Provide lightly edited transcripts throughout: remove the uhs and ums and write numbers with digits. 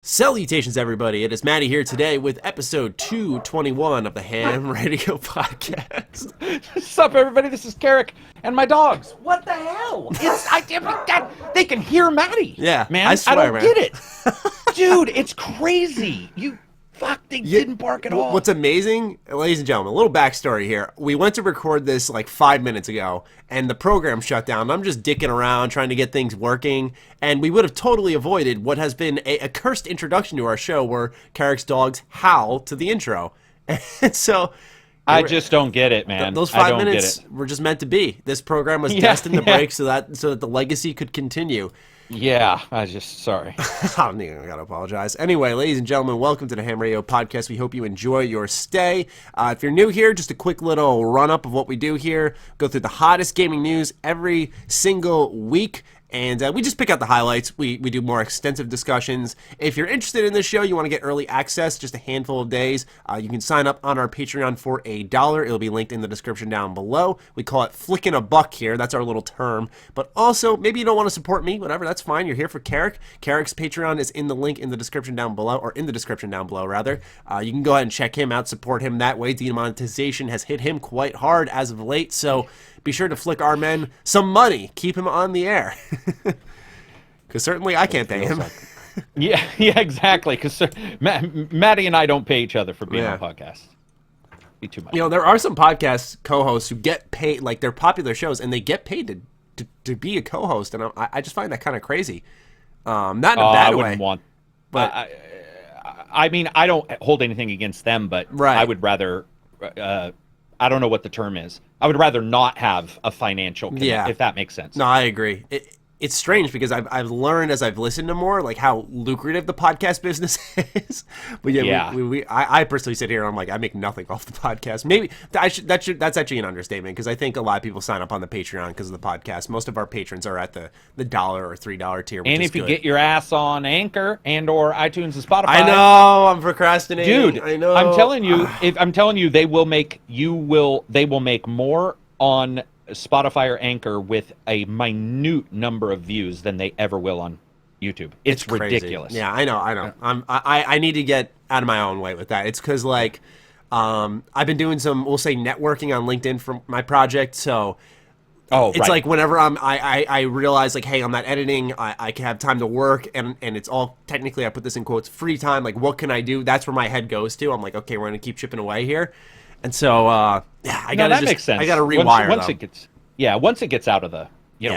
Salutations, everybody. It is Matty here today with episode 221 of the H.A.M Radio Podcast. What's up, everybody? This is Karak and my dogs. What the hell? They can hear Matty. Yeah, man. I swear, I don't man. get it. Dude, it's crazy. They didn't bark at all. What's amazing, ladies and gentlemen, a little backstory here. We went to record this like 5 minutes ago, and the program shut down. I'm just dicking around trying to get things working, and we would have totally avoided what has been a cursed introduction to our show where Karak's dogs howl to the intro. And so... I just don't get it, man. Those 5 minutes were just meant to be. This program was destined to break so that the legacy could continue. Yeah, sorry. I don't think I gotta apologize. Anyway, ladies and gentlemen, welcome to the H.A.M Radio Podcast. We hope you enjoy your stay. If you're new here, just a quick little run-up of what we do here. Go through the hottest gaming news every single week. And we just pick out the highlights. We do more extensive discussions. If you're interested in this show, you want to get early access, just a handful of days, you can sign up on our Patreon for $1. It'll be linked in the description down below. We call it flicking a buck here. That's our little term. But also, maybe you don't want to support me, whatever, that's fine. You're here for Karak. Karak's Patreon is in the link in the description down below, or in the description down below, rather. You can go ahead and check him out, support him that way. Demonetization has hit him quite hard as of late, so... be sure to flick our men some money. Keep him on the air. Because certainly I can't pay him. Yeah, exactly. Because Matty and I don't pay each other for being on podcasts. Be too much. You know, there are some podcast co-hosts who get paid, like they're popular shows, and they get paid to be a co-host. And I just find that kind of crazy. Not in a bad way. I wouldn't but I mean, I don't hold anything against them, but right. I would rather... I don't know what the term is. I would rather not have a financial commitment, if that makes sense. No, I agree. It's strange because I've learned as I've listened to more like how lucrative the podcast business is. But I personally sit here and I'm like, I make nothing off the podcast. Maybe that's actually an understatement because I think a lot of people sign up on the Patreon because of the podcast. Most of our patrons are at the $1 or $3 tier. Which and is if you good. get your ass on Anchor and or iTunes and Spotify, I know I'm procrastinating. Dude, I know. I'm telling you, they will make more on Spotify or Anchor with a minute number of views than they ever will on YouTube. It's ridiculous. Yeah, I know. I need to get out of my own way with that. It's because like I've been doing some, we'll say, networking on LinkedIn for my project. So it's like whenever I realize like, hey, I'm not editing. I can have time to work, and it's all technically, I put this in quotes, free time. Like, what can I do? That's where my head goes to. I'm like, okay, we're gonna keep chipping away here. And so, that makes sense. I got to rewire once it gets out of the,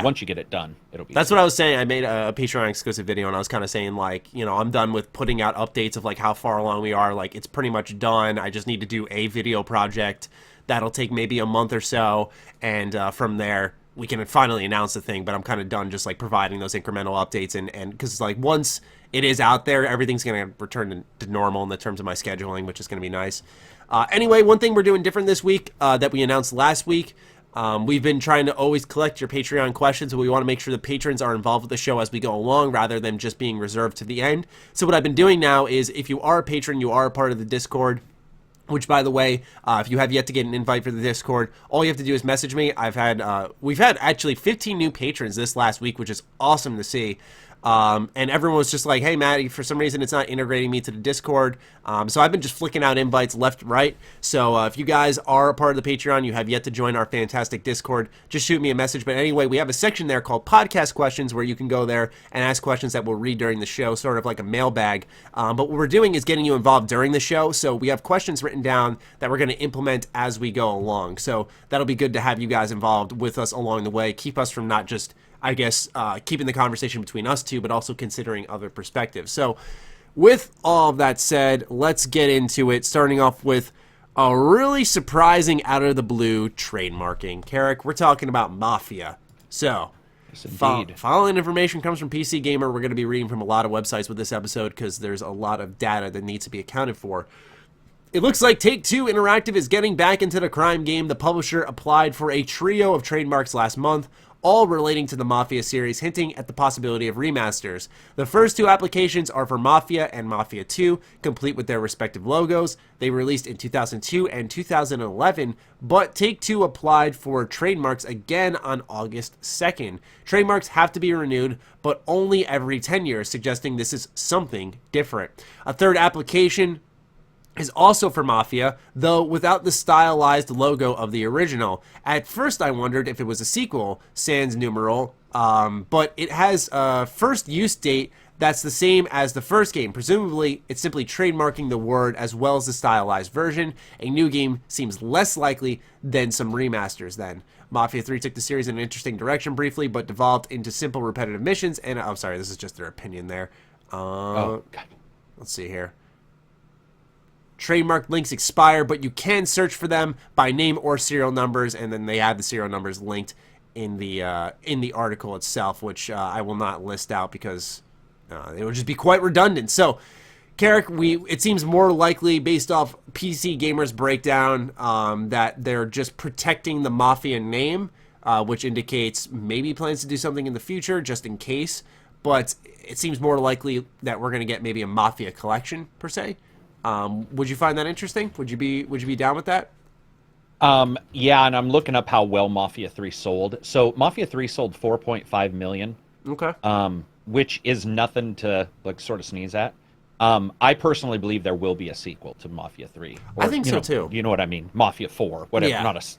once you get it done, it'll be. That's what I was saying. I made a Patreon exclusive video, and I was kind of saying like, I'm done with putting out updates of like how far along we are. Like, it's pretty much done. I just need to do a video project that'll take maybe a month or so, and from there we can finally announce the thing. But I'm kind of done just like providing those incremental updates, and because like once it is out there, everything's gonna return to normal in the terms of my scheduling, which is gonna be nice. Anyway, one thing we're doing different this week that we announced last week, we've been trying to always collect your Patreon questions, but we want to make sure the patrons are involved with the show as we go along rather than just being reserved to the end. So what I've been doing now is if you are a patron, you are a part of the Discord, which, by the way, if you have yet to get an invite for the Discord, all you have to do is message me. We've had actually 15 new patrons this last week, which is awesome to see. And everyone was just like, hey, Matty, for some reason it's not integrating me to the Discord. So I've been just flicking out invites left, right. So if you guys are a part of the Patreon, you have yet to join our fantastic Discord, just shoot me a message. But anyway, we have a section there called Podcast Questions where you can go there and ask questions that we'll read during the show, sort of like a mailbag. But what we're doing is getting you involved during the show. So we have questions written down that we're going to implement as we go along. So that'll be good to have you guys involved with us along the way. Keep us from not just, I guess, keeping the conversation between us two, but also considering other perspectives. So with all of that said, let's get into it, starting off with a really surprising out-of-the-blue trademarking. Karak, we're talking about Mafia. So, yes, indeed. Following information comes from PC Gamer. We're going to be reading from a lot of websites with this episode because there's a lot of data that needs to be accounted for. It looks like Take-Two Interactive is getting back into the crime game. The publisher applied for a trio of trademarks last month, all relating to the Mafia series, hinting at the possibility of remasters. The first two applications are for Mafia and Mafia 2, complete with their respective logos. They released in 2002 and 2011, but Take-Two applied for trademarks again on August 2nd. Trademarks have to be renewed, but only every 10 years, suggesting this is something different. A third application is also for Mafia, though without the stylized logo of the original. At first I wondered if it was a sequel, sans numeral, but it has a first use date that's the same as the first game. Presumably, it's simply trademarking the word as well as the stylized version. A new game seems less likely than some remasters then. Mafia 3 took the series in an interesting direction briefly, but devolved into simple repetitive missions, and I'm sorry, this is just their opinion there. God. Let's see here. Trademark links expire, but you can search for them by name or serial numbers, and then they have the serial numbers linked in the article itself, which I will not list out because it would just be quite redundant. So, Karak, it seems more likely, based off PC Gamer's breakdown, that they're just protecting the Mafia name, which indicates maybe plans to do something in the future, just in case. But it seems more likely that we're going to get maybe a Mafia collection, per se. Would you find that interesting? Would you be down with that? Yeah, and I'm looking up how well Mafia 3 sold. So Mafia 3 sold 4.5 million. Okay. Which is nothing to like sort of sneeze at. I personally believe there will be a sequel to Mafia 3. Or, I think so too. You know what I mean? Mafia 4, whatever. Yeah. Not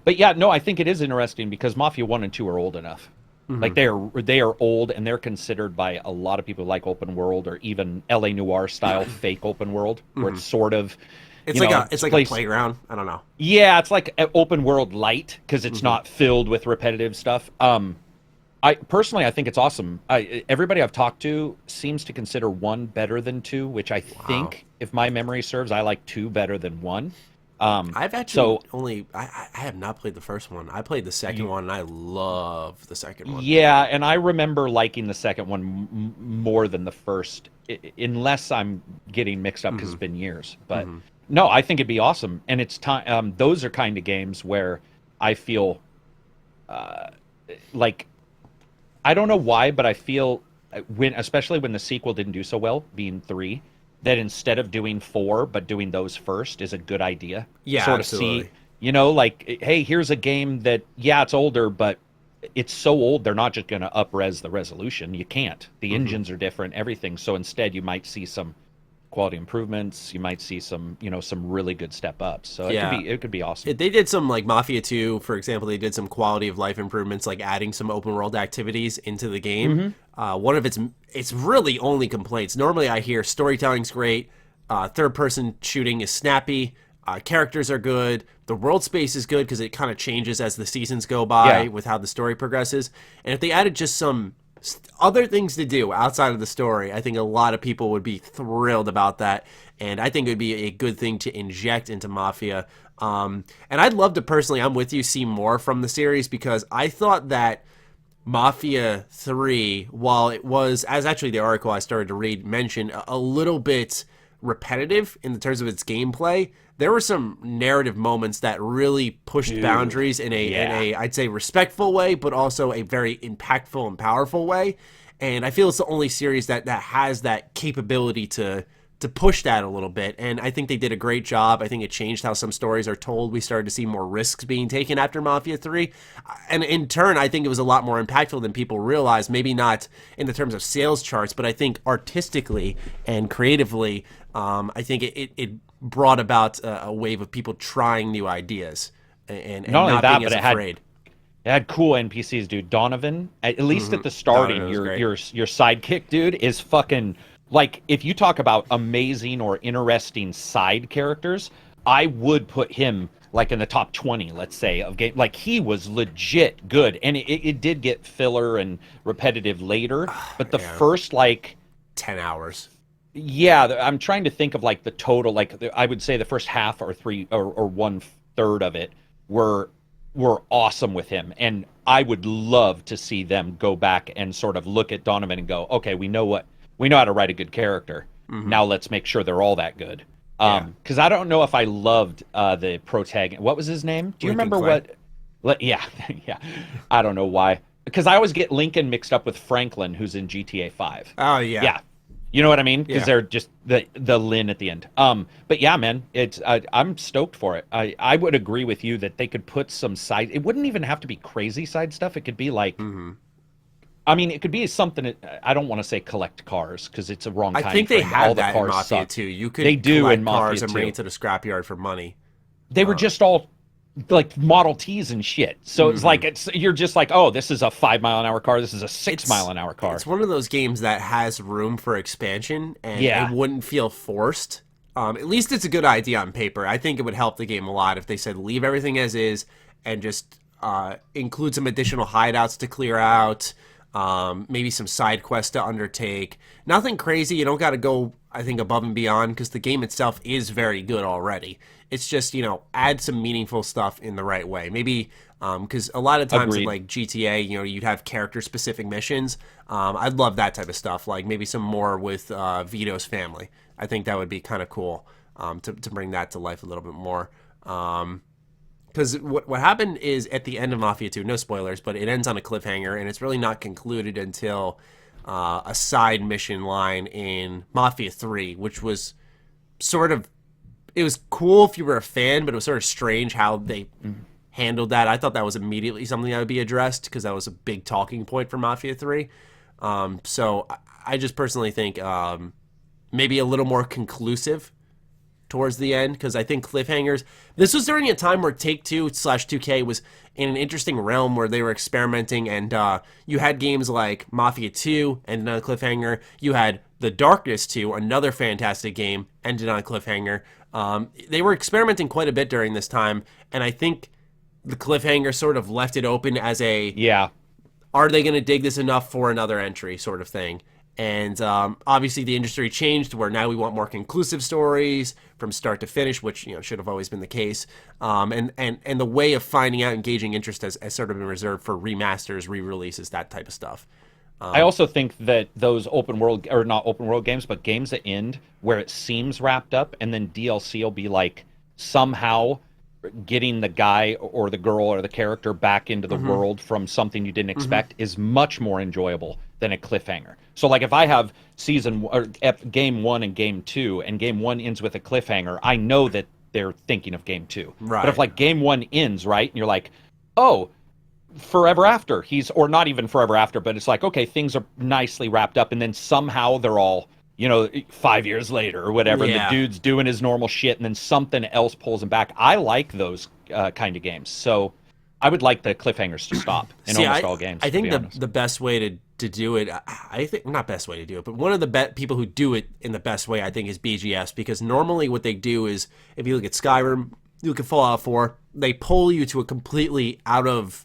but yeah, no, I think it is interesting because Mafia 1 and 2 are old enough. Mm-hmm. Like they are old, and they're considered by a lot of people like open world or even LA Noire style fake open world, where it's sort of it's like a playground. I don't know. Yeah, it's like an open world light because it's not filled with repetitive stuff. I think it's awesome. Everybody I've talked to seems to consider 1 better than 2, which I think, if my memory serves, I like 2 better than 1. I've actually I have not played the first one. I played the second one, and I love the second one. Yeah, and I remember liking the second one more than the first, unless I'm getting mixed up because it's been years. But no, I think it'd be awesome, and it's time. Those are kind of games where I feel like I don't know why, but I feel especially when the sequel didn't do so well, being 3. That instead of doing 4, but doing those first is a good idea. Yeah, sort absolutely. of see, like, hey, here's a game that, yeah, it's older, but it's so old they're not just going to up-res the resolution. You can't. The engines are different, everything. So instead, you might see some quality improvements. You might see some really good step ups. So it could be awesome. They did some, like Mafia 2, for example, they did some quality of life improvements, like adding some open world activities into the game. One of its really only complaints. Normally I hear storytelling's great, third person shooting is snappy, characters are good, the world space is good because it kind of changes as the seasons go by with how the story progresses. And if they added just some other things to do outside of the story, I think a lot of people would be thrilled about that, and I think it would be a good thing to inject into Mafia. And I'd love to personally, I'm with you, see more from the series, because I thought that Mafia 3, while it was, as actually the article I started to read mentioned, a little bit repetitive in terms of its gameplay, there were some narrative moments that really pushed boundaries in a I'd say respectful way, but also a very impactful and powerful way. And I feel it's the only series that has that capability to push that a little bit. And I think they did a great job. I think it changed how some stories are told. We started to see more risks being taken after Mafia 3. And in turn, I think it was a lot more impactful than people realize. Maybe not in the terms of sales charts, but I think artistically and creatively, I think it brought about a wave of people trying new ideas and not being as afraid. It had cool NPCs, dude. Donovan, at least at the starting, your sidekick, dude, is fucking... Like, if you talk about amazing or interesting side characters, I would put him, like, in the top 20, let's say, of game. Like, he was legit good. And it did get filler and repetitive later. But the first, like... 10 hours. Yeah, I'm trying to think of, like, the total. Like, I would say the first half or 1/3 of it were awesome with him. And I would love to see them go back and sort of look at Donovan and go, okay, we know how to write a good character. Now let's make sure they're all that good. Because I don't know if I loved the protagonist. What was his name? Do you remember what? Yeah, yeah. I don't know why. Because I always get Lincoln mixed up with Franklin, who's in GTA 5. Oh yeah. Yeah. You know what I mean? Because Yeah. they're just the Lin at the end. But yeah, man, it's I'm stoked for it. I would agree with you that they could put some side. It wouldn't even have to be crazy side stuff. It could be like, I mean, it could be something. I don't want to say collect cars because it's a wrong time. I think they frame. have All the that cars in Mafia suck. 2. You could They do collect in Mafia cars and bring 2. it to the scrapyard for money. They were just all like Model Ts and shit. So it's like you're just like, oh, this is a 5-mile-an-hour car. This is a 6-mile-an-hour car. It's one of those games that has room for expansion, and Yeah. it wouldn't feel forced. At least it's a good idea on paper. I think it would help the game a lot if they said leave everything as is and just include some additional hideouts to clear out, maybe some side quests to undertake. Nothing crazy. You don't got to go, I think, above and beyond because the game itself is very good already. It's just, add some meaningful stuff in the right way. Maybe because a lot of times in Agreed. like GTA, you'd have character-specific missions. I'd love that type of stuff, like maybe some more with Vito's family. I think that would be kind of cool to bring that to life a little bit more. Because what happened is at the end of Mafia 2, no spoilers, but it ends on a cliffhanger, and it's really not concluded until a side mission line in Mafia 3, which was sort of, it was cool if you were a fan, but it was sort of strange how they handled that. I thought that was immediately something that would be addressed because that was a big talking point for Mafia 3. So I just personally think maybe a little more conclusive towards the end because I think cliffhangers. This was during a time where Take-Two/2K was in an interesting realm where they were experimenting, and you had games like Mafia 2 ended on a cliffhanger. You had The Darkness 2, another fantastic game, ended on a cliffhanger. They were experimenting quite a bit during this time, and I think the cliffhanger sort of left it open as a are they going to dig this enough for another entry sort of thing. And obviously the industry changed where now we want more conclusive stories from start to finish, which should have always been the case. And the way of finding out engaging interest has sort of been reserved for remasters, re-releases, that type of stuff. I also think that those open world, or not open world games, but games that end where it seems wrapped up and then DLC will be like somehow getting the guy or the girl or the character back into the world from something you didn't expect is much more enjoyable than a cliffhanger. So like if I have game 1 and game 2 and game 1 ends with a cliffhanger, I know that they're thinking of game 2. Right. But if like game 1 ends, right, and you're like, oh, forever after, or not even forever after, but it's like, okay, things are nicely wrapped up, and then somehow they're all, 5 years later or whatever, and the dude's doing his normal shit, and then something else pulls him back. I like those kind of games. So I would like the cliffhangers to stop in almost all games. I think the best way to do it, I think, not best way to do it, but one of the people who do it in the best way, I think, is BGS, because normally what they do is, if you look at Skyrim, you look at Fallout 4, they pull you to a completely out of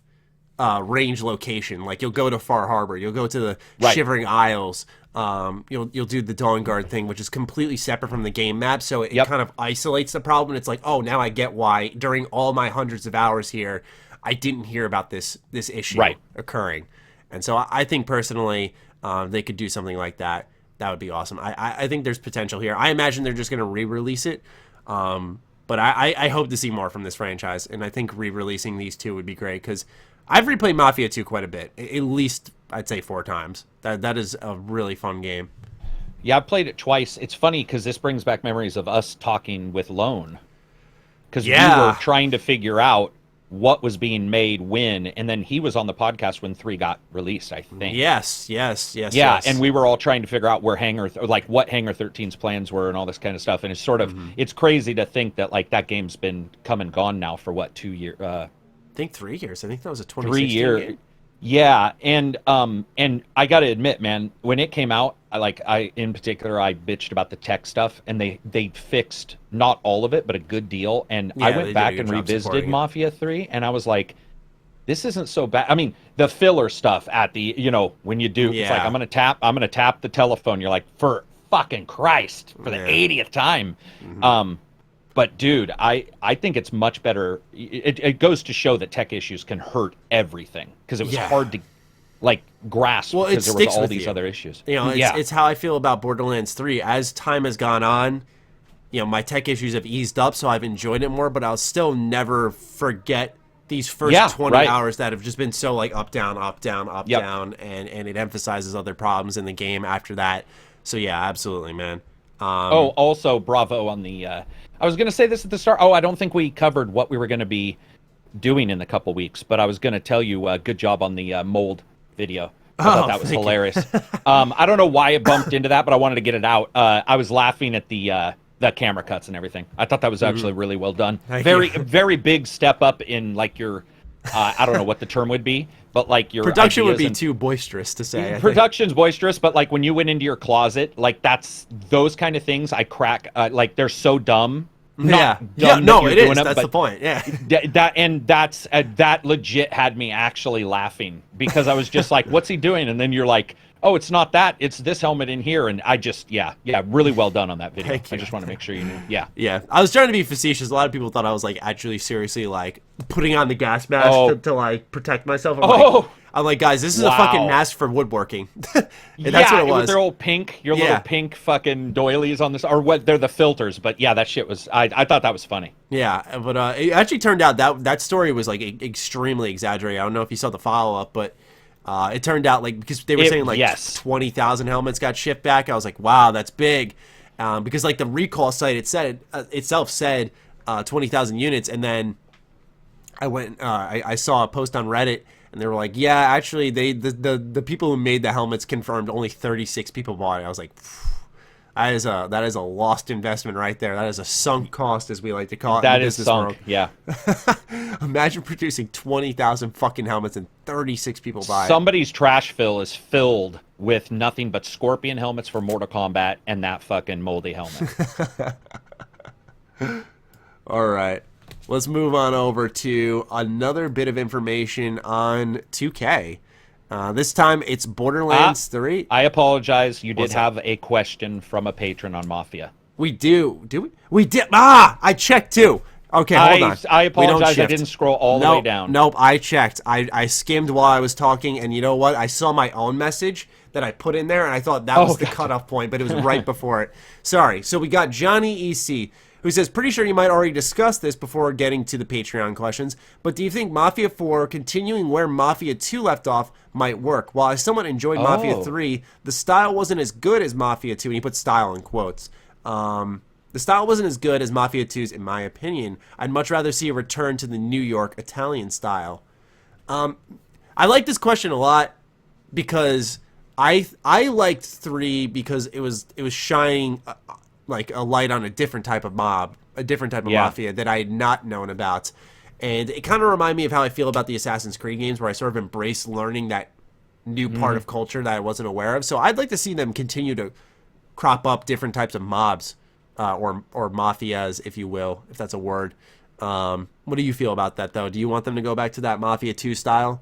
range location. Like you'll go to Far Harbor, you'll go to the Shivering Isles, you'll do the Dawn Guard thing, which is completely separate from the game map, so it kind of isolates the problem. It's like, oh, now I get why during all my hundreds of hours here I didn't hear about this issue occurring. And so I think personally they could do something like that. That would be awesome. I think there's potential here. I imagine they're just going to re-release it, but I hope to see more from this franchise, and I think re-releasing these two would be great because I've replayed Mafia 2 quite a bit, at least I'd say 4 times. That is a really fun game. Yeah, I've played it twice. It's funny because this brings back memories of us talking with Lone, because we were trying to figure out what was being made when, and then he was on the podcast when 3 got released, I think. Yes. Yeah, and we were all trying to figure out where what Hangar 13's plans were and all this kind of stuff, and it's sort of, it's crazy to think that like that game's been come and gone now for what, 2 years? I think 3 years. I think that was a 2016 game. Yeah, and I got to admit, man, when it came out, I in particular, I bitched about the tech stuff, and they fixed not all of it, but a good deal. And I went back and revisited Mafia 3, and I was like, this isn't so bad. I mean, the filler stuff at the, when you do, it's like, I'm gonna tap the telephone. You're like, for fucking Christ, for the 80th time. But dude, I think it's much better. It goes to show that tech issues can hurt everything, because it was hard to grasp, because there was all these other issues. It's how I feel about Borderlands 3. As time has gone on, my tech issues have eased up, so I've enjoyed it more, but I'll still never forget these first 20 hours that have just been so like up, down, up, down, up, down, and it emphasizes other problems in the game after that. So yeah, absolutely, man. Also bravo on the I was going to say this at the start. I don't think we covered what we were going to be doing in a couple weeks, but I was going to tell you good job on the mold video. I thought that was hilarious. I don't know why it bumped into that, but I wanted to get it out. I was laughing at the camera cuts and everything. I thought that was actually really well done. Very big step up in like your I don't know what the term would be, but like your production would be too boisterous to say. Production's boisterous, but like when you went into your closet, like that's those kind of things I crack. Like they're so dumb. No, it is. That's the point. Yeah, that legit had me actually laughing because I was just like, "What's he doing?" And then you're like, "Oh, it's not that. It's this helmet in here." And I just, really well done on that video. I just want to make sure you knew. Yeah. I was trying to be facetious. A lot of people thought I was like actually seriously like putting on the gas mask to like protect myself. I'm like, guys, this is a fucking mask for woodworking. That's what it was. With their old pink, little pink fucking doilies on this, or what? They're the filters. But yeah, that shit was. I thought that was funny. Yeah, but it actually turned out that story was like extremely exaggerated. I don't know if you saw the follow up, but it turned out like because they were saying like 20,000 helmets got shipped back. I was like, wow, that's big, because like the recall site itself said 20,000 units, and then I went I saw a post on Reddit. And they were like, yeah, actually, the people who made the helmets confirmed only 36 people bought it. I was like, that is a lost investment right there. That is a sunk cost, as we like to call it. That is sunk, yeah. Imagine producing 20,000 fucking helmets and 36 people buy it. Somebody's trash fill is filled with nothing but Scorpion helmets for Mortal Kombat and that fucking moldy helmet. All right. Let's move on over to another bit of information on 2K. This time it's Borderlands 3. I apologize. You did have a question from a patron on Mafia. We do. Do we? We did. I checked too. Okay, hold on. I apologize. I didn't scroll all the way down. Nope, I checked. I skimmed while I was talking, and you know what? I saw my own message that I put in there, and I thought that was the cutoff point, but it was right before it. Sorry. So we got Johnny EC, who says, pretty sure you might already discuss this before getting to the Patreon questions, but do you think Mafia 4 continuing where Mafia 2 left off might work? While I somewhat enjoyed Mafia 3, the style wasn't as good as Mafia 2, and he put style in quotes. The style wasn't as good as Mafia 2's, in my opinion. I'd much rather see a return to the New York Italian style. I like this question a lot because I liked 3 because it was shining like a light on a different type of mob, a different type of mafia that I had not known about. And it kind of reminded me of how I feel about the Assassin's Creed games, where I sort of embrace learning that new part of culture that I wasn't aware of. So I'd like to see them continue to crop up different types of mobs, or mafias, if you will, if that's a word. What do you feel about that, though? Do you want them to go back to that Mafia 2 style?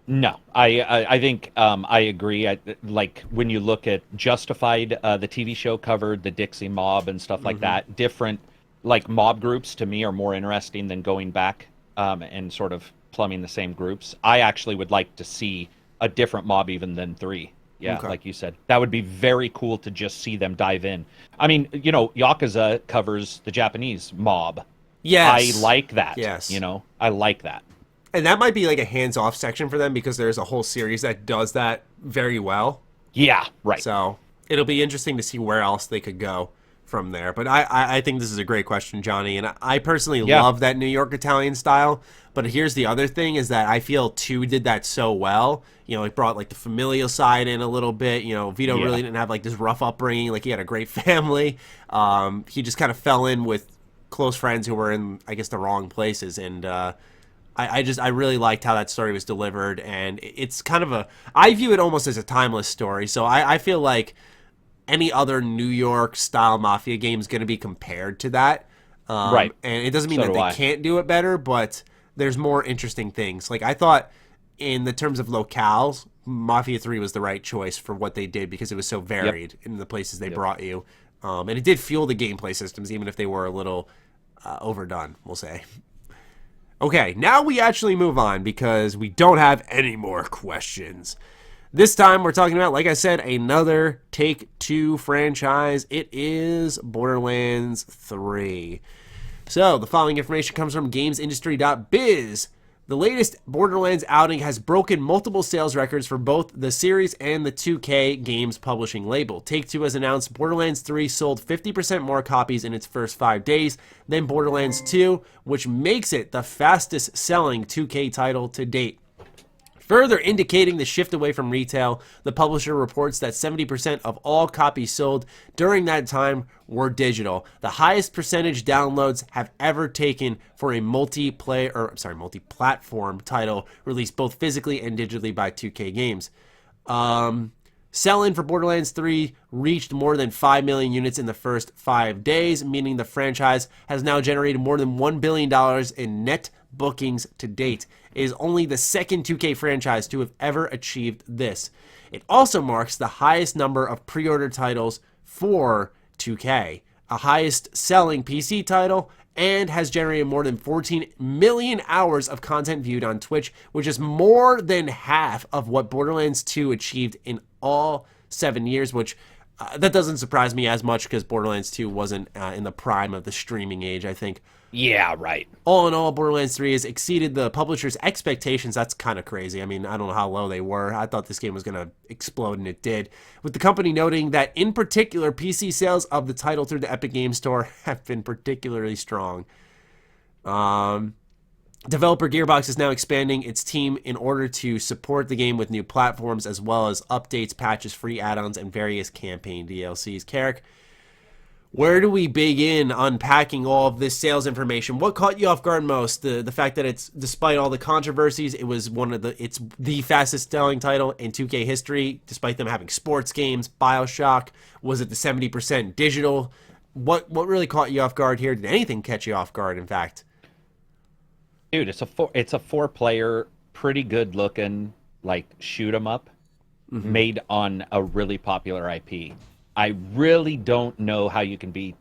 No, I think I agree. Like when you look at Justified, the TV show covered the Dixie Mob and stuff like that. Different like mob groups to me are more interesting than going back and sort of plumbing the same groups. I actually would like to see a different mob even than 3. Yeah, like you said, that would be very cool to just see them dive in. I mean, you know, Yakuza covers the Japanese mob. Yes, I like that. Yes, you know, I like that. And that might be like a hands-off section for them because there's a whole series that does that very well. Yeah, right. So it'll be interesting to see where else they could go from there. But I think this is a great question, Johnny. And I personally love that New York Italian style. But here's the other thing is that I feel 2 did that so well. You know, it brought like the familial side in a little bit. You know, Vito really didn't have like this rough upbringing. Like he had a great family. He just kind of fell in with close friends who were in, I guess, the wrong places. And I really liked how that story was delivered, and it's kind of I view it almost as a timeless story, so I feel like any other New York style mafia game is going to be compared to that. Right. And it doesn't mean that they can't do it better, but there's more interesting things. Like I thought in the terms of locales, Mafia 3 was the right choice for what they did because it was so varied in the places they brought you. And it did fuel the gameplay systems, even if they were a little overdone, we'll say. Okay, now we actually move on because we don't have any more questions. This time we're talking about, like I said, another Take-Two franchise. It is Borderlands 3. So, the following information comes from GamesIndustry.biz. The latest Borderlands outing has broken multiple sales records for both the series and the 2K Games publishing label. Take-Two has announced Borderlands 3 sold 50% more copies in its first 5 days than Borderlands 2, which makes it the fastest-selling 2K title to date. Further indicating the shift away from retail, the publisher reports that 70% of all copies sold during that time were digital, the highest percentage downloads have ever taken for a multi-platform title released both physically and digitally by 2K Games. Sell-in for Borderlands 3 reached more than 5 million units in the first 5 days, meaning the franchise has now generated more than $1 billion in net bookings to date. It is only the second 2K franchise to have ever achieved this. It also marks the highest number of pre-order titles for 2K, a highest selling PC title, and has generated more than 14 million hours of content viewed on Twitch, which is more than half of what Borderlands 2 achieved in all 7 years, which that doesn't surprise me as much because Borderlands 2 wasn't in the prime of the streaming age, I think. Yeah, right. All in all, Borderlands 3 has exceeded the publisher's expectations. That's kind of crazy. I mean, I don't know how low they were. I thought this game was going to explode, and it did. With the company noting that, in particular, PC sales of the title through the Epic Games Store have been particularly strong. Developer Gearbox is now expanding its team in order to support the game with new platforms, as well as updates, patches, free add-ons, and various campaign DLCs. Karak, where do we begin unpacking all of this sales information? What caught you off guard most? The fact that it's, despite all the controversies, it's the fastest selling title in 2K history, despite them having sports games, BioShock. Was it the 70% digital? What really caught you off guard here? Did anything catch you off guard, in fact? Dude, it's a 4-player, pretty good looking, like shoot 'em up, made on a really popular IP. I really don't know how you can be.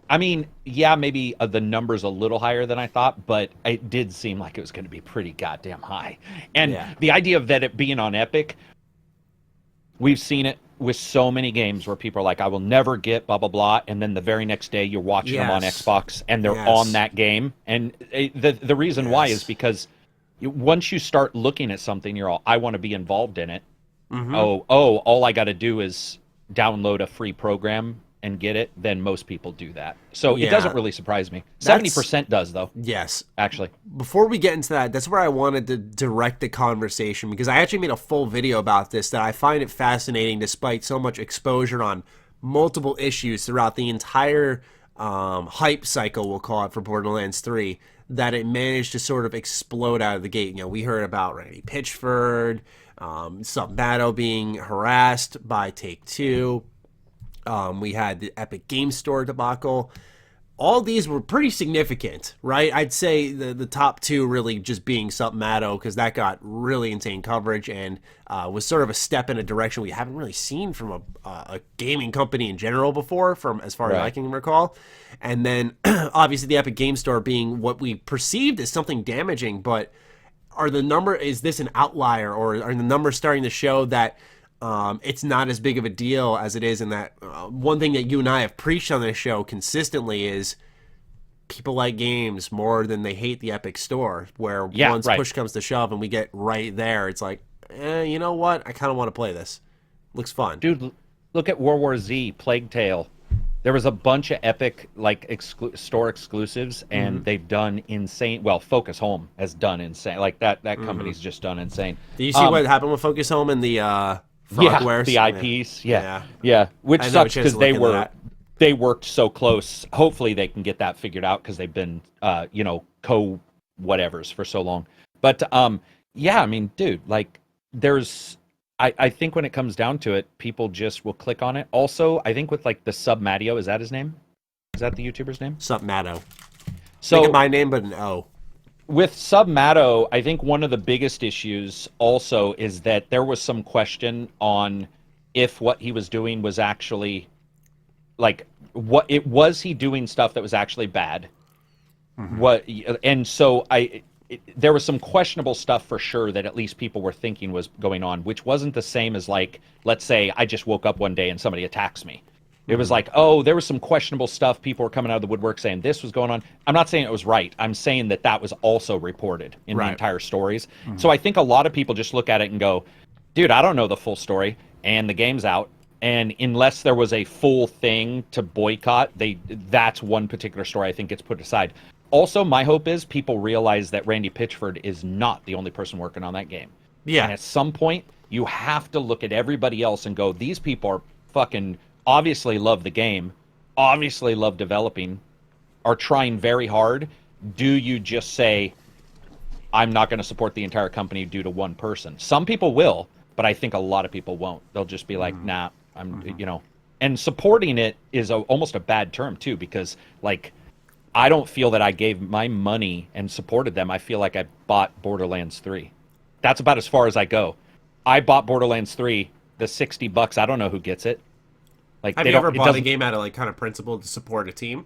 I mean, yeah, maybe the number's a little higher than I thought, but it did seem like it was going to be pretty goddamn high. And the idea of that it being on Epic, we've seen it with so many games where people are like, I will never get blah, blah, blah. And then the very next day you're watching them on Xbox and they're on that game. And the reason why is because once you start looking at something, you're all, I want to be involved in it. All I got to do is download a free program and get it. Then most people do that. So it doesn't really surprise me. 70% does, though. Yes. Actually. Before we get into that, that's where I wanted to direct the conversation, because I actually made a full video about this that I find it fascinating despite so much exposure on multiple issues throughout the entire hype cycle, we'll call it, for Borderlands 3, that it managed to sort of explode out of the gate. You know, we heard about Randy Pitchford, Submato being harassed by Take-Two. We had the Epic Game Store debacle. All these were pretty significant, right? I'd say the top two really just being Submato, because that got really insane coverage and was sort of a step in a direction we haven't really seen from a gaming company in general before, from as far as I can recall. And then obviously the Epic Game Store being what we perceived as something damaging, but is this an outlier, or are the numbers starting to show that it's not as big of a deal as it is? And that one thing that you and I have preached on this show consistently is people like games more than they hate the Epic Store, where once push comes to shove and we get right there, it's like, you know what? I kind of want to play this. Looks fun. Dude, look at World War Z, Plague Tale. There was a bunch of Epic store exclusives, and they've done insane. Well, Focus Home has done insane. Like that company's just done insane. Do you see what happened with Focus Home and the Frogwares? The IPs. Yeah. Which sucks because they worked so close. Hopefully they can get that figured out, because they've been co-whatevers for so long. But yeah, I mean, dude, like there's. I think when it comes down to it, people just will click on it. Also, I think with like the Submatio, is that his name? Is that the YouTuber's name? Submato. So think of my name, but an O. With Submato, I think one of the biggest issues also is that there was some question on if what he was doing was actually like was he doing stuff that was actually bad? And so there was some questionable stuff for sure that at least people were thinking was going on, which wasn't the same as, like, let's say I just woke up one day and somebody attacks me. It was like, oh, there was some questionable stuff. People were coming out of the woodwork saying this was going on. I'm not saying it was right. I'm saying that was also reported in the entire stories. So I think a lot of people just look at it and go, dude, I don't know the full story, and the game's out. And unless there was a full thing to boycott, that's one particular story I think gets put aside. Also, my hope is people realize that Randy Pitchford is not the only person working on that game. Yeah. And at some point, you have to look at everybody else and go, these people are fucking obviously love the game, obviously love developing, are trying very hard. Do you just say, I'm not going to support the entire company due to one person? Some people will, but I think a lot of people won't. They'll just be like, nah, and supporting it is almost a bad term too, because like, I don't feel that I gave my money and supported them. I feel like I bought Borderlands 3. That's about as far as I go. I bought Borderlands 3, the $60. I don't know who gets it. Like, have you ever bought a game out of like kind of principle to support a team?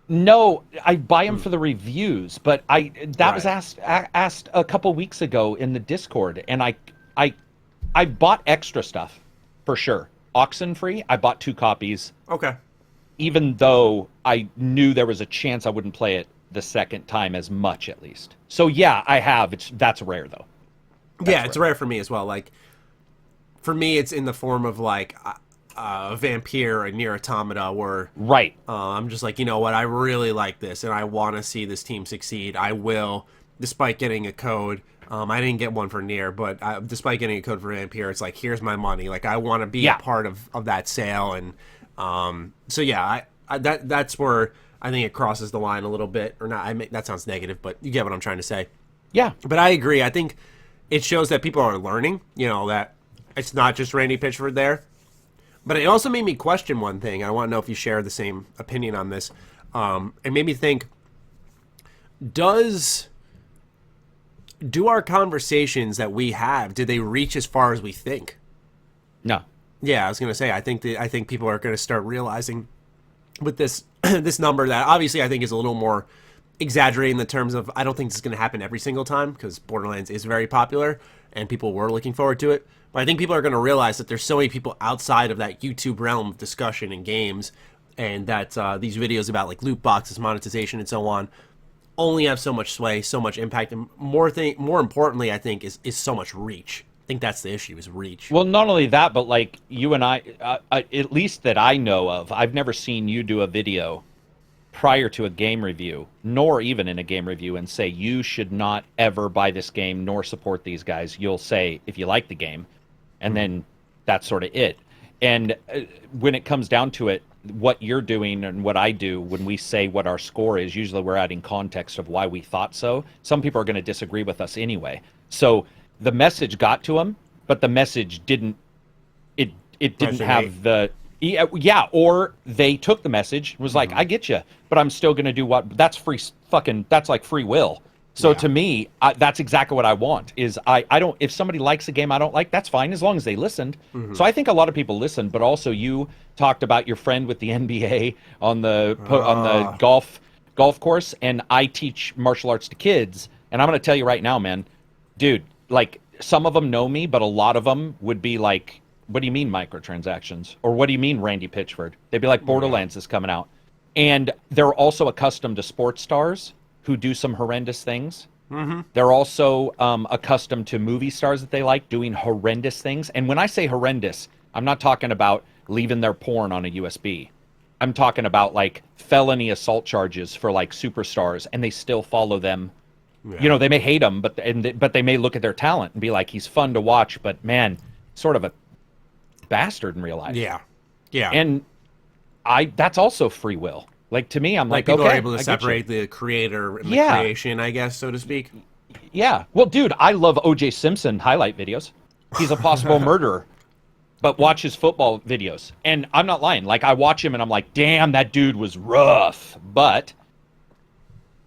No, I buy them for the reviews, but that was asked a couple weeks ago in the Discord, and I bought extra stuff for sure. Oxenfree, I bought 2 copies. Okay. Even though I knew there was a chance I wouldn't play it the second time as much, at least. So yeah, I have. That's rare though. It's rare for me as well. Like, for me, it's in the form of like Vampire and Nier Automata, where I'm just like, you know what, I really like this and I want to see this team succeed. I will, despite getting a code. I didn't get one for Nier, but despite getting a code for Vampire, it's like, here's my money. Like, I want to be a part of that sale. And so yeah, that's where I think it crosses the line a little bit, or not. That sounds negative, but you get what I'm trying to say. Yeah, but I agree. I think it shows that people are learning. You know, that it's not just Randy Pitchford there. But it also made me question one thing. I want to know if you share the same opinion on this. It made me think, do our conversations that we have, do they reach as far as we think? No. Yeah, I was going to say, I think people are going to start realizing with this this number that obviously I think is a little more exaggerating in the terms of, I don't think this is going to happen every single time, because Borderlands is very popular and people were looking forward to it. But I think people are going to realize that there's so many people outside of that YouTube realm of discussion and games, and that these videos about like loot boxes, monetization, and so on only have so much sway, so much impact, and more importantly, I think, is so much reach. I think that's the issue, is reach. Well, not only that, but like you and I, at least that I know of, I've never seen you do a video prior to a game review, nor even in a game review, and say you should not ever buy this game nor support these guys. You'll say if you like the game, and then that's sort of it. And when it comes down to it, what you're doing and what I do when we say what our score is, usually we're adding context of why we thought so. Some people are going to disagree with us anyway. So the message got to them, but the message didn't have the... Yeah, or they took the message, was like, I get you, but I'm still going to do what... That's like free will. So to me, that's exactly what I want, is I don't... If somebody likes a game I don't like, that's fine, as long as they listened. So I think a lot of people listened, but also you talked about your friend with the NBA on the golf course, and I teach martial arts to kids, and I'm going to tell you right now, man, dude, like, some of them know me, but a lot of them would be like, what do you mean microtransactions? Or what do you mean Randy Pitchford? They'd be like, Borderlands is coming out. And they're also accustomed to sports stars who do some horrendous things. They're also accustomed to movie stars that they like doing horrendous things. And when I say horrendous, I'm not talking about leaving their porn on a USB. I'm talking about like felony assault charges for like superstars, and they still follow them. You know, they may hate them, but they may look at their talent and be like, he's fun to watch, but man, sort of a bastard in real life. Yeah. And that's also free will. Like, to me, I'm like, people okay, are able to separate the creator and the creation, I guess, so to speak. Yeah. Well, dude, I love O.J. Simpson highlight videos. He's a possible murderer, but watch his football videos. And I'm not lying. Like, I watch him and I'm like, damn, that dude was rough.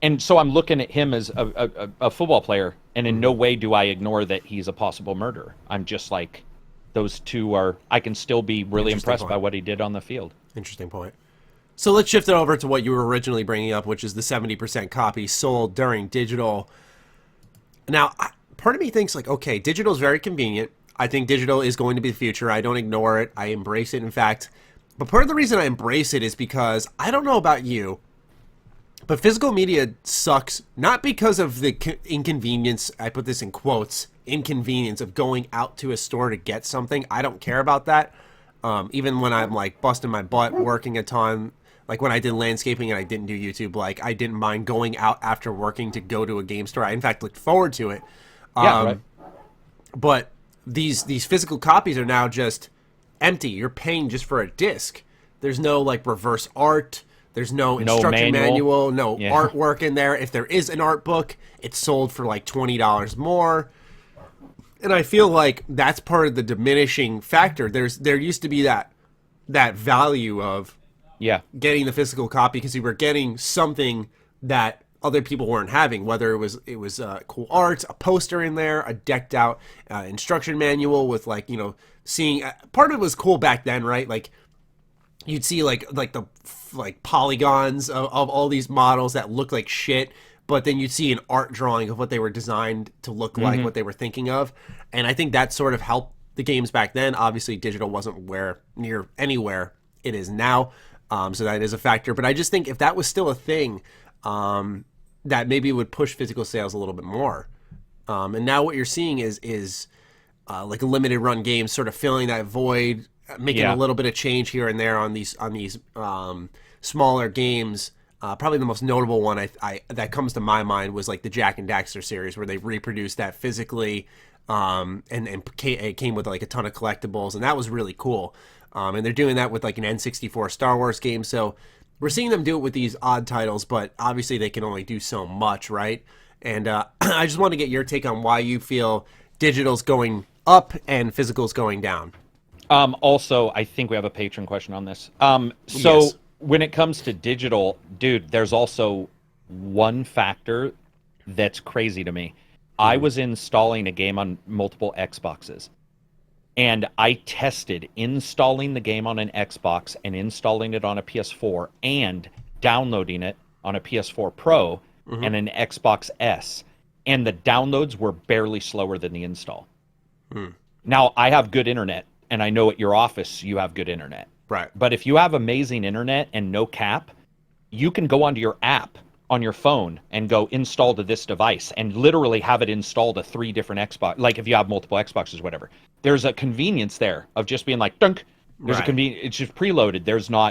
And so I'm looking at him as a football player, and in no way do I ignore that he's a possible murderer. I'm just like, those two are, I can still be really impressed by what he did on the field. Interesting point. So let's shift it over to what you were originally bringing up, which is the 70% copies sold during digital. Now, part of me thinks like, okay, digital is very convenient. I think digital is going to be the future. I don't ignore it. I embrace it. In fact, But part of the reason I embrace it is because I don't know about you, but physical media sucks, not because of the inconvenience, I put this in quotes, inconvenience of going out to a store to get something. I don't care about that. Even when I'm like busting my butt, working a ton, like when I did landscaping and I didn't do YouTube, like I didn't mind going out after working to go to a game store. I, in fact, looked forward to it. Right. But these physical copies are now just empty. You're paying just for a disc. There's no like reverse art. There's no instruction manual, no artwork in there. If there is an art book, it's sold for like $20 more. And I feel like that's part of the diminishing factor. There used to be that value of getting the physical copy because you were getting something that other people weren't having, whether it was cool art, a poster in there, a decked out instruction manual with like, you know, seeing part of it was cool back then, right? Like you'd see like the polygons of all these models that look like shit, but then you'd see an art drawing of what they were designed to look like, what they were thinking of. And I think that sort of helped the games back then. Obviously, digital wasn't near anywhere it is now, so that is a factor. But I just think if that was still a thing, that maybe it would push physical sales a little bit more. And now what you're seeing is like a limited run games sort of filling that void, making a little bit of change here and there on these smaller games. Probably the most notable one I that comes to my mind was like the Jack and Daxter series, where they reproduced that physically, and it came with like a ton of collectibles, and that was really cool. And they're doing that with like an N64 Star Wars game, so we're seeing them do it with these odd titles, but obviously they can only do so much, right? And I just want to get your take on why you feel digital's going up and physical's going down. Also, I think we have a patron question on this. Yes. When it comes to digital, dude, there's also one factor that's crazy to me. I was installing a game on multiple Xboxes, and I tested installing the game on an Xbox and installing it on a PS4 and downloading it on a PS4 Pro and an Xbox S, and the downloads were barely slower than the install. Now, I have good internet, and I know at your office you have good internet. Right. But if you have amazing internet and no cap, you can go onto your app on your phone and go install to this device and literally have it installed to 3 different Xbox. Like if you have multiple Xboxes, whatever. There's a convenience there of just being like, dunk. There's a convenience. It's just preloaded.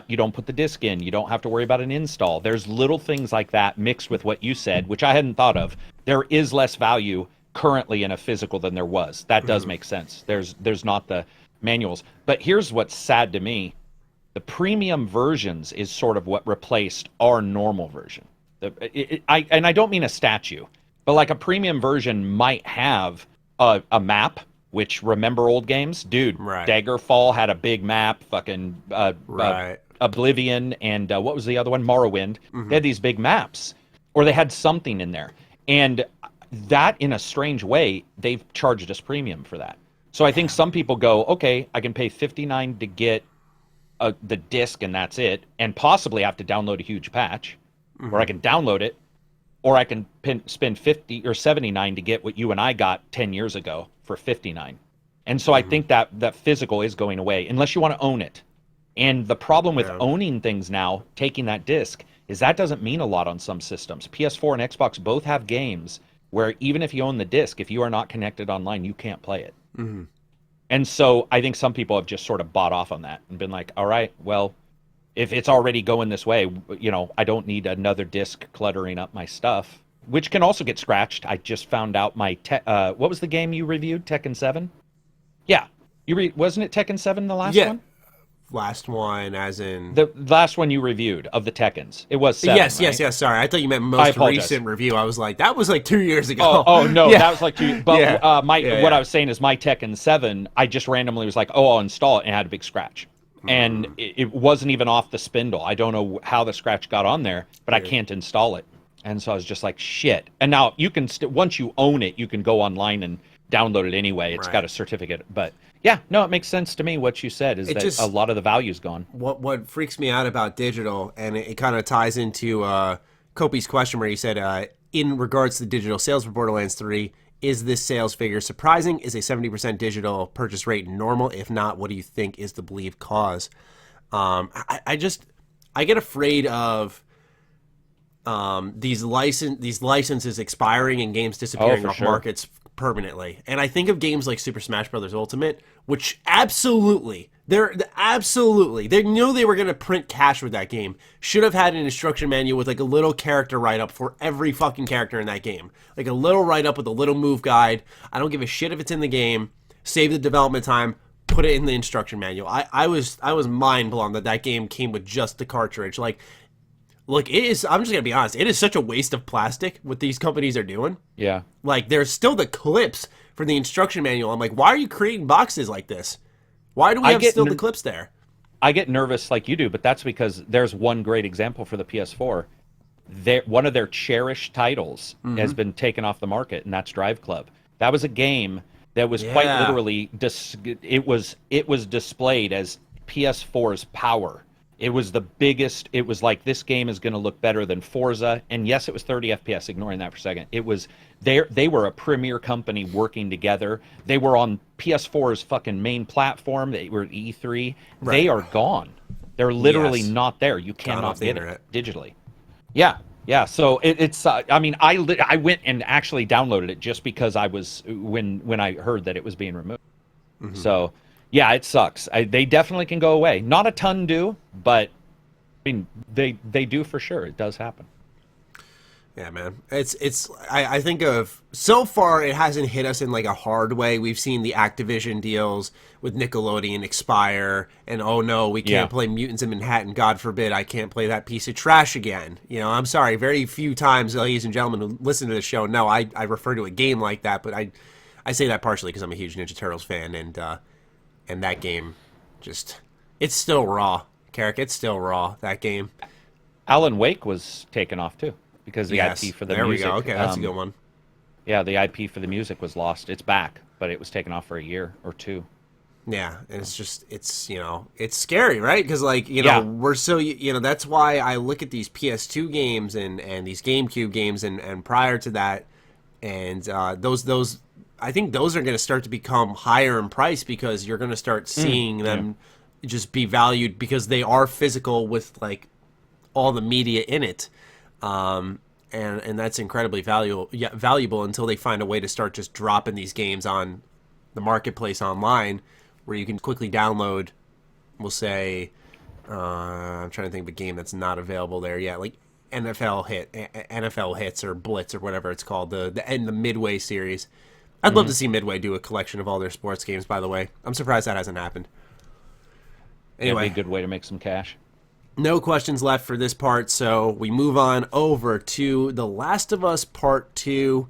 You don't put the disc in. You don't have to worry about an install. There's little things like that mixed with what you said, which I hadn't thought of. There is less value currently in a physical than there was. That does make sense. There's not the manuals. But here's what's sad to me. The premium versions is sort of what replaced our normal version. And I don't mean a statue, but like a premium version might have a map, which remember old games? Dude, Daggerfall had a big map, fucking Oblivion, and what was the other one? Morrowind. They had these big maps, or they had something in there. And that, in a strange way, they've charged us premium for that. So I think some people go, okay, I can pay $59 to get the disc and that's it, and possibly have to download a huge patch, or I can download it, or I can spend $50 or $79 to get what you and I got 10 years ago for $59. And so I think that physical is going away unless you want to own it. And the problem with owning things now, taking that disc, is that doesn't mean a lot on some systems. PS4 and Xbox both have games where even if you own the disc, if you are not connected online, you can't play it. And so I think some people have just sort of bought off on that and been like, all right, well, if it's already going this way, you know, I don't need another disc cluttering up my stuff, which can also get scratched. I just found out my, what was the game you reviewed, Tekken 7? Yeah. Wasn't it Tekken 7 the last one? Last one, as in the last one you reviewed of the Tekkens. It was 7, yes. Sorry, I thought you meant most recent review. I was like, that was like 2 years ago. Oh no, that was like 2. But what I was saying is my Tekken 7. I just randomly was like, oh, I'll install it, and it had a big scratch, and it wasn't even off the spindle. I don't know how the scratch got on there, but I can't install it, and so I was just like, shit. And now you can once you own it, you can go online and download it anyway. It's got a certificate, but. Yeah, no, it makes sense to me what you said, is that just, a lot of the value's gone. What freaks me out about digital, and it kind of ties into Kopi's question where he said, in regards to the digital sales for Borderlands 3, is this sales figure surprising? Is a 70% digital purchase rate normal? If not, what do you think is the believed cause? I get afraid of these licenses expiring and games disappearing off markets permanently. And I think of games like Super Smash Bros. Ultimate, which absolutely they knew they were going to print cash with that game. Should have had an instruction manual with like a little character write-up for every fucking character in that game. Like a little write-up with a little move guide. I don't give a shit if it's in the game. Save the development time. Put it in the instruction manual. I was mind blown that game came with just the cartridge. Like, look, it is. I'm just gonna be honest. It is such a waste of plastic what these companies are doing. Yeah. Like, there's still the clips for the instruction manual. I'm like, why are you creating boxes like this? Why do we have still the clips there? I get nervous like you do, but that's because there's one great example for the PS4. One of their cherished titles has been taken off the market, and that's Drive Club. That was a game that was quite literally it was displayed as PS4's power. It was the biggest. It was like, this game is going to look better than Forza, and yes, it was 30 FPS. Ignoring that for a second, it was they were a premier company working together. They were on PS4's fucking main platform. They were at E3. Right. They are gone. They're literally not there. You cannot get it digitally. Yeah. Yeah, so it's. I mean, I went and actually downloaded it just because I was when I heard that it was being removed. Mm-hmm. So, yeah, it sucks. They definitely can go away. Not a ton do, but I mean, they do for sure. It does happen. Yeah, man. I think of, so far it hasn't hit us in like a hard way. We've seen the Activision deals with Nickelodeon expire, and oh no, we can't play Mutants in Manhattan. God forbid I can't play that piece of trash again. You know, I'm sorry. Very few times, ladies and gentlemen who listen to the show know I refer to a game like that, but I say that partially because I'm a huge Ninja Turtles fan, and that game just, it's still raw. Karak, it's still raw, that game. Alan Wake was taken off too. Because the IP for the music. There we go. Okay, that's a good one. Yeah, the IP for the music was lost. It's back, but it was taken off for a year or two. Yeah, and it's just, it's, you know, it's scary, right? Because, like, you know, we're so, you know, that's why I look at these PS2 games and these GameCube games and prior to that, and those, I think those are going to start to become higher in price because you're going to start seeing them just be valued because they are physical with, like, all the media in it. And that's incredibly valuable until they find a way to start just dropping these games on the marketplace online where you can quickly download, we'll say, I'm trying to think of a game that's not available there yet, like NFL Hits or Blitz or whatever it's called, the Midway series. I'd love to see Midway do a collection of all their sports games, by the way. I'm surprised that hasn't happened. Anyway. It'd be a good way to make some cash. No questions left for this part, so we move on over to The Last of Us Part 2.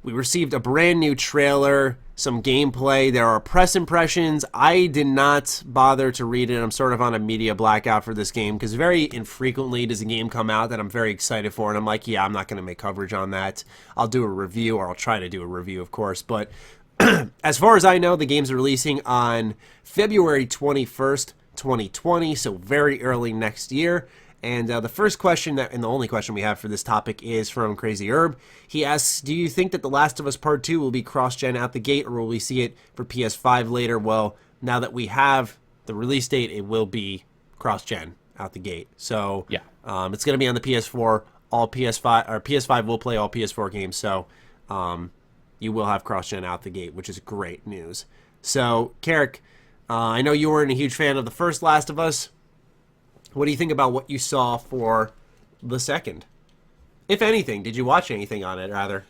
We received a brand new trailer, some gameplay. There are press impressions. I did not bother to read it. I'm sort of on a media blackout for this game because very infrequently does a game come out that I'm very excited for, and I'm like, yeah, I'm not going to make coverage on that. I'll do a review, or I'll try to do a review, of course, but as far as I know, the game's releasing on February 21st, 2020, so very early next year. And the first question, and the only question we have for this topic, is from Crazy Herb. He asks, do you think that The Last of Us Part 2 will be cross-gen out the gate, or will we see it for PS5 later? Well, now that we have the release date, it will be cross-gen out the gate. So it's going to be on the PS4, all PS5, or PS5 will play all PS4 games, so you will have cross-gen out the gate, which is great news. So, Karak, I know you weren't a huge fan of the first Last of Us. What do you think about what you saw for the second? If anything, did you watch anything on it, rather?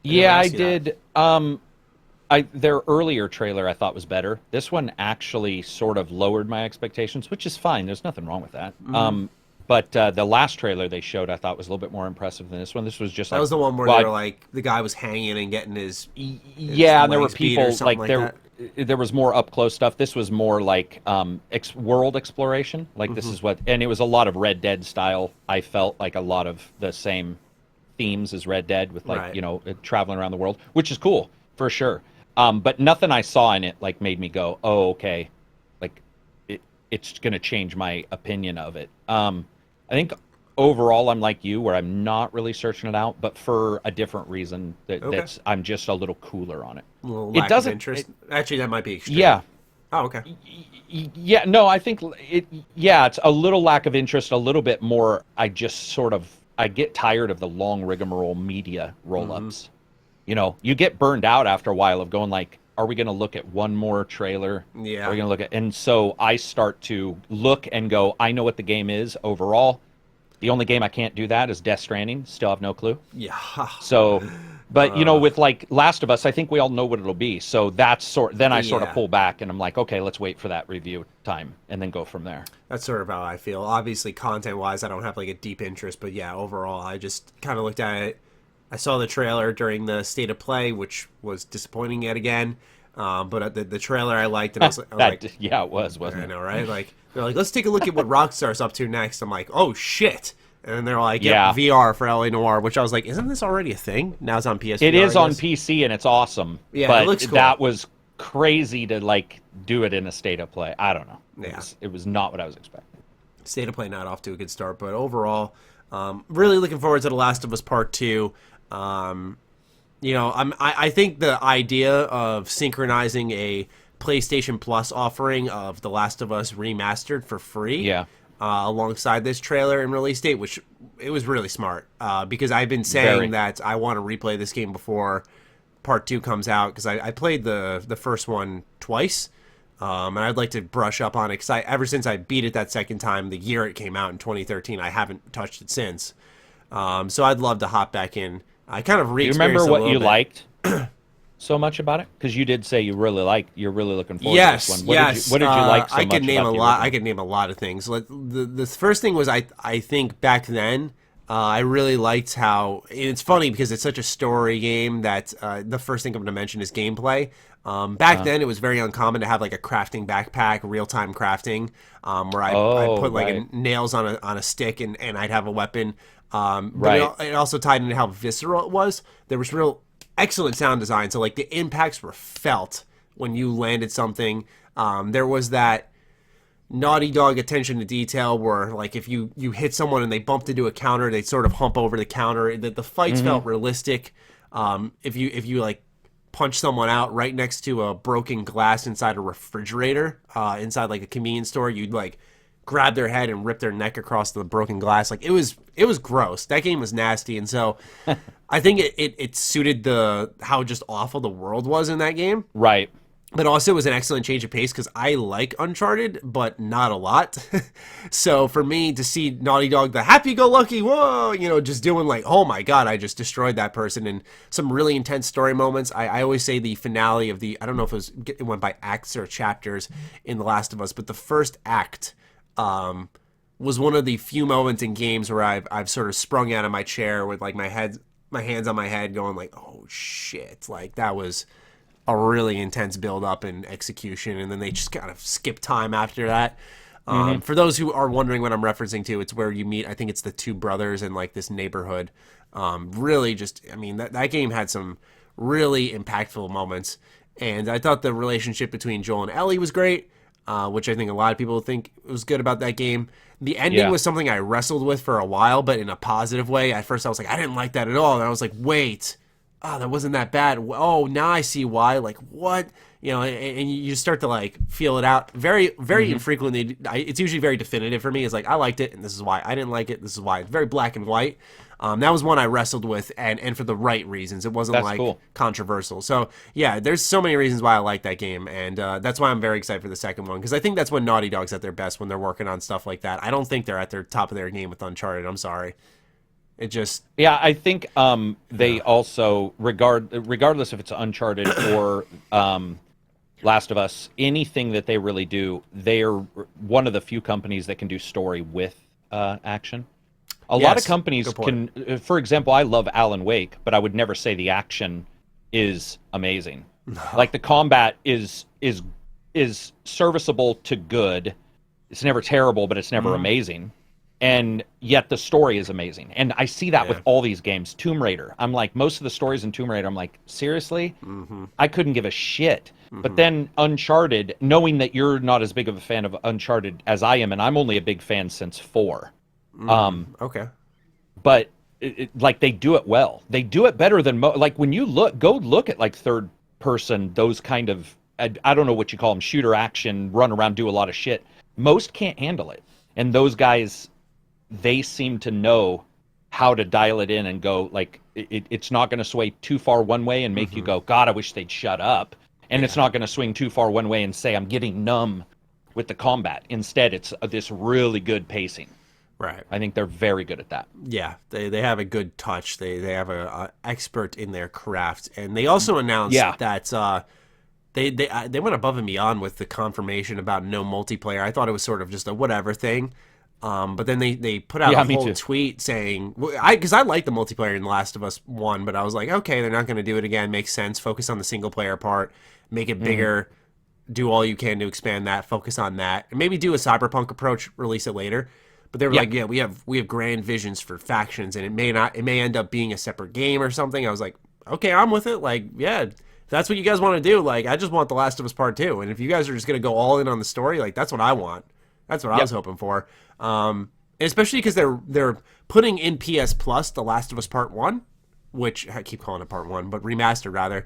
Yeah, I did. Their earlier trailer I thought was better. This one actually sort of lowered my expectations, which is fine. There's nothing wrong with that. Mm-hmm. But the last trailer they showed I thought was a little bit more impressive than this one. This was just that was the one where they were like, the guy was hanging and getting his and there were people like there was more up close stuff. This was more like world exploration. Like this is what, and it was a lot of Red Dead style. I felt like a lot of the same themes as Red Dead with like you know, traveling around the world, which is cool for sure. But nothing I saw in it like made me go, oh okay, like it's gonna change my opinion of it. I think overall I'm like you, where I'm not really searching it out, but for a different reason. That's I'm just a little cooler on it. A little lack of interest. Actually, that might be extreme. Yeah, Oh, okay. Yeah, no, I think it's a little lack of interest, a little bit more. I get tired of the long rigmarole media roll-ups. You get burned out after a while of going like, are we going to look at one more trailer? Yeah. Are we going to look at, and so I start to look and go, I know what the game is overall. The only game I can't do that is Death Stranding. Still have no clue. Yeah. So, but with like Last of Us, I think we all know what it'll be. So then I sort of pull back and I'm like, okay, let's wait for that review time and then go from there. That's sort of how I feel. Obviously, content-wise, I don't have like a deep interest, but yeah, overall, I just kind of looked at it. I saw the trailer during the State of Play, which was disappointing yet again. But the trailer I liked, and I was like, yeah, it was, wasn't it? I know, right? Like they're like, let's take a look at what Rockstar's up to next. I'm like, oh shit! And then they're like, VR for LA Noire, which I was like, isn't this already a thing? Now it's on PS4. It is on PC and it's awesome. Yeah, but it looks cool. That was crazy to like do it in a State of Play. I don't know. Yeah. It was not what I was expecting. State of Play not off to a good start, but overall, really looking forward to The Last of Us Part 2. I think the idea of synchronizing a PlayStation Plus offering of The Last of Us remastered for free, alongside this trailer and release date, which it was really smart, because I've been saying that I want to replay this game before Part 2 comes out, because I played the first one twice, and I'd like to brush up on it, because ever since I beat it that second time, the year it came out in 2013, I haven't touched it since. So I'd love to hop back in. I kind of re-experienced it a little bit. You remember what you liked so much about it? Because you did say you're really looking forward to this one. What did you like so much about I could name a lot of things. The first thing was I think back then, I really liked how, and it's funny because it's such a story game that the first thing I'm going to mention is gameplay. Back then, it was very uncommon to have like a crafting backpack, real-time crafting, where I put like nails on a stick and I'd have a weapon. But it also tied into how visceral it was. There was real excellent sound design, so like the impacts were felt when you landed something. There was that Naughty Dog attention to detail where like if you hit someone and they bumped into a counter, they'd sort of hump over the counter. The fights felt realistic. If you like punch someone out right next to a broken glass inside a refrigerator, inside like a convenience store, you'd like grab their head and rip their neck across the broken glass. Like it was gross. That game was nasty, and so I think it suited how just awful the world was in that game. Right. But also it was an excellent change of pace because I like Uncharted, but not a lot. So for me to see Naughty Dog, the happy-go-lucky, whoa, just doing like, oh my god, I just destroyed that person, and some really intense story moments. I always say the finale of I don't know if it went by acts or chapters in The Last of Us, but the first act was one of the few moments in games where I've sort of sprung out of my chair with like my hands on my head going like, oh shit, like that was a really intense build up and execution, and then they just kind of skip time after that. For those who are wondering what I'm referencing to, it's where you meet, I think it's the two brothers in like this neighborhood. Really just, I mean, that game had some really impactful moments, and I thought the relationship between Joel and Ellie was great. Which I think a lot of people think was good about that game. The ending was something I wrestled with for a while, but in a positive way. At first I was like, I didn't like that at all. And I was like, wait, that wasn't that bad. Oh, now I see why. Like, what? And you start to like feel it out. Very, very infrequently. It's usually very definitive for me. It's like, I liked it, and this is why. I didn't like it, this is why. It's very black and white. That was one I wrestled with, and for the right reasons. It wasn't controversial. So yeah, there's so many reasons why I like that game, and that's why I'm very excited for the second one, because I think that's when Naughty Dog's at their best, when they're working on stuff like that. I don't think they're at their top of their game with Uncharted. I'm sorry. It just I think they also regardless if it's Uncharted or Last of Us, anything that they really do, they're one of the few companies that can do story with action. A lot of companies can, for example, I love Alan Wake, but I would never say the action is amazing. No. Like the combat is serviceable to good. It's never terrible, but it's never amazing. And yet the story is amazing. And I see that with all these games. Tomb Raider. I'm like, most of the stories in Tomb Raider, I'm like, seriously? I couldn't give a shit. But then Uncharted, knowing that you're not as big of a fan of Uncharted as I am, and I'm only a big fan since 4. Okay. But like they do it well. They do it better than like when you go look at like third person, those kind of I don't know what you call them, shooter action, run around, do a lot of shit. Most can't handle it. And those guys, they seem to know how to dial it in and go, like, it's not going to sway too far one way and make you go, God, I wish they'd shut up. And it's not going to swing too far one way and say, I'm getting numb with the combat. Instead, it's this really good pacing. Right. I think they're very good at that. Yeah, they have a good touch. They have a expert in their craft. And they also announced that they went above and beyond with the confirmation about no multiplayer. I thought it was sort of just a whatever thing. But then they put out a whole tweet saying, because I like the multiplayer in The Last of Us 1, but I was like, okay, they're not going to do it again. Makes sense. Focus on the single player part. Make it bigger. Do all you can to expand that. Focus on that. And maybe do a Cyberpunk approach, release it later. But they were like, yeah, we have grand visions for factions, and it may end up being a separate game or something. I was like, okay, I'm with it. Like, yeah, if that's what you guys want to do. Like, I just want The Last of Us Part 2. And if you guys are just going to go all in on the story, like, that's what I want. That's what I was hoping for. Especially because they're putting in PS Plus The Last of Us Part 1, which I keep calling it Part 1, but remastered rather.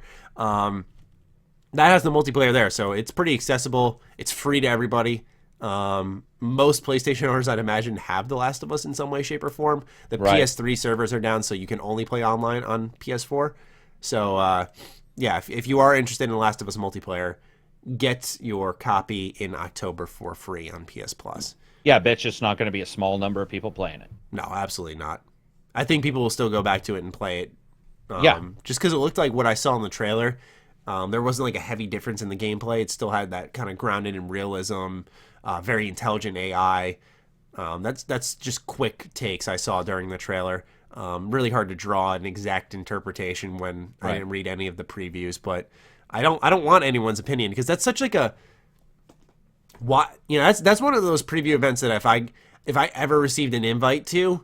That has the multiplayer there, so it's pretty accessible. It's free to everybody. Most PlayStation owners, I'd imagine, have The Last of Us in some way, shape, or form. The PS3 servers are down, so you can only play online on PS4. So, yeah, if you are interested in The Last of Us multiplayer, get your copy in October for free on PS Plus. Yeah, I bet you it's not going to be a small number of people playing it. No, absolutely not. I think people will still go back to it and play it. Just because it looked like what I saw in the trailer. There wasn't like a heavy difference in the gameplay. It still had that kind of grounded in realism, very intelligent AI. That's just quick takes I saw during the trailer. Really hard to draw an exact interpretation when I didn't read any of the previews, but I don't want anyone's opinion because that's such like a that's one of those preview events that if I ever received an invite to,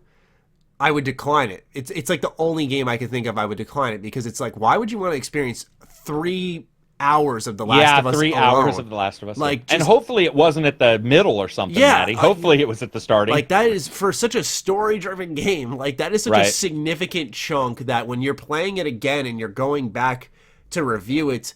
I would decline it. It's like the only game I could think of I would decline it because it's like, why would you want to experience 3 hours of The Last of Us 3 alone? hours of The Last of Us. Like, and hopefully it wasn't at the middle or something, Maddie. Hopefully it was at the starting. Like, that is, for such a story-driven game, like, that is such a significant chunk that when you're playing it again and you're going back to review it,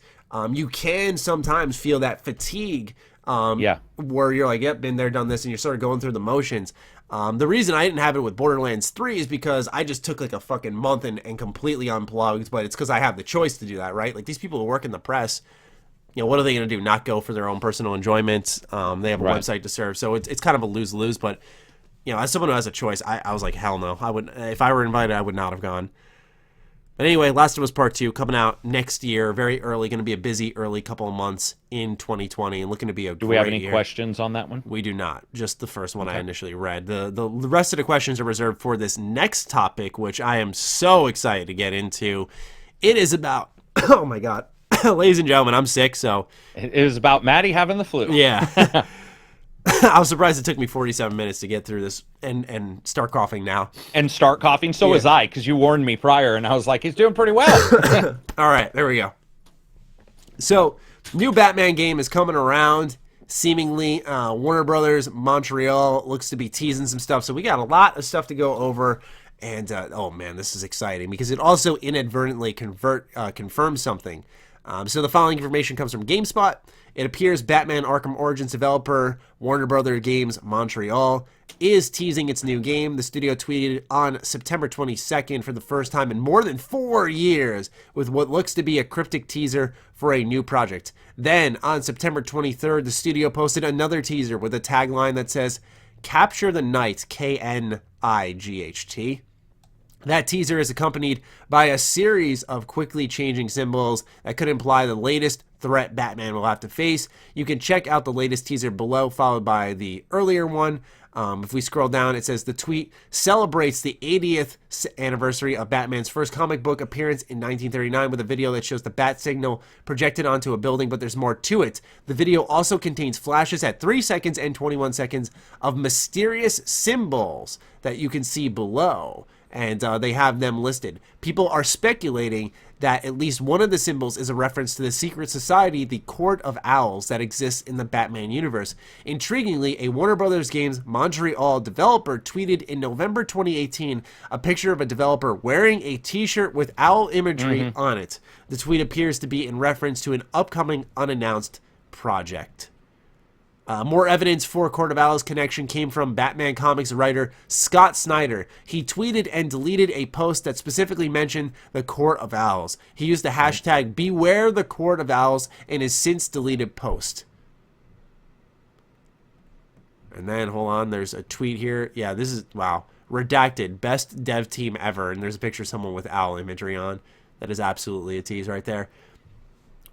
you can sometimes feel that fatigue where you're like, yep, been there, done this, and you're sort of going through the motions. The reason I didn't have it with Borderlands 3 is because I just took like a fucking month and completely unplugged, but it's because I have the choice to do that, right? Like, these people who work in the press, you know, what are they going to do? Not go for their own personal enjoyment? They have a website to serve, so it's kind of a lose-lose, but, you know, as someone who has a choice, I was like, hell no. I would, if I were invited, I would not have gone. But anyway, Last of Us Part 2 coming out next year, very early, going to be a busy early couple of months in 2020, and looking to be a great year. Do we have any questions on that one? We do not. Just the first one I initially read. The rest of the questions are reserved for this next topic, which I am so excited to get into. It is about, oh my God, ladies and gentlemen, I'm sick, so. It is about Maddie having the flu. Yeah. I was surprised it took me 47 minutes to get through this and start coughing now. And start coughing? So was I, because you warned me prior, and I was like, he's doing pretty well. All right, there we go. So, new Batman game is coming around, seemingly. Warner Brothers Montreal looks to be teasing some stuff, so we got a lot of stuff to go over. And, oh man, this is exciting, because it also inadvertently confirms something. So the following information comes from GameSpot. It appears Batman Arkham Origins developer Warner Brothers Games Montreal is teasing its new game. The studio tweeted on September 22nd for the first time in more than 4 years with what looks to be a cryptic teaser for a new project. Then on September 23rd, the studio posted another teaser with a tagline that says, "Capture the Night, KNIGHT." That teaser is accompanied by a series of quickly changing symbols that could imply the latest threat Batman will have to face. You can check out the latest teaser below, followed by the earlier one. If we scroll down, it says the tweet celebrates the 80th anniversary of Batman's first comic book appearance in 1939 with a video that shows the bat signal projected onto a building, but there's more to it. The video also contains flashes at 3 seconds and 21 seconds of mysterious symbols that you can see below. and they have them listed. People are speculating that at least one of the symbols is a reference to the secret society, the Court of Owls, that exists in the Batman universe. Intriguingly, a Warner Brothers Games Montreal developer tweeted in November 2018 a picture of a developer wearing a t-shirt with owl imagery on it. The tweet appears to be in reference to an upcoming unannounced project. More evidence for Court of Owls connection came from Batman comics writer Scott Snyder. He tweeted and deleted a post that specifically mentioned the Court of Owls. He used the hashtag Beware the Court of Owls in his since deleted post. And then, hold on, there's a tweet here. Yeah, this is, wow. Redacted, best dev team ever. And there's a picture of someone with owl imagery on. That is absolutely a tease right there.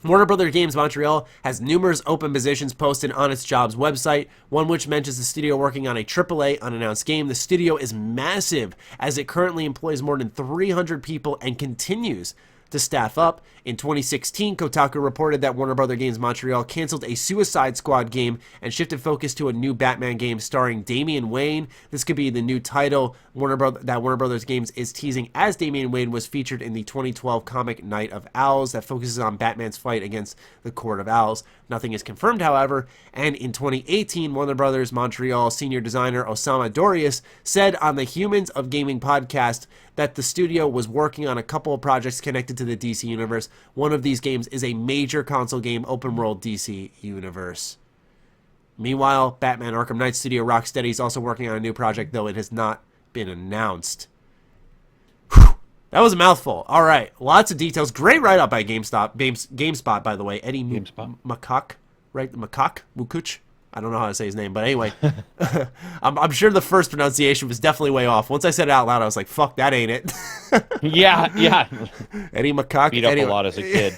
Warner Brothers Games Montreal has numerous open positions posted on its jobs website, one which mentions the studio working on a AAA unannounced game. The studio is massive, as it currently employs more than 300 people and continues to staff up. In 2016, Kotaku reported that Warner Brothers Games Montreal canceled a Suicide Squad game and shifted focus to a new Batman game starring Damian Wayne. This could be the new title Warner Brothers Games is teasing, as Damian Wayne was featured in the 2012 comic Night of Owls that focuses on Batman's fight against the Court of Owls. Nothing is confirmed, however, and in 2018, Warner Brothers Montreal senior designer Osama Dorius said on the Humans of Gaming podcast that the studio was working on a couple of projects connected to the DC universe. One of these games is a major console game, open world DC universe. Meanwhile, Batman Arkham Knight studio Rocksteady is also working on a new project, though it has not been announced. Whew. That was a mouthful. All right, lots of details. Great write-up by GameSpot, by the way. Eddie Macaque, right? Macaque? Mukuch? I don't know how to say his name, but anyway. I'm sure the first pronunciation was definitely way off. Once I said it out loud, I was like, fuck, that ain't it. Yeah. Eddie Macaque. Beat up a lot as a kid.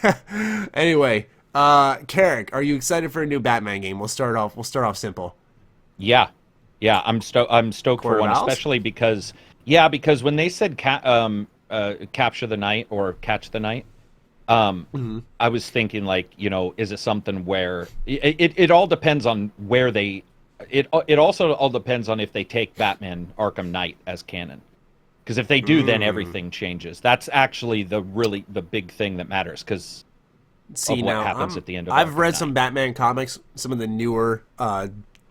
Anyway, Karak, are you excited for a new Batman game? We'll start off simple. Yeah, I'm stoked for one, especially because when they said capture the night or catch the night, I was thinking, like, is it something where it all depends on where they it also all depends on if they take Batman Arkham Knight as canon, because if they do, then everything changes. That's actually the big thing that matters, because of what happens at the end of I've Arkham read Knight. some Batman comics, some of the newer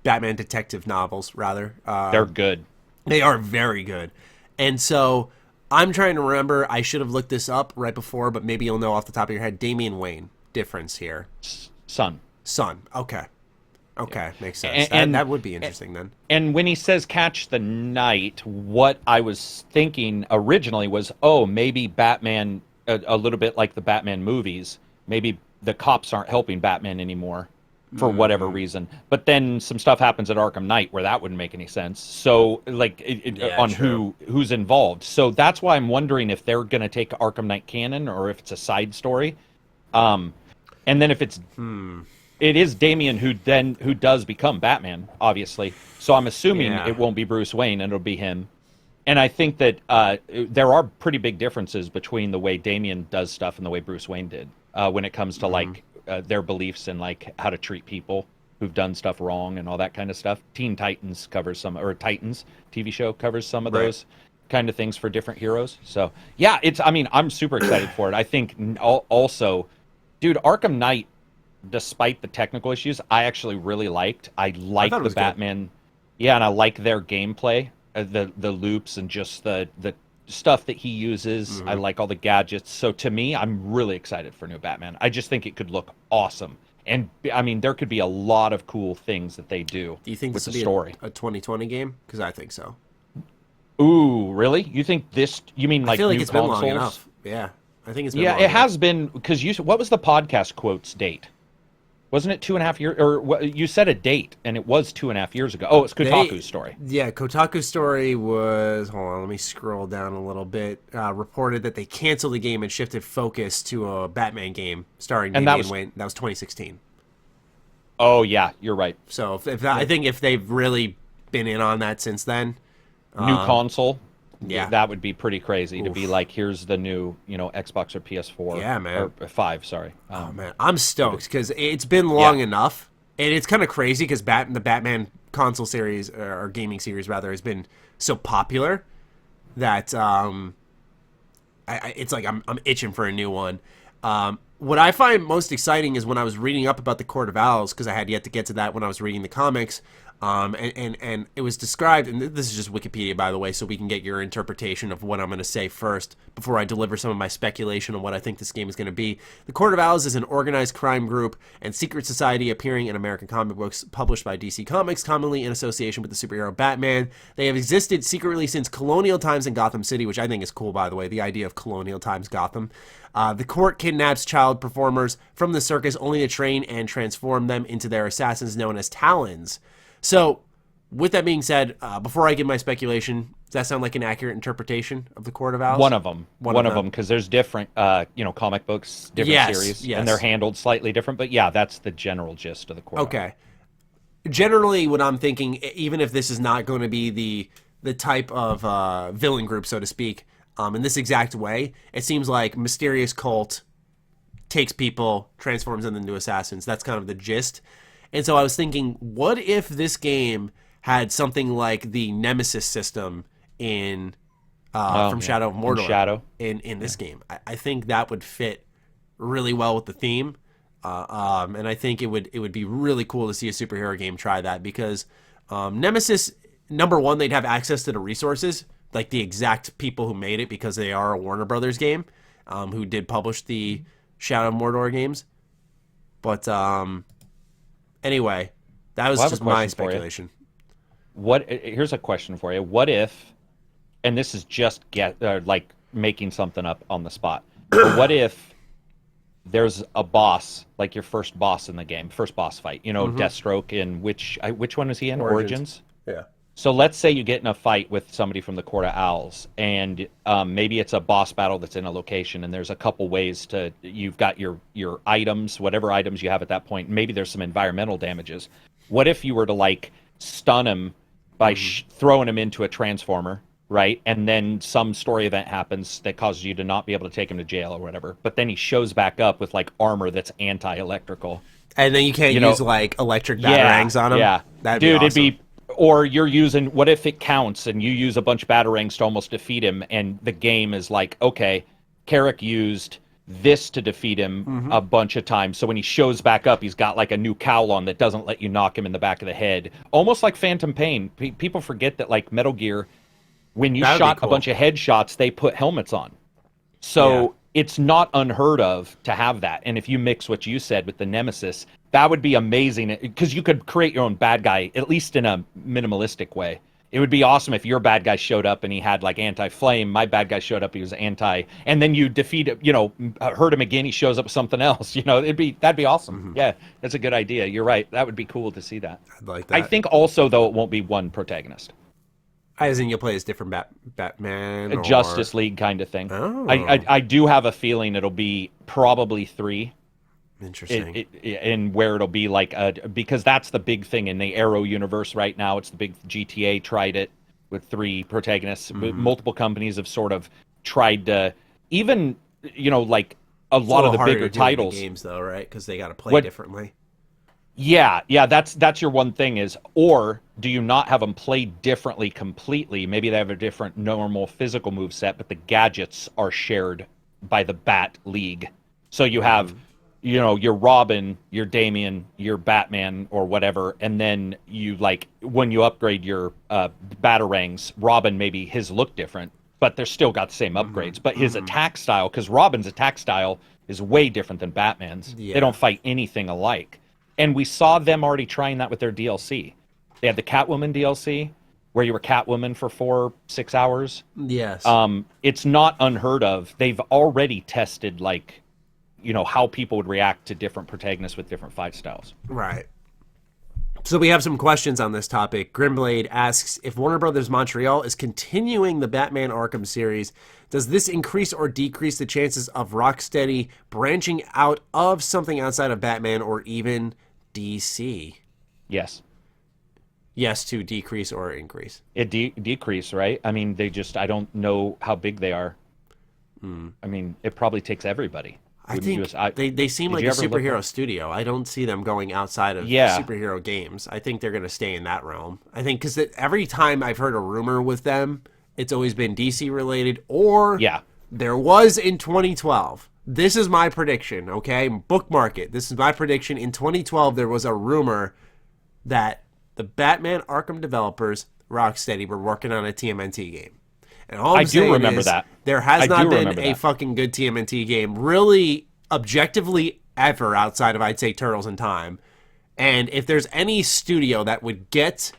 Batman detective novels, rather. They're good. They are very good. And so I'm trying to remember, I should have looked this up right before, but maybe you'll know off the top of your head. Damian Wayne, difference here. Son. Okay. Okay, makes And- sense. and- that would be interesting then. And when he says catch the night, what I was thinking originally was, maybe Batman, a little bit like the Batman movies, maybe the cops aren't helping Batman anymore for whatever reason. But then some stuff happens at Arkham Knight where that wouldn't make any sense. So, like, who's involved. So that's why I'm wondering if they're going to take Arkham Knight canon or if it's a side story. And then if it's... It is Damian who does become Batman, obviously. So I'm assuming it won't be Bruce Wayne, and it'll be him. And I think that there are pretty big differences between the way Damian does stuff and the way Bruce Wayne did when it comes to like their beliefs and like how to treat people who've done stuff wrong and all that kind of stuff. Teen Titans covers some, or Titans TV show covers some of those kind of things for different heroes. So yeah, I'm super excited for it. I think also, dude, Arkham Knight, despite the technical issues, I actually really liked. I like the Batman. Good. Yeah, and I like their gameplay, the loops and just the stuff that he uses. I like all the gadgets. So to me, I'm really excited for new Batman. I just think it could look awesome. And I mean, there could be a lot of cool things that they do. Do you think with this the will story? Be a 2020 game? Because I think so. Ooh, really? You think this? You mean like I feel like new it's consoles? been long enough. Yeah, I think it's been. Yeah, it has been, because what was the podcast quotes date? Wasn't it 2.5 years? Or you said a date, and it was 2.5 years ago. Oh, it's Kotaku's story. Yeah, Kotaku's story was, hold on, let me scroll down a little bit, reported that they canceled the game and shifted focus to a Batman game starring Damian Wayne. That was 2016. Oh, yeah, you're right. So I think if they've really been in on that since then. New console. Yeah. That would be pretty crazy to be like, here's the new, Xbox or PS4. Yeah, man. Or 5, sorry. Oh, man. I'm stoked because it's been long enough. And it's kind of crazy because the Batman console series, or gaming series rather, has been so popular. that it's like I'm itching for a new one. What I find most exciting is when I was reading up about the Court of Owls, because I had yet to get to that when I was reading the comics. And it was described, and this is just Wikipedia, by the way, so we can get your interpretation of what I'm going to say first before I deliver some of my speculation on what I think this game is going to be. The Court of Owls is an organized crime group and secret society appearing in American comic books published by DC Comics, commonly in association with the superhero Batman. They have existed secretly since colonial times in Gotham City, which I think is cool, by the way, the idea of colonial times Gotham. The court kidnaps child performers from the circus only to train and transform them into their assassins known as Talons. So, with that being said, before I give my speculation, does that sound like an accurate interpretation of the Court of Owls? One of them, because there's different, comic books, different series, and they're handled slightly different. But yeah, that's the general gist of the Court. Okay. Generally, what I'm thinking, even if this is not going to be the type of villain group, so to speak, in this exact way, it seems like mysterious cult takes people, transforms them into assassins. That's kind of the gist. And so I was thinking, what if this game had something like the Nemesis system in from Shadow of Mordor in this game? I think that would fit really well with the theme, and I think it would be really cool to see a superhero game try that, because Nemesis, number one, they'd have access to the resources, like the exact people who made it, because they are a Warner Brothers game, who did publish the Shadow of Mordor games, but anyway, that was just my speculation. Here's a question for you. What if, and this is just like making something up on the spot, but what if there's a boss, like your first boss in the game, first boss fight, Deathstroke, in which one is he in? Origins? Yeah. So let's say you get in a fight with somebody from the Court of Owls, and maybe it's a boss battle that's in a location, and there's a couple ways you've got your items, whatever items you have at that point. Maybe there's some environmental damages. What if you were to like stun him by throwing him into a transformer, right? And then some story event happens that causes you to not be able to take him to jail or whatever. But then he shows back up with like armor that's anti-electrical. And then you can't use like electric batarangs on him? Yeah. That'd be awesome. It'd be... Or you're using, what if it counts and you use a bunch of batarangs to almost defeat him, and the game is like, okay, Karak used this to defeat him a bunch of times, so when he shows back up, he's got like a new cowl on that doesn't let you knock him in the back of the head. Almost like Phantom Pain. People forget that like Metal Gear, when you shot a bunch of headshots, they put helmets on. So it's not unheard of to have that. And if you mix what you said with the Nemesis, that would be amazing, because you could create your own bad guy, at least in a minimalistic way. It would be awesome if your bad guy showed up and he had like anti-flame. My bad guy showed up, he was anti, and then you defeat him, hurt him again, he shows up with something else. That'd be awesome. Yeah, that's a good idea. You're right. That would be cool to see that. I'd like that. I think also, though, it won't be one protagonist. As in, you'll play as different Batman, a Justice League kind of thing. Oh. I do have a feeling it'll be probably 3. Interesting. And where it'll be like because that's the big thing in the Arrow universe right now. It's the big GTA tried it with 3 protagonists. Multiple companies have sort of tried to, even like a lot of the bigger titles. The games though, right? Because they got to play differently. Yeah, that's your one thing is, or do you not have them play differently completely? Maybe they have a different normal physical move set, but the gadgets are shared by the Bat League. So you have, your Robin, your Damian, your Batman, or whatever, and then you like when you upgrade your batarangs, Robin, maybe his look different, but they're still got the same upgrades. But his attack style, because Robin's attack style is way different than Batman's. They don't fight anything alike. And we saw them already trying that with their DLC. They had the Catwoman DLC, where you were Catwoman for 4-6 hours. Yes. It's not unheard of. They've already tested, like, how people would react to different protagonists with different fight styles. Right. So we have some questions on this topic. Grimblade asks, if Warner Brothers Montreal is continuing the Batman Arkham series, does this increase or decrease the chances of Rocksteady branching out of something outside of Batman or even DC? Yes. Yes to decrease or increase? It decrease, right? I mean, I don't know how big they are. I mean, it probably takes everybody. I think they seem like a superhero studio. I don't see them going outside of superhero games. I think they're going to stay in that realm. I think because every time I've heard a rumor with them, it's always been DC related, or Yeah. there was in 2012. This is my prediction, okay? Bookmark it. This is my prediction. In 2012, there was a rumor that the Batman Arkham developers, Rocksteady, were working on a TMNT game. And all I'm saying remember is that. there has not been a that. fucking good TMNT game, really, objectively, ever outside of, I'd say, Turtles in Time. And if there's any studio that would get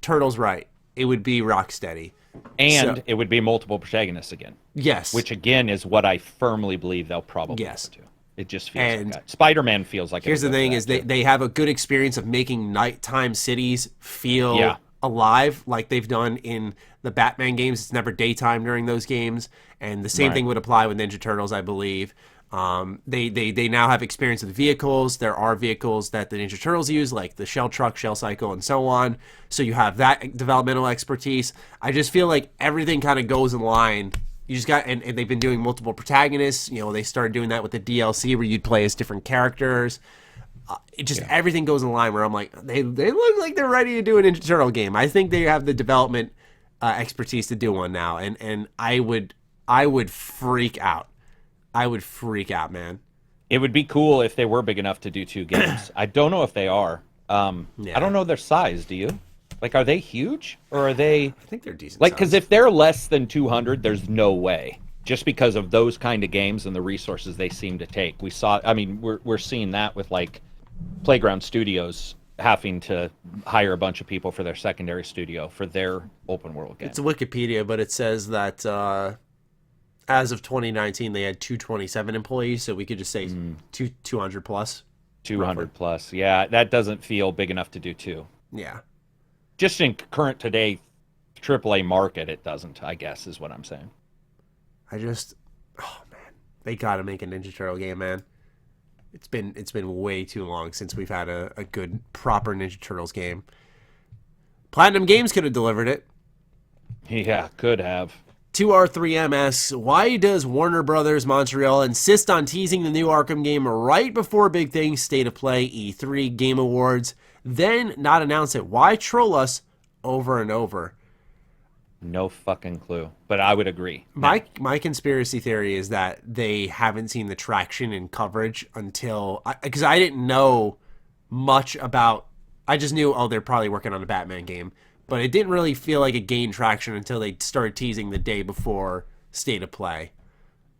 Turtles right, it would be Rocksteady. And it would be multiple protagonists again. Yes. Which, again, is what I firmly believe they'll probably do. It just feels like that. Spider-Man feels like here's the thing is they have a good experience of making nighttime cities feel alive like they've done in the Batman games. It's never daytime during those games. And the same thing would apply with Ninja Turtles, I believe. They now have experience with vehicles. There are vehicles that the Ninja Turtles use, like the Shell Truck, Shell Cycle, and so on. So you have that developmental expertise. I just feel like everything kind of goes in line. You just got, and they've been doing multiple protagonists. You know, they started doing that with the DLC where you'd play as different characters. It just everything goes in line where I'm like, they look like they're ready to do a Ninja Turtle game. I think they have the development expertise to do one now, and I would freak out. I would freak out, man. It would be cool if they were big enough to do 2 games. I don't know if they are. I don't know their size. Do you? Like, are they huge or are they? I think they're decent. Like, because if they're less than 200, there's no way. Just because of those kind of games and the resources they seem to take. We saw. I mean, we're seeing that with like Playground Studios having to hire a bunch of people for their secondary studio for their open world game. It's Wikipedia, but it says that as of 2019, they had 227 employees, so we could just say 200 plus. 200 roughly. plus. Yeah, that doesn't feel big enough to do 2. Yeah. Just in current today AAA market, it doesn't, I guess, is what I'm saying. Oh man, they gotta make a Ninja Turtle game, man. It's been way too long since we've had a good, proper Ninja Turtles game. Platinum Games could have delivered it. Yeah, could have. 2R3M asks, why does Warner Brothers Montreal insist on teasing the new Arkham game right before big things, State of Play, E3, Game Awards, then not announce it? Why troll us over and over? No fucking clue, but I would agree. My conspiracy theory is that they haven't seen the traction and coverage until, because I didn't know much about, I just knew, they're probably working on a Batman game, but it didn't really feel like it gained traction until they started teasing the day before State of Play.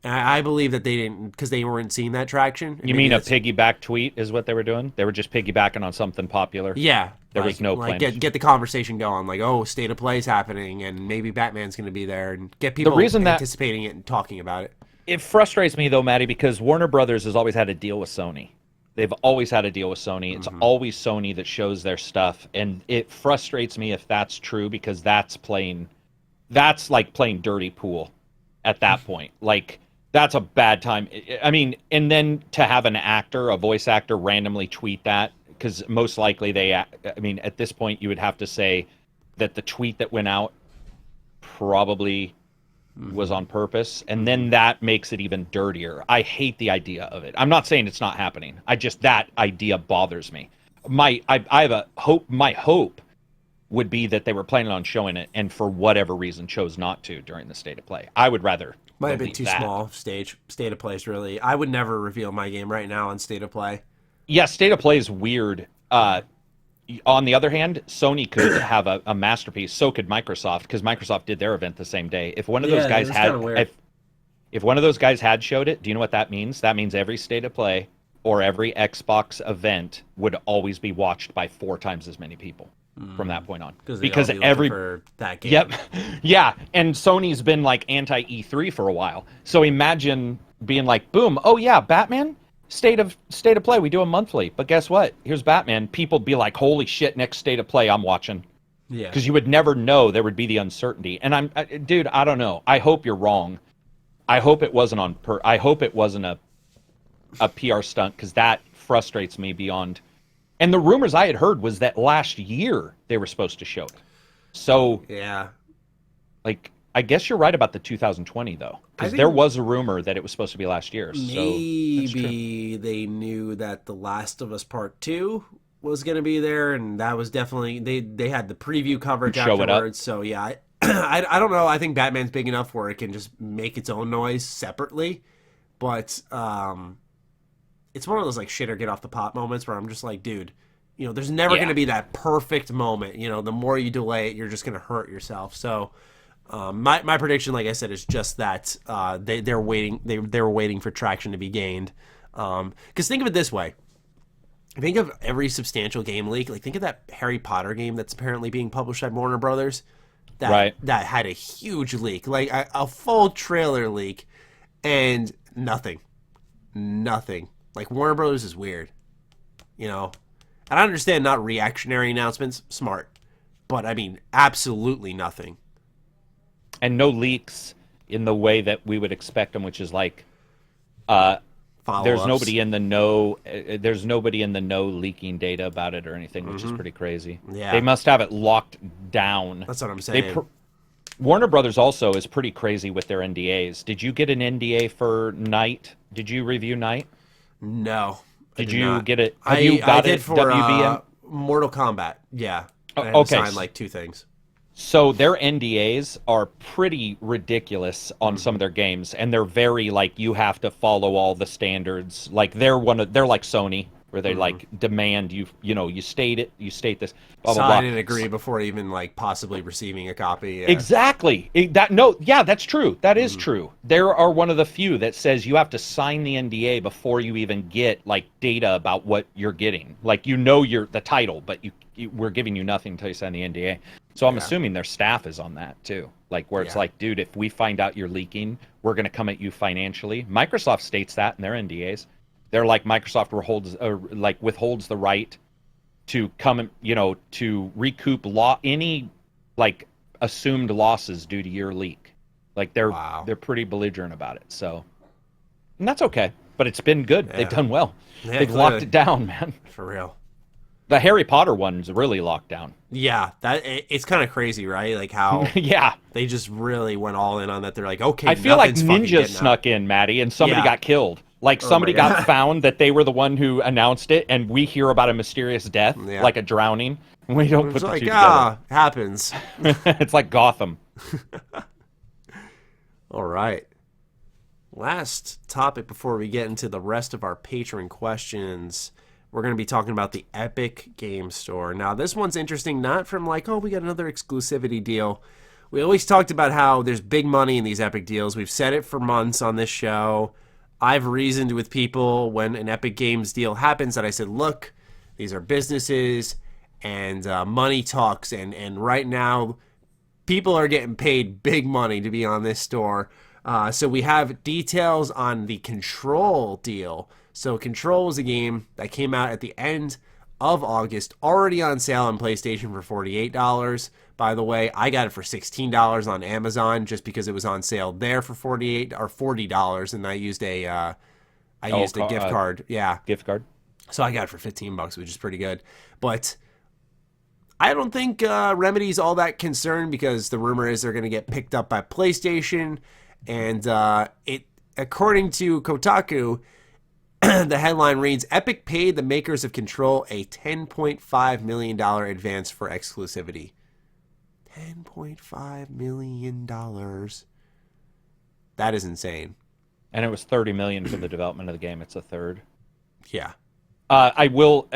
And I believe that they didn't, because they weren't seeing that traction. You mean a piggyback tweet is what they were doing? They were just piggybacking on something popular? Yeah. There was no plan. Get the conversation going, like, State of Play is happening, and maybe Batman's going to be there, and get people anticipating it and talking about it. It frustrates me, though, Matty, because Warner Brothers has always had a deal with Sony. They've always had a deal with Sony. It's always Sony that shows their stuff, and it frustrates me if that's true, because that's like playing dirty pool at that point. Like, that's a bad time. I mean, and then to have an actor, a voice actor, randomly tweet that, because most likely at this point, you would have to say that the tweet that went out probably was on purpose, and then that makes it even dirtier. I hate the idea of it. I'm not saying it's not happening. That idea bothers me. I have a hope. My hope would be that they were planning on showing it, and for whatever reason chose not to during the State of Play. I would rather. Might have been too small. State of Play is really. I would never reveal my game right now on State of Play. Yeah, State of Play is weird. On the other hand, Sony could have a masterpiece. So could Microsoft, because Microsoft did their event the same day. If one of those guys if one of those guys had showed it, do you know what that means? That means every State of Play or every Xbox event would always be watched by 4 times as many people from that point on. Because every for that game. Yep, yeah. And Sony's been like anti E3 for a while. So imagine being like, boom, oh yeah, Batman. State of Play, we do a monthly, but guess what? Here's Batman. People be like, "Holy shit!" Next State of Play, I'm watching. Yeah, because you would never know. There would be the uncertainty, and dude, I don't know. I hope you're wrong. I hope it wasn't I hope it wasn't a PR stunt, because that frustrates me beyond. And the rumors I had heard was that last year they were supposed to show it. So yeah, like. I guess you're right about the 2020, though, because there was a rumor that it was supposed to be last year. Maybe they knew that The Last of Us Part 2 was going to be there, and that was definitely... They had the preview coverage afterwards, so yeah, I don't know. I think Batman's big enough where it can just make its own noise separately, but it's one of those like shit or get off the pot moments where I'm just like, dude, there's never going to be that perfect moment. The more you delay it, you're just going to hurt yourself. So my prediction, like I said, is just that they're waiting. They were waiting for traction to be gained. Because think of it this way. Think of every substantial game leak. Like, think of that Harry Potter game that's apparently being published by Warner Brothers. That had a huge leak, like a full trailer leak, and nothing. Like, Warner Brothers is weird, And I understand not reactionary announcements, smart, but I mean, absolutely nothing. And no leaks in the way that we would expect them, which is like, there's nobody in the know. There's nobody in the know leaking data about it or anything, which is pretty crazy. Yeah, they must have it locked down. That's what I'm saying. Warner Brothers also is pretty crazy with their NDAs. Did you get an NDA for Night? Did you review Night? No. Did you get it? I did for WBM? Mortal Kombat. Yeah. I had to sign like 2 things. So their NDAs are pretty ridiculous on some of their games, and they're very like, you have to follow all the standards. Like they're like Sony, where they like demand you state this. Blah, blah, sign blah. and agree before even like possibly receiving a copy. Yeah. Exactly. That's true. That is true. There are one of the few that says you have to sign the NDA before you even get like data about what you're getting. Like you're the title, but we're giving you nothing until you sign the NDA. So I'm assuming their staff is on that too. Like where it's like, dude, if we find out you're leaking, we're going to come at you financially. Microsoft states that in their NDAs. They're like, Microsoft withholds the right to come, to recoup any like assumed losses due to your leak. Like they're pretty belligerent about it. So, and that's okay. But it's been good. Yeah. They've done well. Yeah, they've locked it down, man. For real. The Harry Potter one's really locked down. Yeah, it's kind of crazy, right? Like how they just really went all in on that. They're like, okay, I feel like ninjas snuck in, Matty, and somebody got killed. Like somebody got found that they were the one who announced it, and we hear about a mysterious death, like a drowning. We don't put the two together. Happens. It's like Gotham. All right. Last topic before we get into the rest of our Patron questions. We're going to be talking about the Epic Game Store. Now, this one's interesting, not from like, oh, we got another exclusivity deal. We always talked about how there's big money in these Epic deals. We've said it for months on this show. I've reasoned with people when an Epic Games deal happens that I said, look, these are businesses and money talks. And right now, people are getting paid big money to be on this store. So we have details on the Control deal. So Control was a game that came out at the end of August, already on sale on PlayStation for $48. By the way, I got it for $16 on Amazon just because it was on sale there for $40, and I used a gift card. Yeah, gift card. So I got it for $15, which is pretty good. But I don't think Remedy's all that concerned because the rumor is they're going to get picked up by PlayStation, and according to Kotaku. The headline reads, Epic paid the makers of Control a $10.5 million advance for exclusivity. $10.5 million. That is insane. And it was $30 million for the development of the game. It's a third. Yeah. I will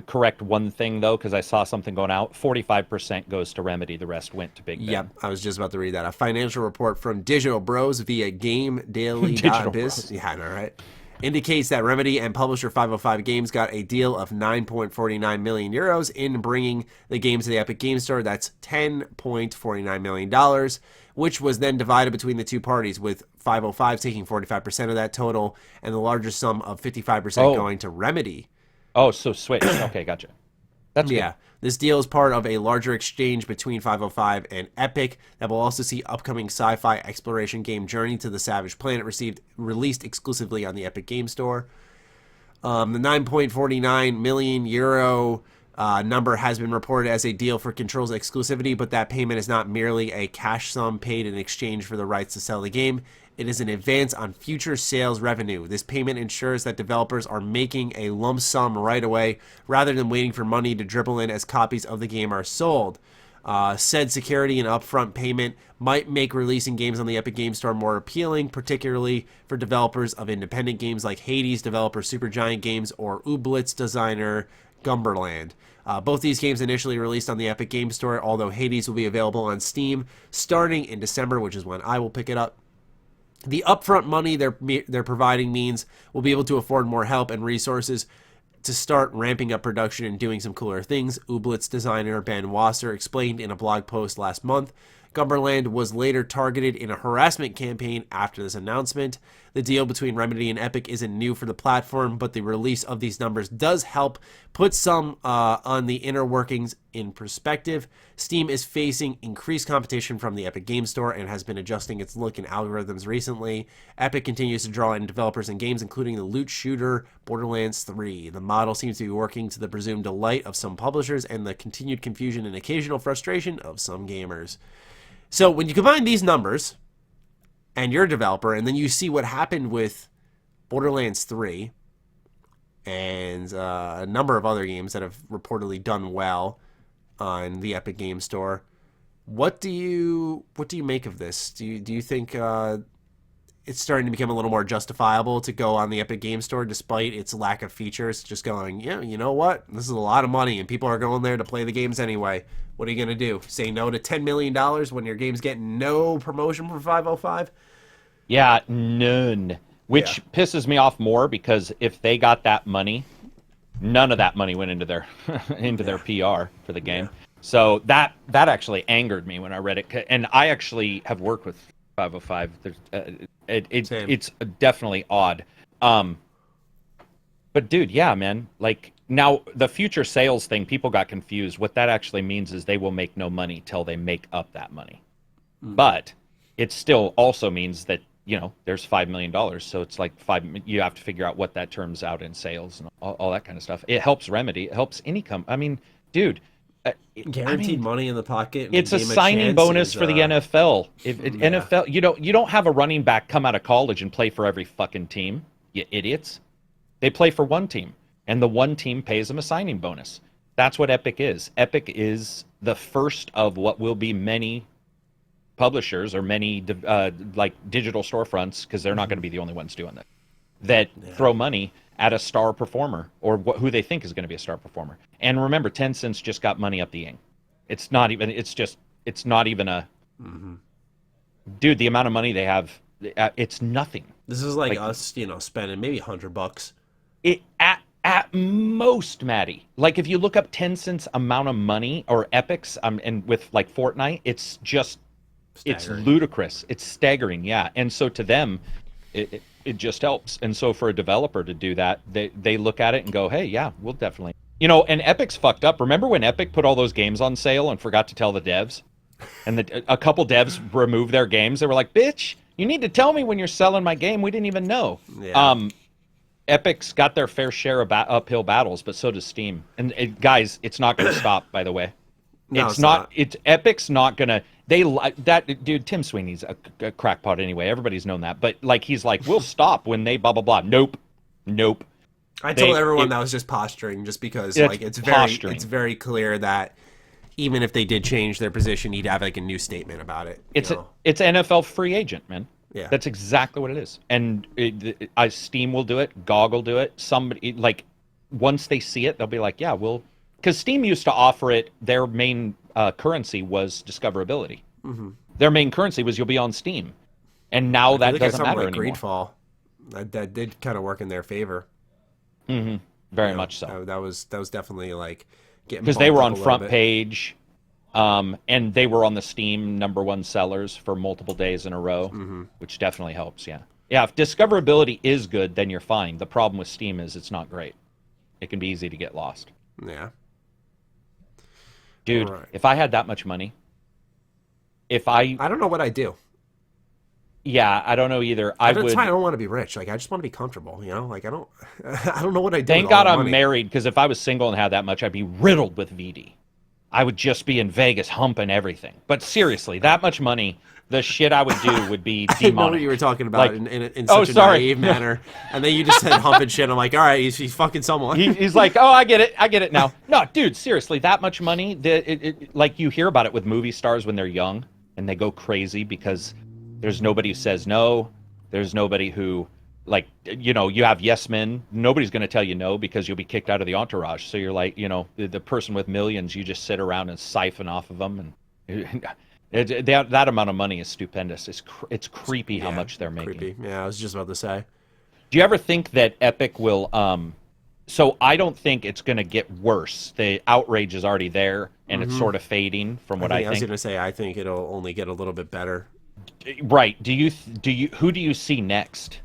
correct one thing, though, because I saw something going out. 45% goes to Remedy. The rest went to Big Ben. Yep, I was just about to read that. A financial report from Digital Bros via GameDaily.biz. Yeah, I know, right? Indicates that Remedy and publisher 505 Games got a deal of 9.49 million euros in bringing the game to the Epic Game Store. That's $10.49 million, which was then divided between the two parties, with 505 taking 45% of that total and the larger sum of 55% going to Remedy. Oh, so switch. Okay, gotcha. That's good. Yeah. This deal is part of a larger exchange between 505 and Epic that will also see upcoming sci-fi exploration game Journey to the Savage Planet released exclusively on the Epic Game Store. The 9.49 million euro number has been reported as a deal for Control's exclusivity, but that payment is not merely a cash sum paid in exchange for the rights to sell the game. It is an advance on future sales revenue. This payment ensures that developers are making a lump sum right away rather than waiting for money to dribble in as copies of the game are sold. Said security and upfront payment might make releasing games on the Epic Games Store more appealing, particularly for developers of independent games like Hades developer Supergiant Games or Ooblets designer Gumberland. Both these games initially released on the Epic Games Store, although Hades will be available on Steam starting in December, which is when I will pick it up. The upfront money they're providing means we'll be able to afford more help and resources to start ramping up production and doing some cooler things, Ooblets designer Ben Wasser explained in a blog post last month. Gumberland was later targeted in a harassment campaign after this announcement. The deal between Remedy and Epic isn't new for the platform, but the release of these numbers does help put some on the inner workings in perspective. Steam is facing increased competition from the Epic Games Store and has been adjusting its look and algorithms recently. Epic continues to draw in developers and games, including the loot shooter Borderlands 3. The model seems to be working to the presumed delight of some publishers and the continued confusion and occasional frustration of some gamers. So when you combine these numbers, and you're a developer, and then you see what happened with Borderlands 3 and a number of other games that have reportedly done well on the Epic Games Store, what do you make of this? Do you think it's starting to become a little more justifiable to go on the Epic Games Store despite its lack of features? Just going, yeah, you know what? This is a lot of money, and people are going there to play the games anyway. What are you going to do? Say no to $10 million when your game's getting no promotion for $5.05? Yeah, none. Which pisses me off more because if they got that money, none of that money went into their their PR for the game. Yeah. So that actually angered me when I read it. And I actually have worked with 505. It's definitely odd. But dude, yeah, man. Like now the future sales thing, people got confused. What that actually means is they will make no money till they make up that money. But it still also means that, you know, there's $5 million. So it's like you have to figure out what that turns out in sales and all that kind of stuff. It helps Remedy. It helps any I mean, dude. Guaranteed money in the pocket. It's a signing bonus for the NFL. NFL, you don't have a running back come out of college and play for every fucking team, you idiots. They play for one team, and the one team pays them a signing bonus. That's what Epic is. Epic is the first of what will be many publishers or many like digital storefronts, because they're not going to be the only ones doing that throw money at a star performer or who they think is going to be a star performer. And remember, Tencent's just got money up the yang. It's not even a dude, the amount of money they have, it's nothing. This is like us, spending maybe $100. At most, Maddie. Like if you look up Tencent's amount of money or Epic's and with like Fortnite, it's just it's ludicrous. It's staggering, yeah. And so to them, it just helps. And so for a developer to do that, they look at it and go, hey, yeah, we'll definitely. And Epic's fucked up. Remember when Epic put all those games on sale and forgot to tell the devs? And a couple devs removed their games. They were like, bitch, you need to tell me when you're selling my game. We didn't even know. Yeah. Epic's got their fair share of uphill battles, but so does Steam. And guys, it's not going to stop, by the way. No, it's not. Epic's not going to. They like that dude. Tim Sweeney's a crackpot anyway. Everybody's known that. But like, he's like, we'll stop when they blah blah blah. Nope. I told everyone that was just posturing, just because it's very clear that even if they did change their position, he'd have like a new statement about it. It's NFL free agent, man. Yeah, that's exactly what it is. And Steam will do it. GOG will do it. Somebody like once they see it, they'll be like, yeah, we'll. Because Steam used to offer it. Their main currency was discoverability. Mm-hmm. Their main currency was you'll be on Steam, and now that doesn't matter anymore. Greedfall, that did kind of work in their favor. Mm-hmm. Very much so. That was definitely like getting, because they were on front page, and they were on the Steam #1 sellers for multiple days in a row, which definitely helps. Yeah. If discoverability is good, then you're fine. The problem with Steam is it's not great. It can be easy to get lost. Yeah. Dude, if I had that much money, I don't know what I'd do. Yeah, I don't know either. I don't want to be rich. Like, I just want to be comfortable, Like, I don't know what I'd do. Thank God I'm married, because if I was single and had that much, I'd be riddled with VD. I would just be in Vegas humping everything. But seriously, that much money, the shit I would do would be I know what demonic. you were talking about Like, in oh, such a sorry. naive manner, and then you just said humping shit. I'm like, all right, he's fucking someone. He's like, oh, I get it now. No, dude, seriously, that much money, like you hear about it with movie stars when they're young, and they go crazy because there's nobody who says no. There's nobody who, like, you know, you have yes men. Nobody's going to tell you no because you'll be kicked out of the entourage. So you're like, you know, the person with millions, you just sit around and siphon off of them. And that amount of money is stupendous. It's creepy how much they're making. Creepy. Yeah, I was just about to say. Do you ever think that Epic will... So I don't think it's going to get worse. The outrage is already there, and it's sort of fading from what I think. I was going to say, I think it'll only get a little bit better. Right. Who do you see next?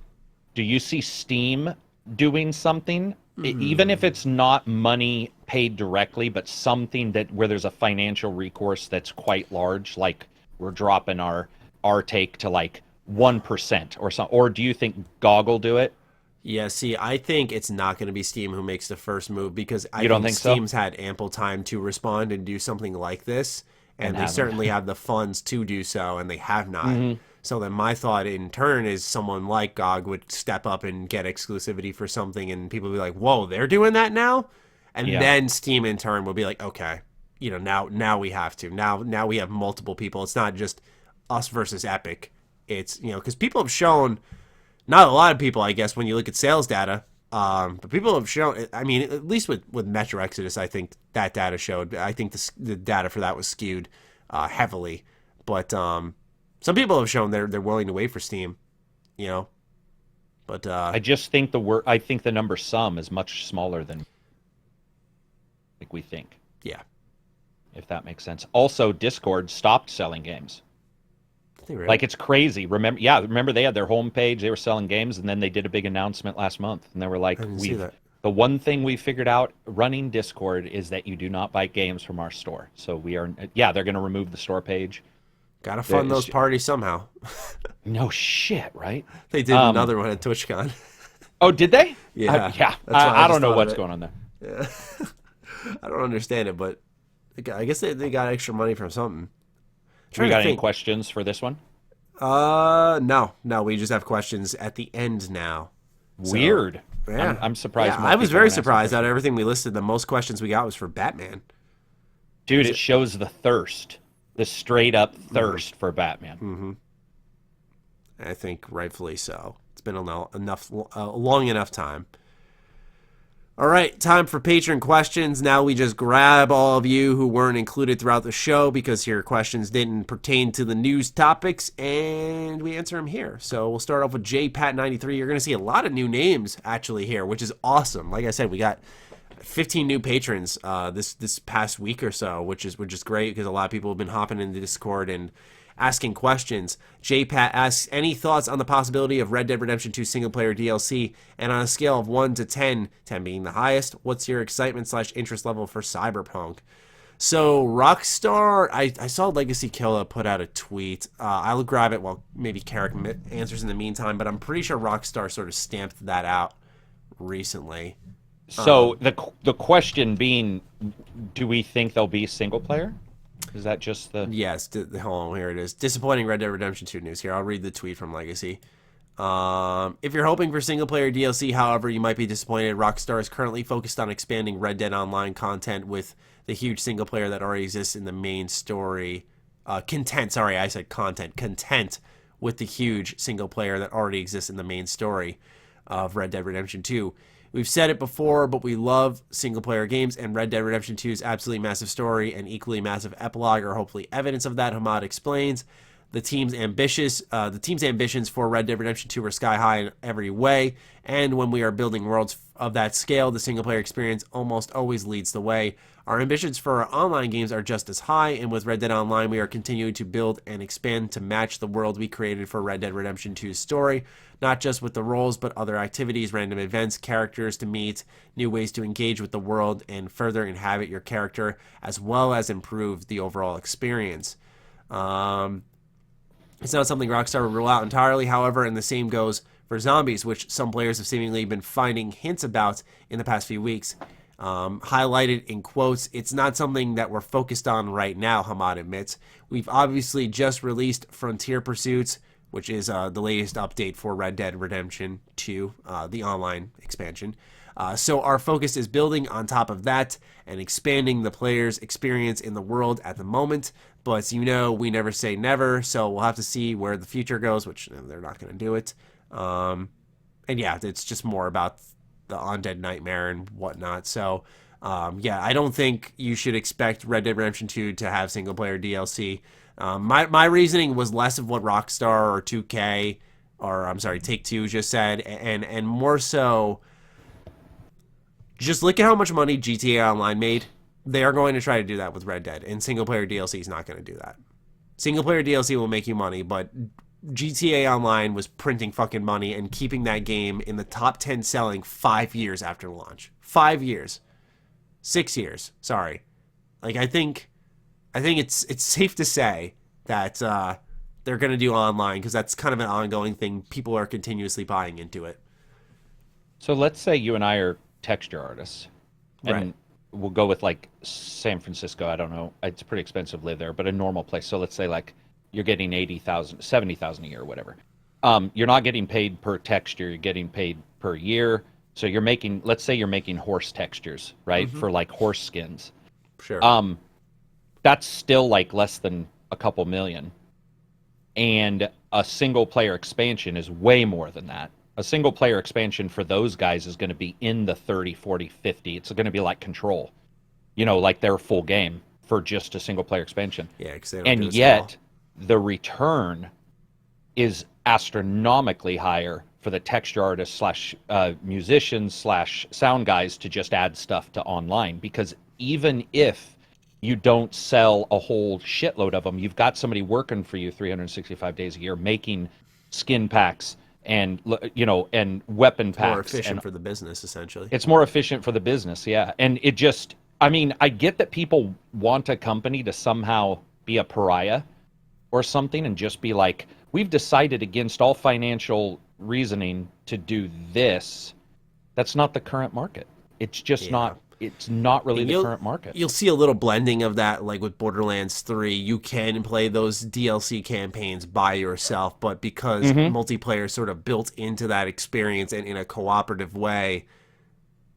Do you see Steam doing something, even if it's not money paid directly, but something that where there's a financial recourse that's quite large, like we're dropping our take to like 1% or something? Or do you think GOG will do it? Yeah, see, I think it's not going to be Steam who makes the first move because I don't think think so? Steam's had ample time to respond and do something like this, and they haven't. certainly have the funds to do so, and they have not. So then my thought in turn is someone like GOG would step up and get exclusivity for something, and people would be like, whoa, they're doing that now? And then Steam in turn will be like, okay, you know, now we have to. Now we have multiple people. It's not just us versus Epic. It's, you know, because people have shown... Not a lot of people, I guess, when you look at sales data, but people have shown, I mean, at least with Metro Exodus, I think that data showed, I think the data for that was skewed heavily. But some people have shown they're willing to wait for Steam, you know. But I just think I think the number sum is much smaller than like we think. Yeah. If that makes sense. Also, Discord stopped selling games. Really? Like, it's crazy. Remember they had their homepage, they were selling games, and then they did a big announcement last month, and they were like, the one thing we figured out running Discord is that you do not buy games from our store. So they're going to remove the store page. Gotta fund those parties somehow. No shit, right? They did another one at TwitchCon. Oh, did they? Yeah. I don't know what's going on there. Yeah. I don't understand it, but I guess they got extra money from something. You got any questions for this one? No, we just have questions at the end now. Weird. So, yeah. I'm surprised. Yeah, I was very surprised out of everything we listed. The most questions we got was for Batman. Dude, it shows the thirst, the straight up thirst for Batman. Mm-hmm. I think rightfully so. It's been a long enough time. All right, time for patron questions. Now we just grab all of you who weren't included throughout the show because your questions didn't pertain to the news topics, and we answer them here. So we'll start off with JPat93. You're going to see a lot of new names actually here, which is awesome. Like I said, we got 15 new patrons this past week or so, which is great because a lot of people have been hopping into Discord and asking questions. JPat asks, any thoughts on the possibility of Red Dead Redemption 2 single-player DLC? And on a scale of 1 to 10, 10 being the highest, what's your excitement/interest level for Cyberpunk? So Rockstar, I saw Legacy Killa put out a tweet. I'll grab it while maybe Karak answers in the meantime, but I'm pretty sure Rockstar sort of stamped that out recently. So the question being, do we think there'll be single-player? Is that just the... Yes, hold on, here it is. Disappointing Red Dead Redemption 2 news. Here, I'll read the tweet from Legacy. If you're hoping for single-player DLC, however, you might be disappointed. Rockstar is currently focused on expanding Red Dead Online content with the huge single-player that already exists in the main story. Content with the huge single-player that already exists in the main story of Red Dead Redemption 2. We've said it before, but we love single-player games, and Red Dead Redemption 2's absolutely massive story and equally massive epilogue are hopefully evidence of that. Hamad explains, the team's ambitions for Red Dead Redemption 2 are sky high in every way, and when we are building worlds of that scale, the single-player experience almost always leads the way. Our ambitions for our online games are just as high, and with Red Dead Online, we are continuing to build and expand to match the world we created for Red Dead Redemption 2's story, not just with the roles, but other activities, random events, characters to meet, new ways to engage with the world, and further inhabit your character, as well as improve the overall experience. It's not something Rockstar would rule out entirely, however, and the same goes for zombies, which some players have seemingly been finding hints about in the past few weeks. highlighted in quotes. It's not something that we're focused on right now, Hamad admits. We've obviously just released Frontier Pursuits, which is the latest update for Red Dead Redemption 2, the online expansion. So our focus is building on top of that and expanding the player's experience in the world at the moment. But we never say never, so we'll have to see where the future goes, which they're not going to do it. And yeah, it's just more about the Undead Nightmare and whatnot. So, I don't think you should expect Red Dead Redemption 2 to have single-player DLC. My reasoning was less of what Rockstar or 2K, or I'm sorry, Take-Two just said, and more so, just look at how much money GTA Online made. They are going to try to do that with Red Dead, and single-player DLC is not going to do that. Single-player DLC will make you money, but GTA Online was printing fucking money and keeping that game in the top 10 selling 5 years after launch. 5 years. 6 years. Sorry. I think it's safe to say that they're going to do online because that's kind of an ongoing thing. People are continuously buying into it. So let's say you and I are texture artists. And right. We'll go with San Francisco. I don't know. It's pretty expensive to live there, but a normal place. So let's say you're getting 80,000, 70,000 a year, whatever. You're not getting paid per texture. You're getting paid per year. So let's say you're making horse textures, right? Mm-hmm. For horse skins. Sure. That's still less than a couple million. And a single player expansion is way more than that. A single player expansion for those guys is going to be in the 30, 40, 50. It's going to be like Control, their full game for just a single player expansion. Yeah, because they don't and do it yet the return is astronomically higher for the texture artists / musicians / sound guys to just add stuff to online, because even if you don't sell a whole shitload of them, you've got somebody working for you 365 days a year making skin packs and and weapon packs. More efficient for the business, essentially. It's more efficient for the business, yeah. And it just, I get that people want a company to somehow be a pariah or something and just be like, we've decided against all financial reasoning to do this. That's not the current market. It's just not. It's not really the current market. You'll see a little blending of that, with Borderlands 3. You can play those DLC campaigns by yourself, but because multiplayer is sort of built into that experience and in a cooperative way,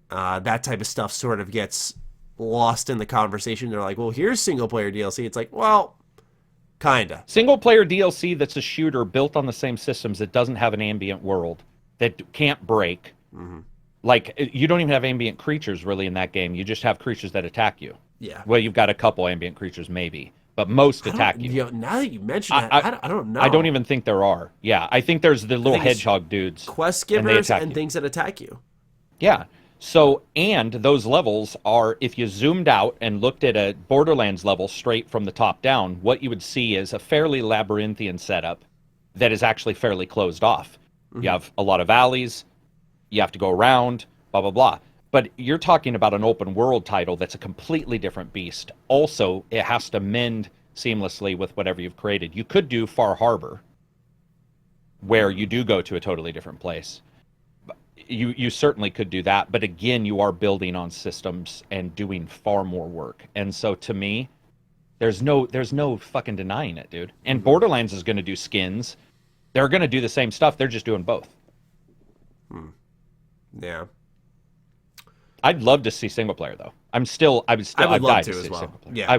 that type of stuff sort of gets lost in the conversation. They're like, well, here's single-player DLC. It's like, well, kinda. Single-player DLC that's a shooter built on the same systems that doesn't have an ambient world, that can't break. Mm-hmm. You don't even have ambient creatures really in that game. You just have creatures that attack you. Yeah. Well, you've got a couple ambient creatures maybe, but most attack you. Now that you mention that, I don't know. I don't even think there are. Yeah, I think there's the little hedgehog dudes. Quest givers and things that attack you. Yeah. So, and those levels are, if you zoomed out and looked at a Borderlands level straight from the top down, what you would see is a fairly labyrinthian setup that is actually fairly closed off. Mm-hmm. You have a lot of alleys. You have to go around, blah, blah, blah. But you're talking about an open world title that's a completely different beast. Also, it has to mend seamlessly with whatever you've created. You could do Far Harbor, where you do go to a totally different place. You certainly could do that. But again, you are building on systems and doing far more work. And so to me, there's no fucking denying it, dude. And Borderlands is going to do skins. They're going to do the same stuff. They're just doing both. Yeah. I'd love to see single player though. I would love to as well. Yeah.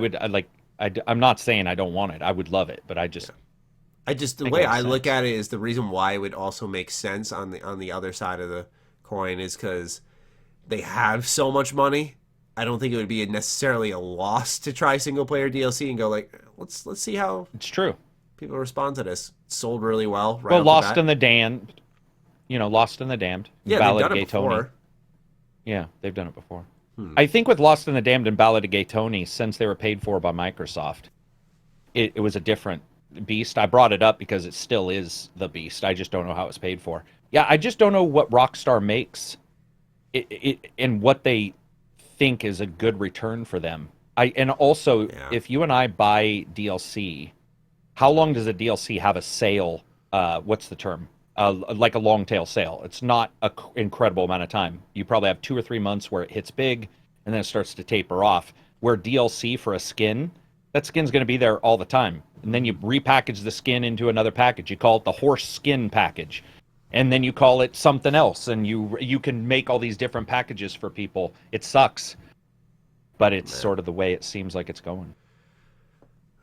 I'm not saying I don't want it. I would love it, but the way I look at it is the reason why it would also make sense on the other side of the coin is because they have so much money. I don't think it would be necessarily a loss to try single player DLC and go let's see how it's true. People respond to this. It sold really well. Right well, Lost in the Damned. Lost in the Damned. Yeah, Ballad they've done it before. Yeah, they've done it before. I think with Lost in the Damned and Ballad of Gay Tony, since they were paid for by Microsoft, it was a different beast. I brought it up because it still is the beast. I just don't know how it's paid for. Yeah, I just don't know what Rockstar makes and what they think is a good return for them. If you and I buy DLC, how long does a DLC have a sale? What's the term? Like a long tail sale. It's not an incredible amount of time. You probably have 2 or 3 months where it hits big, and then it starts to taper off. Where DLC for a skin, that skin's going to be there all the time. And then you repackage the skin into another package. You call it the horse skin package. And then you call it something else, and you can make all these different packages for people. It sucks, but it's sort of the way it seems like it's going.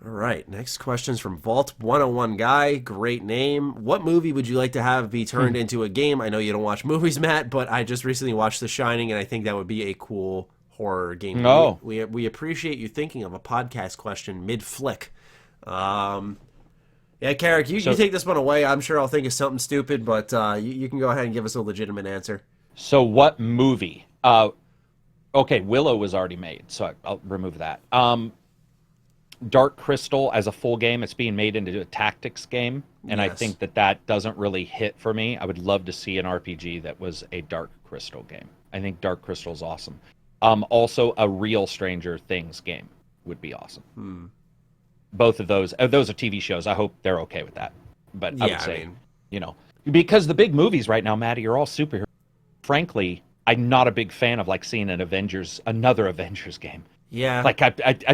All right, next question's from Vault 101 Guy. Great name. What movie would you like to have be turned into a game? I know you don't watch movies, Matt, but I just recently watched The Shining, and I think that would be a cool horror game. No. We appreciate you thinking of a podcast question mid-flick. Yeah, Karak, you take this one away. I'm sure I'll think of something stupid, but you can go ahead and give us a legitimate answer. So what movie? Okay, Willow was already made, so I'll remove that. Dark Crystal as a full game, it's being made into a tactics game, and Yes. I think that doesn't really hit for me. I would love to see an RPG that was a Dark Crystal game. I think Dark Crystal is awesome. Also, a real Stranger Things game would be awesome. Both of those are TV shows. I hope they're okay with that. But I would say, because the big movies right now, Matty, are all superheroes. Frankly, I'm not a big fan of seeing another Avengers game. Yeah. I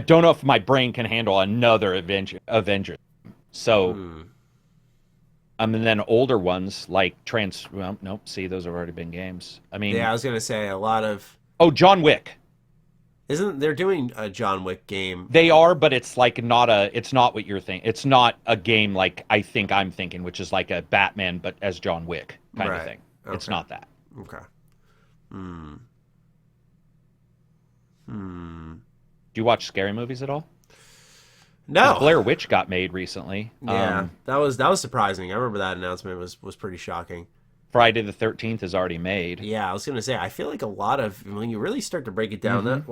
don't know if my brain can handle another Avengers. So, and then older ones like see, those have already been games. I mean, yeah, I was gonna say a lot of. Oh, John Wick. Isn't they're doing a John Wick game? They are, but it's it's not what you're thinking. It's not a game like I think I'm thinking, which is like a Batman, but as John Wick kind of thing. Okay. It's not that. Okay. Do you watch scary movies at all? No. Blair Witch got made recently. Yeah, that was surprising. I remember that announcement was pretty shocking. Friday the 13th is already made. Yeah, I was gonna say I feel like a lot of when you really start to break it down, that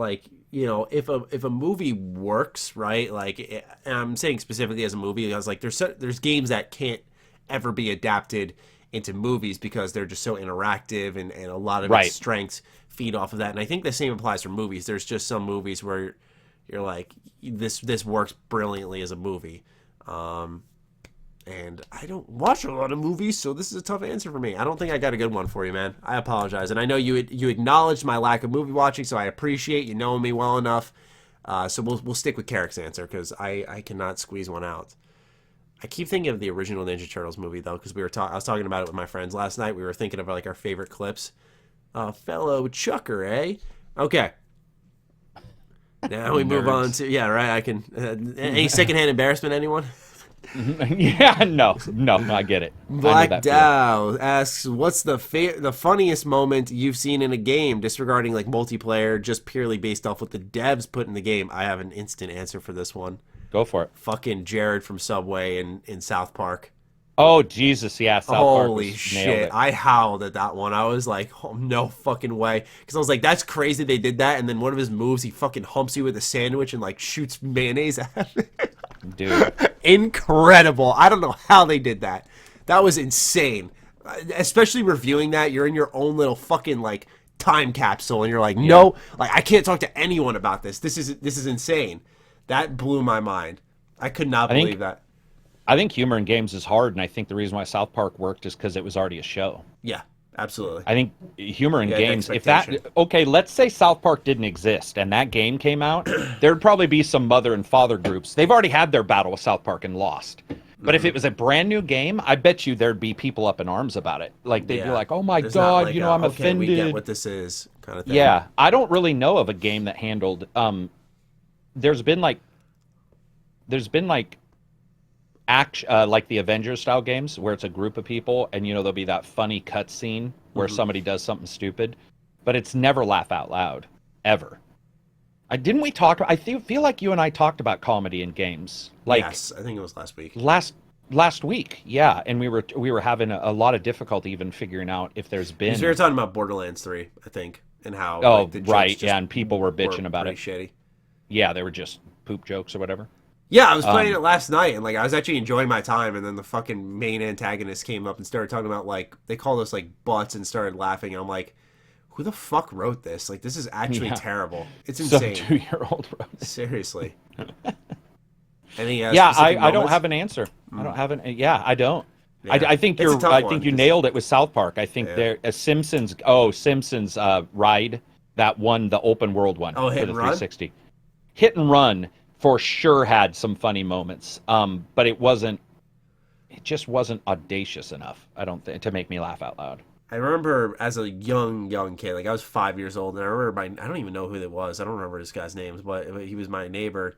if a movie works right, and I'm saying specifically as a movie, I was like there's games that can't ever be adapted into movies because they're just so interactive and a lot of its strengths feed off of that. And I think the same applies for movies. There's just some movies where you're like this works brilliantly as a movie. And I don't watch a lot of movies, so this is a tough answer for me. I don't think I got a good one for you, man. I apologize. And I know you acknowledged my lack of movie watching, so I appreciate you knowing me well enough. So we'll stick with Karak's answer because I cannot squeeze one out. I keep thinking of the original Ninja Turtles movie, though, because I was talking about it with my friends last night. We were thinking of our favorite clips. Fellow Chucker, eh? Okay. Now we move on to... Yeah, right, I can... any secondhand embarrassment, anyone? Yeah, no, I get it. Black Dow asks, what's the funniest moment you've seen in a game, disregarding multiplayer, just purely based off what the devs put in the game? I have an instant answer for this one. Go for it. Fucking Jared from Subway in South Park. Oh, Jesus, yeah, South Park. Holy shit. I howled at that one. I was like, oh, no fucking way. Because I was like, that's crazy they did that. And then one of his moves, he fucking humps you with a sandwich and shoots mayonnaise at it. Dude. Incredible. I don't know how they did that. That was insane. Especially reviewing that, you're in your own little fucking time capsule and you're like, no, I can't talk to anyone about this. This is insane. That blew my mind. I could not believe that. I think humor in games is hard, and I think the reason why South Park worked is because it was already a show. Yeah, absolutely. I think humor in games, let's say South Park didn't exist and that game came out, there'd probably be some mother and father groups. They've already had their battle with South Park and lost. But if it was a brand new game, I bet you there'd be people up in arms about it. They'd be like, "Oh my God, I'm offended." We get what this is, kind of thing. Yeah, I don't really know of a game that handled. There's been the Avengers style games where it's a group of people and there'll be that funny cut scene where somebody does something stupid, but it's never laugh out loud ever. I feel like you and I talked about comedy in games. Yes, I think it was last week. Last week, yeah, and we were having a lot of difficulty even figuring out if there's been. We were talking about Borderlands 3, I think, and how. Oh, right, yeah, and people were bitching about it. Shitty. Yeah, they were just poop jokes or whatever. Yeah, I was playing it last night, and I was actually enjoying my time, and then the fucking main antagonist came up and started talking about they called us butts and started laughing. And I'm like, who the fuck wrote this? This is actually terrible. It's insane. Some 2-year-old wrote it. Seriously. I don't have an answer. I don't have an. Yeah, I don't. Yeah. I think you nailed it with South Park. I think Simpsons ride That one, the open world one Oh, for Hit the and Run? 360. Hit and Run for sure had some funny moments, but it just wasn't audacious enough, I don't think, to make me laugh out loud. I remember as a young kid, like I was 5 years old, and I remember I don't even know who it was. I don't remember this guy's names, but he was my neighbor,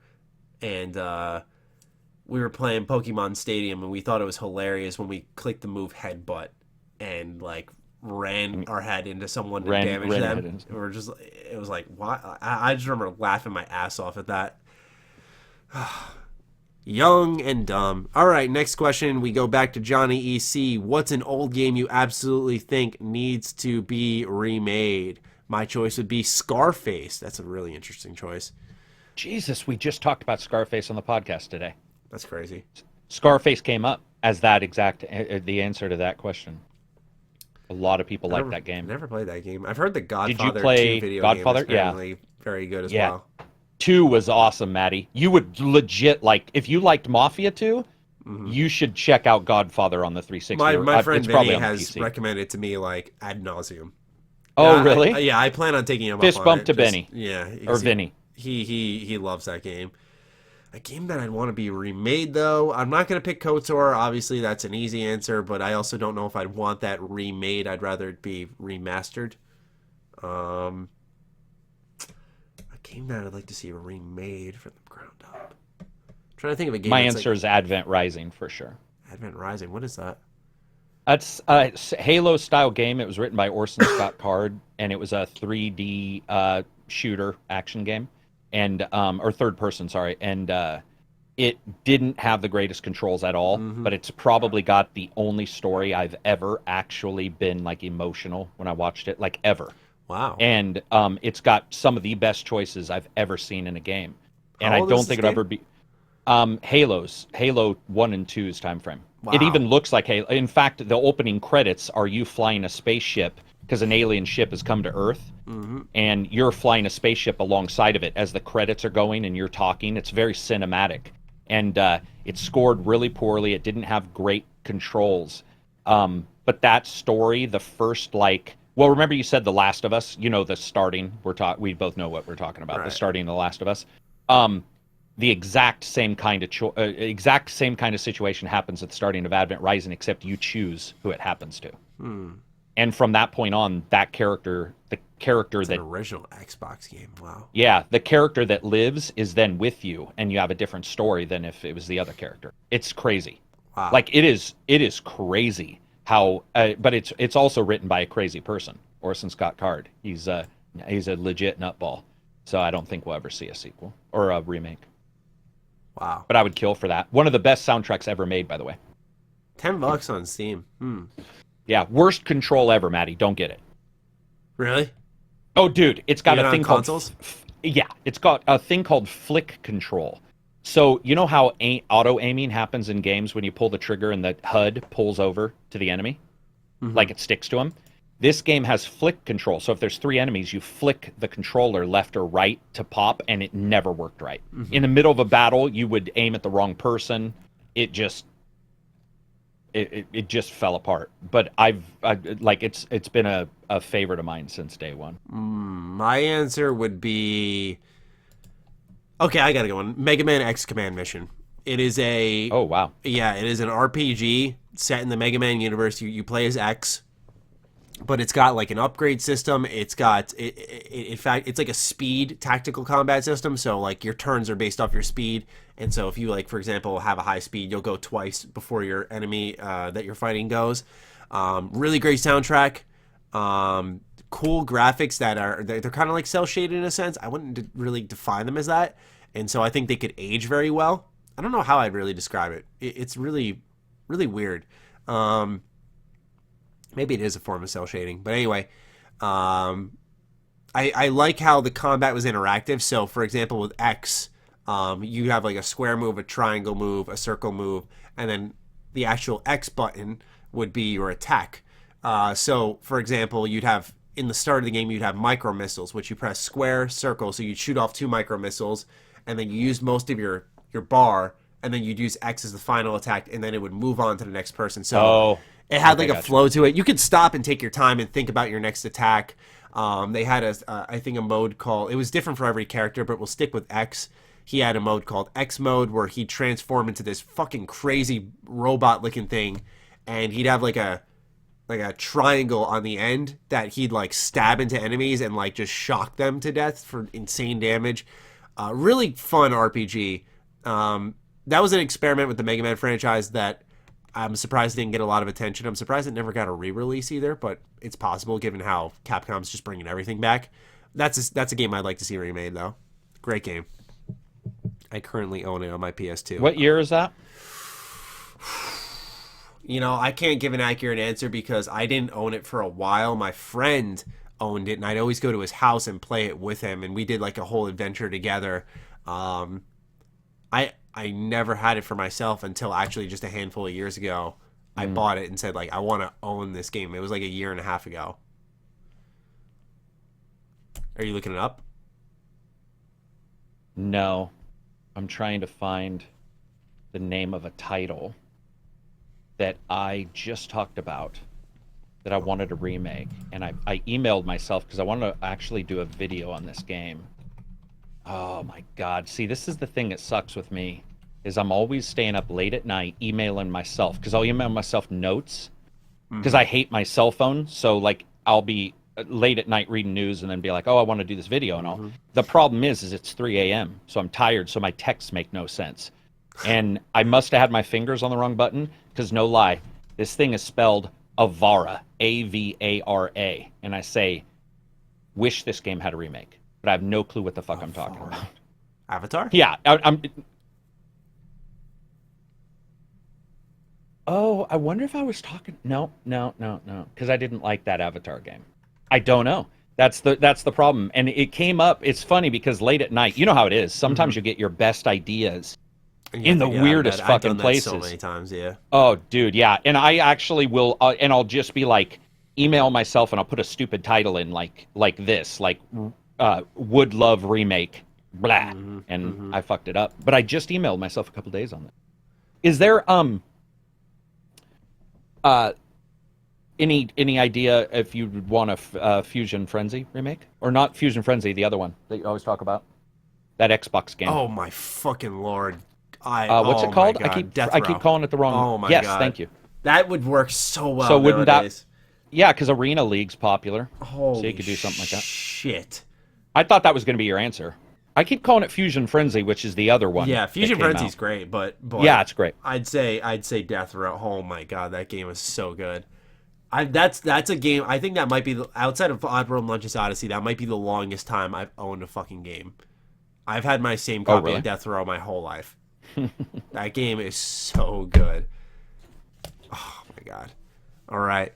and we were playing Pokemon Stadium, and we thought it was hilarious when we clicked the move Headbutt and like ran our head into someone to damage them. It was like, why? I just remember laughing my ass off at that. Young and dumb. All right, next question. We go back to Johnny EC. What's an old game you absolutely think needs to be remade? My choice would be Scarface. That's a really interesting choice. Jesus, we just talked about Scarface on the podcast today. That's crazy. Scarface came up as the answer to that question. A lot of people like that game. Never played that game. I've heard the Godfather Did you play 2 video Godfather? game is apparently very good as well. 2 was awesome, Matty. You would legit like, if you liked Mafia 2, you should check out Godfather on the 360. My friend Vinny has recommended to me like ad nauseum. Oh, really? I plan on taking him Fist up bump on to it. Benny. Yeah. Or Vinny. He loves that game. A game that I'd want to be remade, though, I'm not going to pick KOTOR. Obviously, that's an easy answer, but I also don't know if I'd want that remade. I'd rather it be remastered. A game that I'd like to see remade from the ground up. I'm trying to think of a game. My answer is Advent Rising for sure. Advent Rising. What is that? It's a Halo-style game. It was written by Orson Scott Card, and it was a 3D shooter action game, and or third person, sorry, and it didn't have the greatest controls at all, but it's probably got the only story I've ever actually been like emotional when I watched it, like ever. Wow. And it's got some of the best choices I've ever seen in a game. And How I old don't is think this it'll ever be Halo 1 and 2's time frame. Wow. It even looks like Halo. In fact, the opening credits are you flying a spaceship because an alien ship has come to Earth, and you're flying a spaceship alongside of it as the credits are going and you're talking. It's very cinematic. And it scored really poorly. It didn't have great controls. But that story, the first well, remember you said The Last of Us, the starting, we both know what we're talking about, right. The starting of The Last of Us. The exact same kind of situation happens at the starting of Advent Rising, except you choose who it happens to. And from that point on, the character it's that an original Xbox game. Wow. Yeah, the character that lives is then with you, and you have a different story than if it was the other character. It's crazy. Wow. Like it is crazy how, but it's also written by a crazy person, Orson Scott Card. He's a legit nutball. So I don't think we'll ever see a sequel or a remake. Wow. But I would kill for that. One of the best soundtracks ever made, by the way. $10 on Steam. Yeah, worst control ever, Matty. Don't get it. Really? Oh, dude, it's got a thing called consoles? It's got a thing called flick control. So you know how auto aiming happens in games when you pull the trigger and the HUD pulls over to the enemy, like it sticks to them. This game has flick control. So if there's 3 enemies, you flick the controller left or right to pop, and it never worked right. In the middle of a battle, you would aim at the wrong person. It just fell apart. But it's been a favorite of mine since day one. My answer would be, okay, I gotta go on Mega Man X Command Mission. It is it is an RPG set in the Mega Man universe. You play as X. But it's got like an upgrade system. It's got, in fact, it's like a speed tactical combat system. So like your turns are based off your speed. And so if you like, for example, have a high speed, you'll go twice before your enemy that you're fighting goes. Really great soundtrack. Cool graphics they're kind of like cel shaded in a sense. I wouldn't really define them as that. And so I think they could age very well. I don't know how I'd really describe it. It's really, really weird. Maybe it is a form of cel shading. But anyway, I like how the combat was interactive. So, for example, with X, you have like a square move, a triangle move, a circle move, and then the actual X button would be your attack. So, for example, you'd have, in the start of the game, you'd have micro missiles, which you press square, circle, so you'd shoot off 2 micro missiles, and then you use most of your bar, and then you'd use X as the final attack, and then it would move on to the next person. So it had like a flow to it. You could stop and take your time and think about your next attack. They had I think a mode called, it was different for every character, but we'll stick with X. He had a mode called X mode where he'd transform into this fucking crazy robot looking thing, and he'd have like a triangle on the end that he'd like stab into enemies and like just shock them to death for insane damage. Really fun RPG. That was an experiment with the Mega Man franchise that I'm surprised didn't get a lot of attention. I'm surprised it never got a re-release either, but it's possible given how Capcom's just bringing everything back. That's a game I'd like to see remade though. Great game. I currently own it on my PS2. What year is that? You know, I can't give an accurate answer because I didn't own it for a while. My friend owned it, and I'd always go to his house and play it with him, and we did like a whole adventure together. I never had it for myself until actually just a handful of years ago. I bought it and said, like, I want to own this game. It was like a year and a half ago. Are you looking it up? No. I'm trying to find the name of a title that I just talked about that I wanted to remake. And I emailed myself because I wanted to actually do a video on this game. Oh my God. See, this is the thing that sucks with me, is I'm always staying up late at night emailing myself, because I'll email myself notes because I hate my cell phone. So like I'll be late at night reading news and then be like, oh, I want to do this video and all. The problem is it's 3 a.m. So I'm tired. So my texts make no sense. And I must have had my fingers on the wrong button because no lie, this thing is spelled Avara, A-V-A-R-A. And I say, wish this game had a remake, but I have no clue what the fuck I'm talking about. Avatar? Yeah. Oh, I wonder if I was talking. No. Because I didn't like that Avatar game. I don't know. That's the problem. And it came up. It's funny because late at night, you know how it is. Sometimes you get your best ideas in the weirdest fucking places. So many times, yeah. Oh, dude, yeah. And I actually will, and I'll just be like, email myself, and I'll put a stupid title in, like this, like Would Love Remake, blah, and I fucked it up. But I just emailed myself a couple days on that. Is there any idea if you'd want a Fusion Frenzy remake, or not Fusion Frenzy, the other one that you always talk about, that Xbox game? Oh my fucking lord! What's it called? I keep calling it the wrong. Oh my yes, god! thank you. That would work so well. So wouldn't nowadays. Yeah, because Arena League's popular. Holy so you could do something like that. Shit! I thought that was going to be your answer. I keep calling it Fusion Frenzy, which is the other one. Yeah, Fusion Frenzy's great, but yeah, it's great. I'd say Death Row. Oh my god, that game is so good. That's a game. I think that might be outside of Oddworld and Lunches Odyssey. That might be the longest time I've owned a fucking game. I've had my same copy of Death Row my whole life. That game is so good. Oh my god. All right.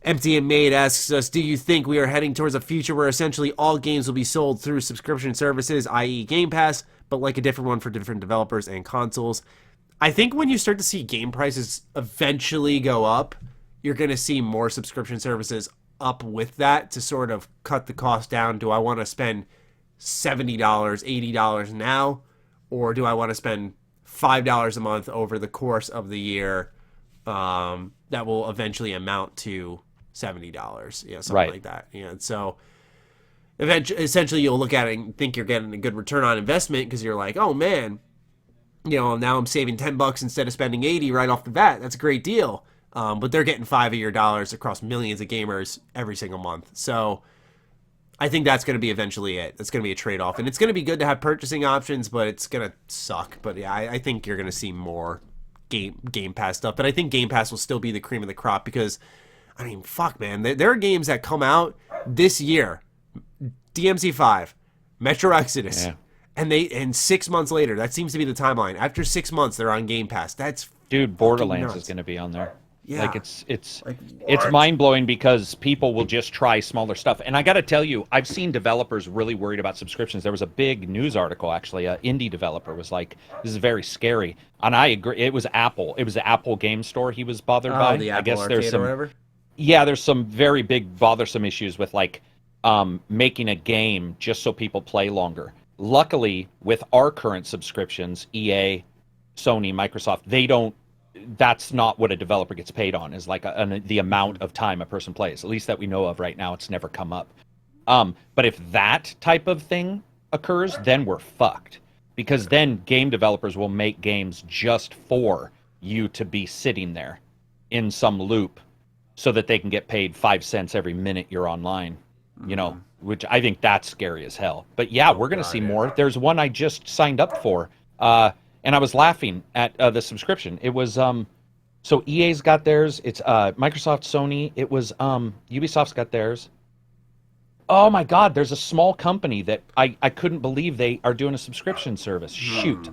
Empty and Made asks us, do you think we are heading towards a future where essentially all games will be sold through subscription services, i.e. Game Pass, but like a different one for different developers and consoles? I think when you start to see game prices eventually go up, you're going to see more subscription services up with that to sort of cut the cost down. Do I want to spend $70, $80 now? Or do I want to spend $5 a month over the course of the year that will eventually amount to $70? Yeah, something like that. Yeah, so essentially you'll look at it and think you're getting a good return on investment because you're like, oh man, now I'm saving $10 instead of spending 80 right off the bat. That's a great deal. But they're getting $5 of your dollars across millions of gamers every single month. So I think that's going to be eventually it. It's going to be a trade-off. And it's going to be good to have purchasing options, but it's going to suck. But yeah, I think you're going to see more Game Pass stuff. But I think Game Pass will still be the cream of the crop because, I mean, fuck, man. There are games that come out this year. DMC5, Metro Exodus. Yeah. And 6 months later, that seems to be the timeline. After 6 months, they're on Game Pass. That's dude, Borderlands is going to be on there. Yeah. Like it's mind-blowing because people will just try smaller stuff. And I got to tell you, I've seen developers really worried about subscriptions. There was a big news article, actually. An indie developer was like, this is very scary. And I agree. It was Apple. It was the Apple Game Store he was bothered by. The Apple I guess Arcade there's some, or whatever? Yeah, there's some very big bothersome issues with like making a game just so people play longer. Luckily, with our current subscriptions, EA, Sony, Microsoft, they don't that's not what a developer gets paid on, is like the amount of time a person plays. At least that we know of right now. It's never come up. But if that type of thing occurs, then we're fucked. Because then game developers will make games just for you to be sitting there in some loop so that they can get paid 5 cents every minute you're online, you know, which I think that's scary as hell. But yeah, we're going to see more. There's one I just signed up for, and I was laughing at the subscription. It was, so EA's got theirs. It's Microsoft, Sony. It was Ubisoft's got theirs. Oh my God, there's a small company that I couldn't believe they are doing a subscription service. Shoot.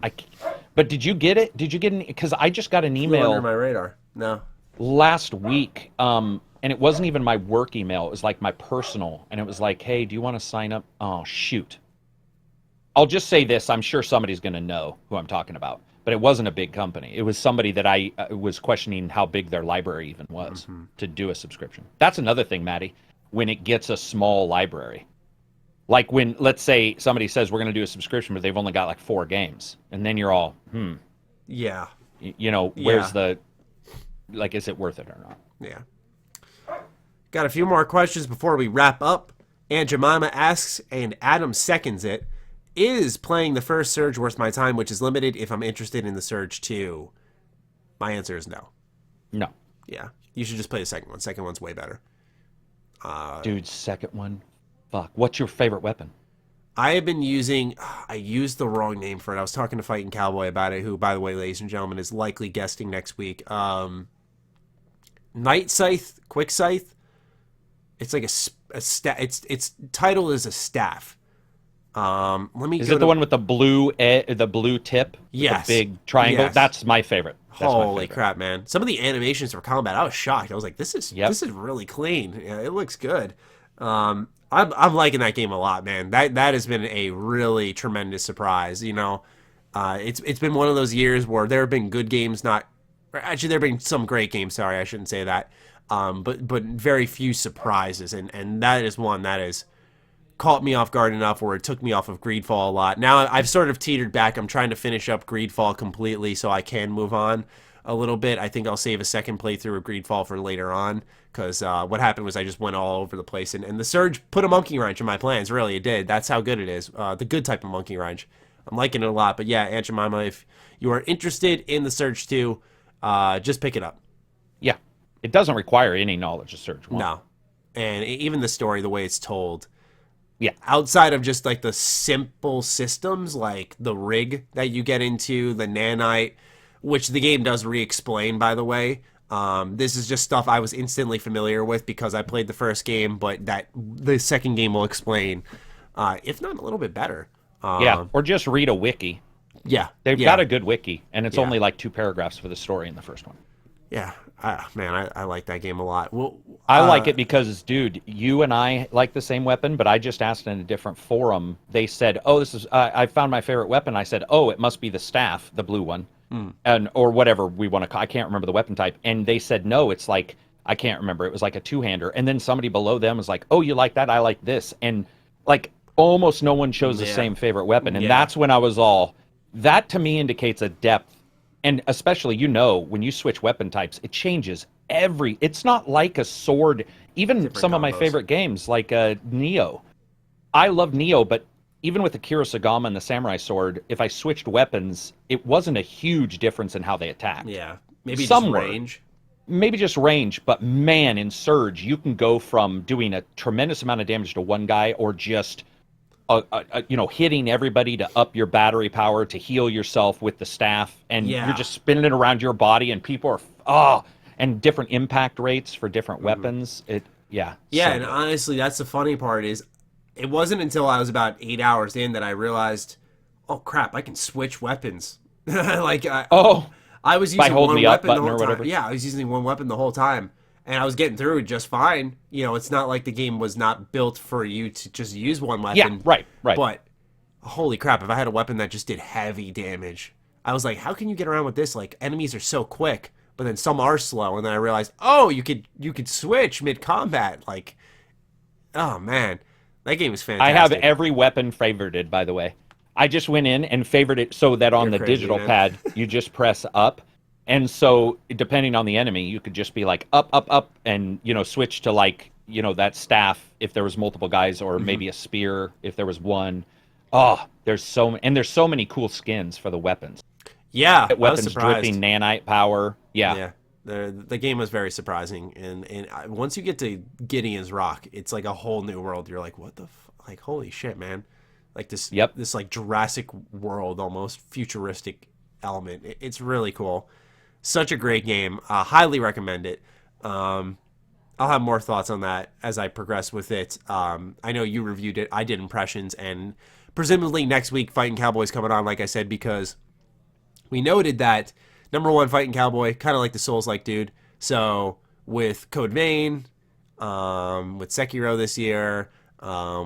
But did you get it? Did you get an, because I just got an email. Under my radar. No. Last week, and it wasn't even my work email. It was like my personal, and it was like, hey, do you want to sign up? Oh, shoot. I'll just say this. I'm sure somebody's going to know who I'm talking about, but it wasn't a big company. It was somebody that I was questioning how big their library even was to do a subscription. That's another thing, Maddie, when it gets a small library. Like when, let's say, somebody says we're going to do a subscription, but they've only got like 4 games, and then you're all, Yeah. You know, where's the, like, is it worth it or not? Yeah. Got a few more questions before we wrap up. Aunt Jemima asks, and Adam seconds it, is playing the first Surge worth my time, which is limited if I'm interested in the Surge 2? My answer is no. No. Yeah. You should just play the second one. Second one's way better. Dude, second one? Fuck. What's your favorite weapon? I have been using, I used the wrong name for it. I was talking to Fighting Cowboy about it, who, by the way, ladies and gentlemen, is likely guesting next week. Night Scythe, Quick Scythe. It's like a staff. Its title is a staff. Let me. Is it the one with the blue tip? Yes. The big triangle. Yes. That's my favorite. Holy crap, man! Some of the animations for combat, I was shocked. I was like, "This is really clean. Yeah, it looks good." I'm liking that game a lot, man. That has been a really tremendous surprise. You know, it's been one of those years where there have been good games, actually there have been some great games. Sorry, I shouldn't say that. But very few surprises, and that is one that has caught me off guard enough where it took me off of Greedfall a lot. Now I've sort of teetered back. I'm trying to finish up Greedfall completely so I can move on a little bit. I think I'll save a second playthrough of Greedfall for later on, because what happened was I just went all over the place, and the Surge put a monkey wrench in my plans. Really, it did. That's how good it is. The good type of monkey wrench. I'm liking it a lot. But yeah, Aunt Jemima, if you are interested in the Surge 2, just pick it up. Yeah. It doesn't require any knowledge of Surge 1. No. And even the story, the way it's told, yeah, outside of just like the simple systems, like the rig that you get into, the nanite, which the game does re-explain, by the way. This is just stuff I was instantly familiar with because I played the first game, but that the second game will explain, if not a little bit better. Yeah, or just read a wiki. Yeah. They've got a good wiki, and it's only like 2 paragraphs for the story in the first one. Yeah. Man, I like that game a lot. Well, I like it because, dude, you and I like the same weapon, but I just asked in a different forum. They said, "Oh, this is I found my favorite weapon." I said, "Oh, it must be the staff, the blue one, and or whatever we want to call. I can't remember the weapon type." And they said, "No, it's like I can't remember. It was like a 2-hander." And then somebody below them was like, "Oh, you like that? I like this." And like almost no one chose the same favorite weapon, and that's when I was all. That to me indicates a depth. And especially, you know, when you switch weapon types, it changes it's not like a sword. Even different some combos. Of my favorite games, like Neo. I love Neo, but even with the Kirosagama and the Samurai Sword, if I switched weapons, it wasn't a huge difference in how they attacked. Yeah, maybe just range. Maybe just range, but man, in Surge, you can go from doing a tremendous amount of damage to one guy or just... hitting everybody to up your battery power, to heal yourself with the staff, and you're just spinning it around your body, and people are and different impact rates for different weapons. And honestly, that's the funny part is, it wasn't until I was about 8 hours in that I realized, oh crap, I can switch weapons. I was using one weapon the whole time. Yeah, I was using one weapon the whole time. And I was getting through it just fine. You know, it's not like the game was not built for you to just use one weapon. Yeah, right. But, holy crap, if I had a weapon that just did heavy damage, I was like, how can you get around with this? Like, enemies are so quick, but then some are slow. And then I realized, oh, you could switch mid-combat. Like, oh, man. That game is fantastic. I have every weapon favorited, by the way. I just went in and favored it so that on the digital pad, you just press up. And so, depending on the enemy, you could just be like up, up, up, and switch to like that staff if there was multiple guys, or maybe a spear if there was one. Oh, there's so many cool skins for the weapons. Yeah, I was Weapons surprised. dripping nanite power. Yeah. Yeah. The game was very surprising, and once you get to Gideon's Rock, it's like a whole new world. You're like, what the like, holy shit, man! Like this like Jurassic World, almost futuristic element. It's really cool. Such a great game. Highly recommend it. I'll have more thoughts on that as I progress with it. I know you reviewed it. I did impressions, and presumably next week, Fighting Cowboy's coming on, like I said, because we noted that number one, Fighting Cowboy, kind of like the Souls-like dude. So with Code Vein, with Sekiro this year,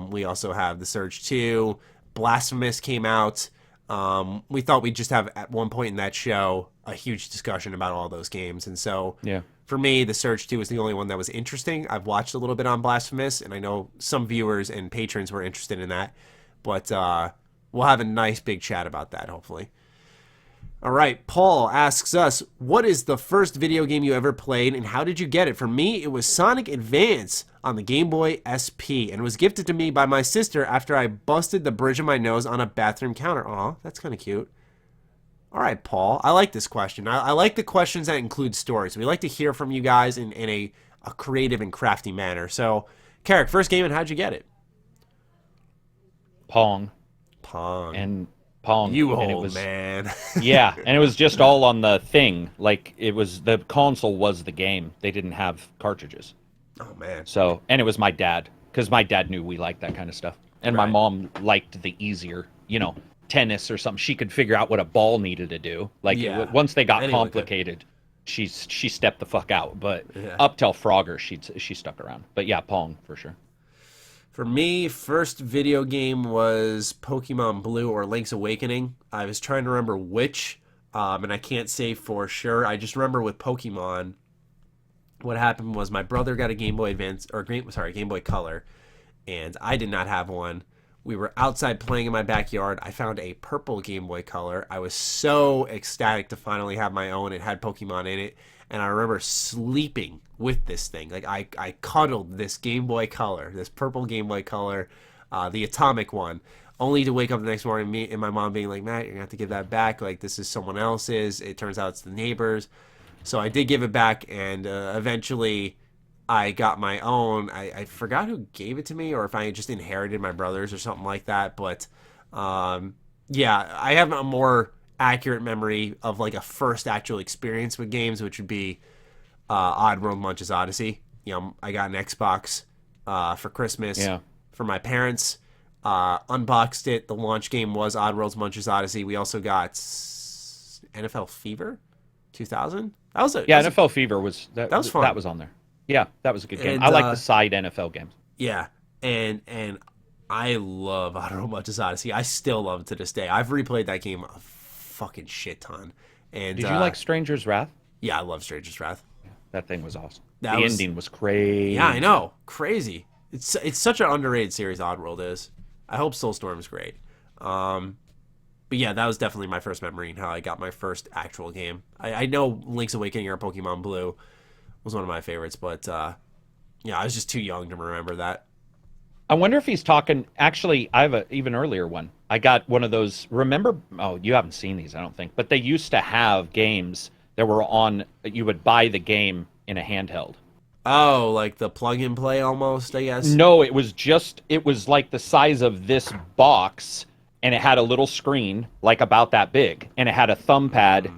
we also have The Surge 2. Blasphemous came out. We thought we'd just have, at one point in that show, a huge discussion about all those games. And so for me, The Surge 2 was the only one that was interesting. I've watched a little bit on Blasphemous, and I know some viewers and patrons were interested in that. But we'll have a nice big chat about that, hopefully. All right, Paul asks us, what is the first video game you ever played, and how did you get it? For me, it was Sonic Advance on the Game Boy SP, and was gifted to me by my sister after I busted the bridge of my nose on a bathroom counter. Aw, that's kind of cute. All right, Paul, I like this question. I like the questions that include stories. We like to hear from you guys in a creative and crafty manner. So, Karak, first game, and how'd you get it? Pong. Pong. You old and it was, man. Yeah, and it was just all on the thing. Like, it was, the console was the game. They didn't have cartridges. Oh, man. So, and it was my dad, because my dad knew we liked that kind of stuff. And my mom liked the easier, tennis or something. She could figure out what a ball needed to do. Like, once they got complicated, she stepped the fuck out. But up till Frogger, she stuck around. But yeah, Pong, for sure. For me, first video game was Pokemon Blue or Link's Awakening. I was trying to remember which, and I can't say for sure. I just remember with Pokemon, what happened was my brother got a Game Boy Advance, or Game Boy Color, and I did not have one. We were outside playing in my backyard. I found a purple Game Boy Color. I was so ecstatic to finally have my own. It had Pokemon in it. And I remember sleeping with this thing. Like, I cuddled this Game Boy Color, this purple Game Boy Color, the atomic one, only to wake up the next morning me and my mom being like, Matt, you're going to have to give that back. Like, this is someone else's. It turns out it's the neighbor's. So I did give it back, and eventually I got my own. I forgot who gave it to me, or if I just inherited my brother's or something like that. But, yeah, I have a more accurate memory of like a first actual experience with games, which would be Oddworld Munch's Odyssey. I got an Xbox for Christmas for my parents. Unboxed it. The launch game was Oddworld Munch's Odyssey. We also got NFL Fever 2000. NFL Fever was that was fun. That was on there. Yeah, that was a good game. And, I like the side NFL games. Yeah, and I love Oddworld Munch's Odyssey. I still love it to this day. I've replayed that game a fucking shit ton. And did you like Stranger's Wrath? Yeah, I love Stranger's Wrath. That thing was awesome. The ending was crazy. Yeah, I know. Crazy. It's such an underrated series, Oddworld is. I hope Soulstorm is great. But yeah, that was definitely my first memory and how I got my first actual game. I know Link's Awakening or Pokemon Blue was one of my favorites, but yeah, I was just too young to remember that. I wonder if he's talking. Actually, I have an even earlier one. I got one of those. Remember? Oh, you haven't seen these, I don't think. But they used to have games that were on. You would buy the game in a handheld. Oh, like the plug and play almost, I guess. No, it was like the size of this box, and it had a little screen like about that big, and it had a thumb pad,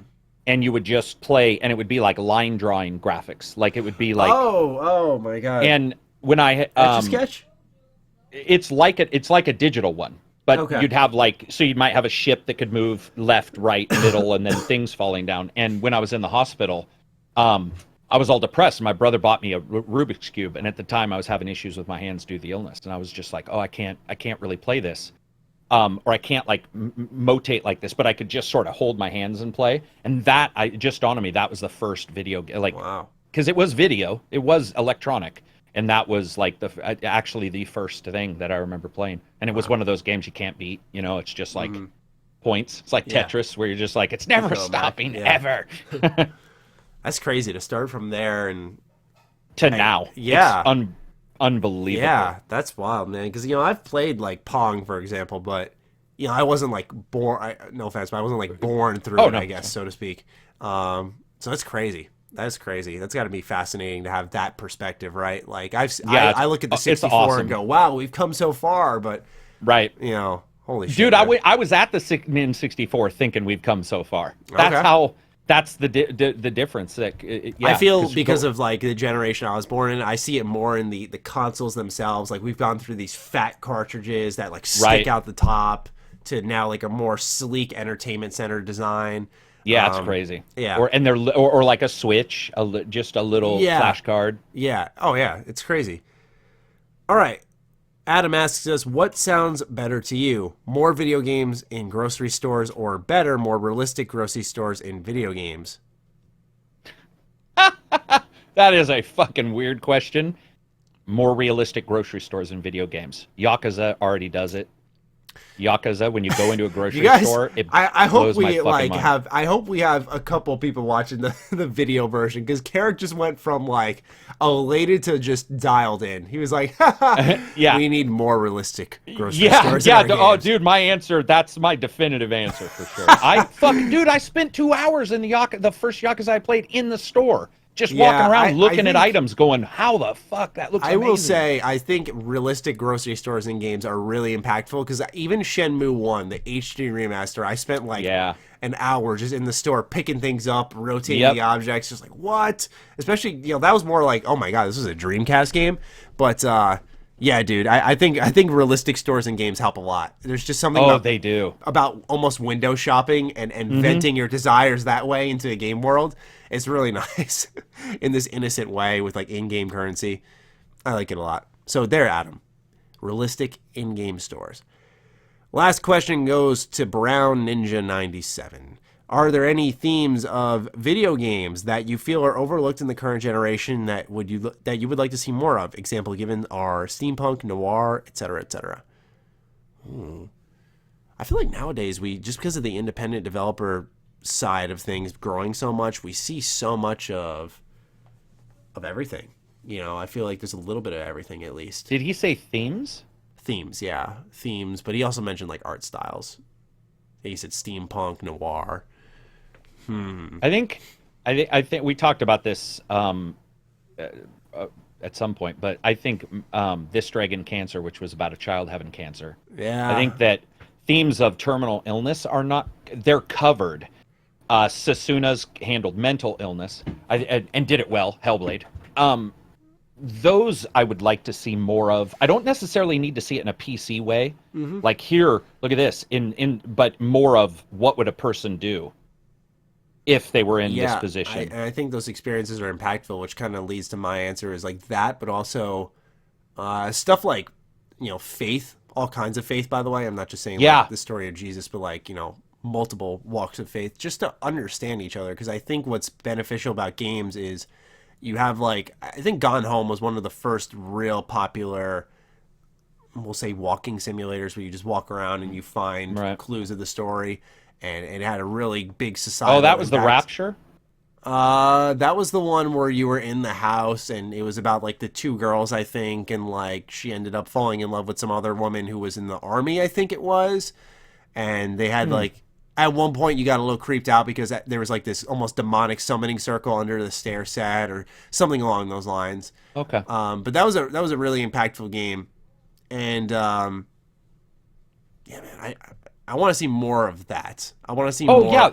and you would just play, and it would be like line drawing graphics. Like it would be like. Oh my god. And when I Etch-a-Sketch? It's like a digital one, but you'd have so you might have a ship that could move left, right, middle, and then things falling down. And when I was in the hospital, I was all depressed. My brother bought me a Rubik's Cube, and at the time I was having issues with my hands due to the illness, and I was just like, oh, I can't really play this, or I can't motate like this, but I could just sort of hold my hands and play. And that just dawned on me that was the first video wow, because it was video, it was electronic. And that was actually the first thing that I remember playing. And it was one of those games you can't beat. It's just like points. It's like Yeah. Tetris, where you're just like, it's never Go back. stopping, Yeah. ever. That's crazy to start from there and To now. yeah. It's unbelievable. yeah, that's wild, man. Because I've played like Pong, for example, but I wasn't like born. No offense, but I wasn't like born through it, no. I guess, so to speak. So that's crazy. That's crazy. That's got to be fascinating to have that perspective, right? Like I look at the 64 awesome. and go, wow, we've come so far, but Right. holy shit. Dude, man. I was at the N64 thinking we've come so far. That's the difference. I feel because of like the generation I was born in, I see it more in the consoles themselves. Like we've gone through these fat cartridges that like stick out the top to now like a more sleek entertainment center design. Yeah, it's crazy. Yeah. Or like a Switch, just a little flash card. Yeah. Oh yeah, it's crazy. All right. Adam asks us, what sounds better to you? More video games in grocery stores or better, more realistic grocery stores in video games? That is a fucking weird question. More realistic grocery stores in video games. Yakuza already does it. Yakuza, when you go into a grocery store, I hope blows my we fucking like mind. I hope we have a couple people watching the video version, because Karak just went from like elated to just dialed in. He was like, Yeah. we need more realistic grocery stores. in Yeah. our games." Dude, my answer. That's my definitive answer for sure. Dude, I spent 2 hours in the first Yakuza I played in the store, just walking around looking at items, going, "How the fuck that looks." I amazing. will say, I think realistic grocery stores in games are really impactful, because even Shenmue 1, the HD remaster, I spent like an hour just in the store picking things up, rotating the objects, just like, what? Especially, that was more like, oh my god, this is a Dreamcast game. But yeah, dude, I think realistic stores in games help a lot. There's just something they do. about almost window shopping and venting your desires that way into a game world. It's really nice in this innocent way with like in-game currency. I like it a lot. So there, Adam. Realistic in-game stores. Last question goes to Brown Ninja 97. Are there any themes of video games that you feel are overlooked in the current generation that you would like to see more of? Example given are steampunk, noir, etc., etc. I feel like nowadays just because of the independent developer side of things growing so much, we see so much of everything. I feel like there's a little bit of everything, at least. Did he say themes? Themes, yeah, themes. But he also mentioned like art styles. He said steampunk, noir. I think we talked about this at some point, but I think This Dragon Cancer, which was about a child having cancer. Yeah, I think that themes of terminal illness they're covered. Sasuna's handled mental illness and did it well. Hellblade. Those I would like to see more of. I don't necessarily need to see it in a PC way. Like here, look at this. But more of what would a person do if they were in this position. I think those experiences are impactful, which kind of leads to my answer is like that, but also stuff like faith, all kinds of faith. By the way, I'm not just saying like the story of Jesus, but like multiple walks of faith, just to understand each other. Because I think what's beneficial about games is you have like, I think Gone Home was one of the first real popular, we'll say, walking simulators where you just walk around and you find clues of the story, and it had a really big societal that was impact. The Rapture? That was the one where you were in the house and it was about like the two girls, I think, and like she ended up falling in love with some other woman who was in the army, I think it was, and they had like, at one point you got a little creeped out because there was like this almost demonic summoning circle under the stair set or something along those lines. Okay. But that was a really impactful game, and yeah, man, I want to see more of that. I want to see more. Yeah.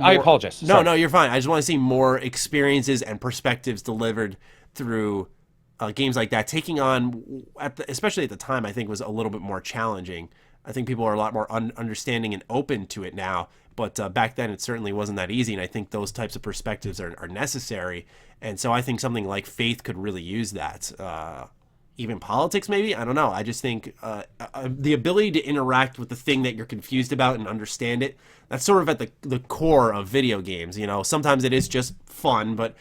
I apologize. Sorry. No, you're fine. I just want to see more experiences and perspectives delivered through games like that. Taking on, especially at the time, I think was a little bit more challenging. I think people are a lot more understanding and open to it now. But back then, it certainly wasn't that easy. And I think those types of perspectives are necessary. And so I think something like Faith could really use that. Even politics, maybe? I don't know. I just think the ability to interact with the thing that you're confused about and understand it, that's sort of at the core of video games. Sometimes it is just fun, but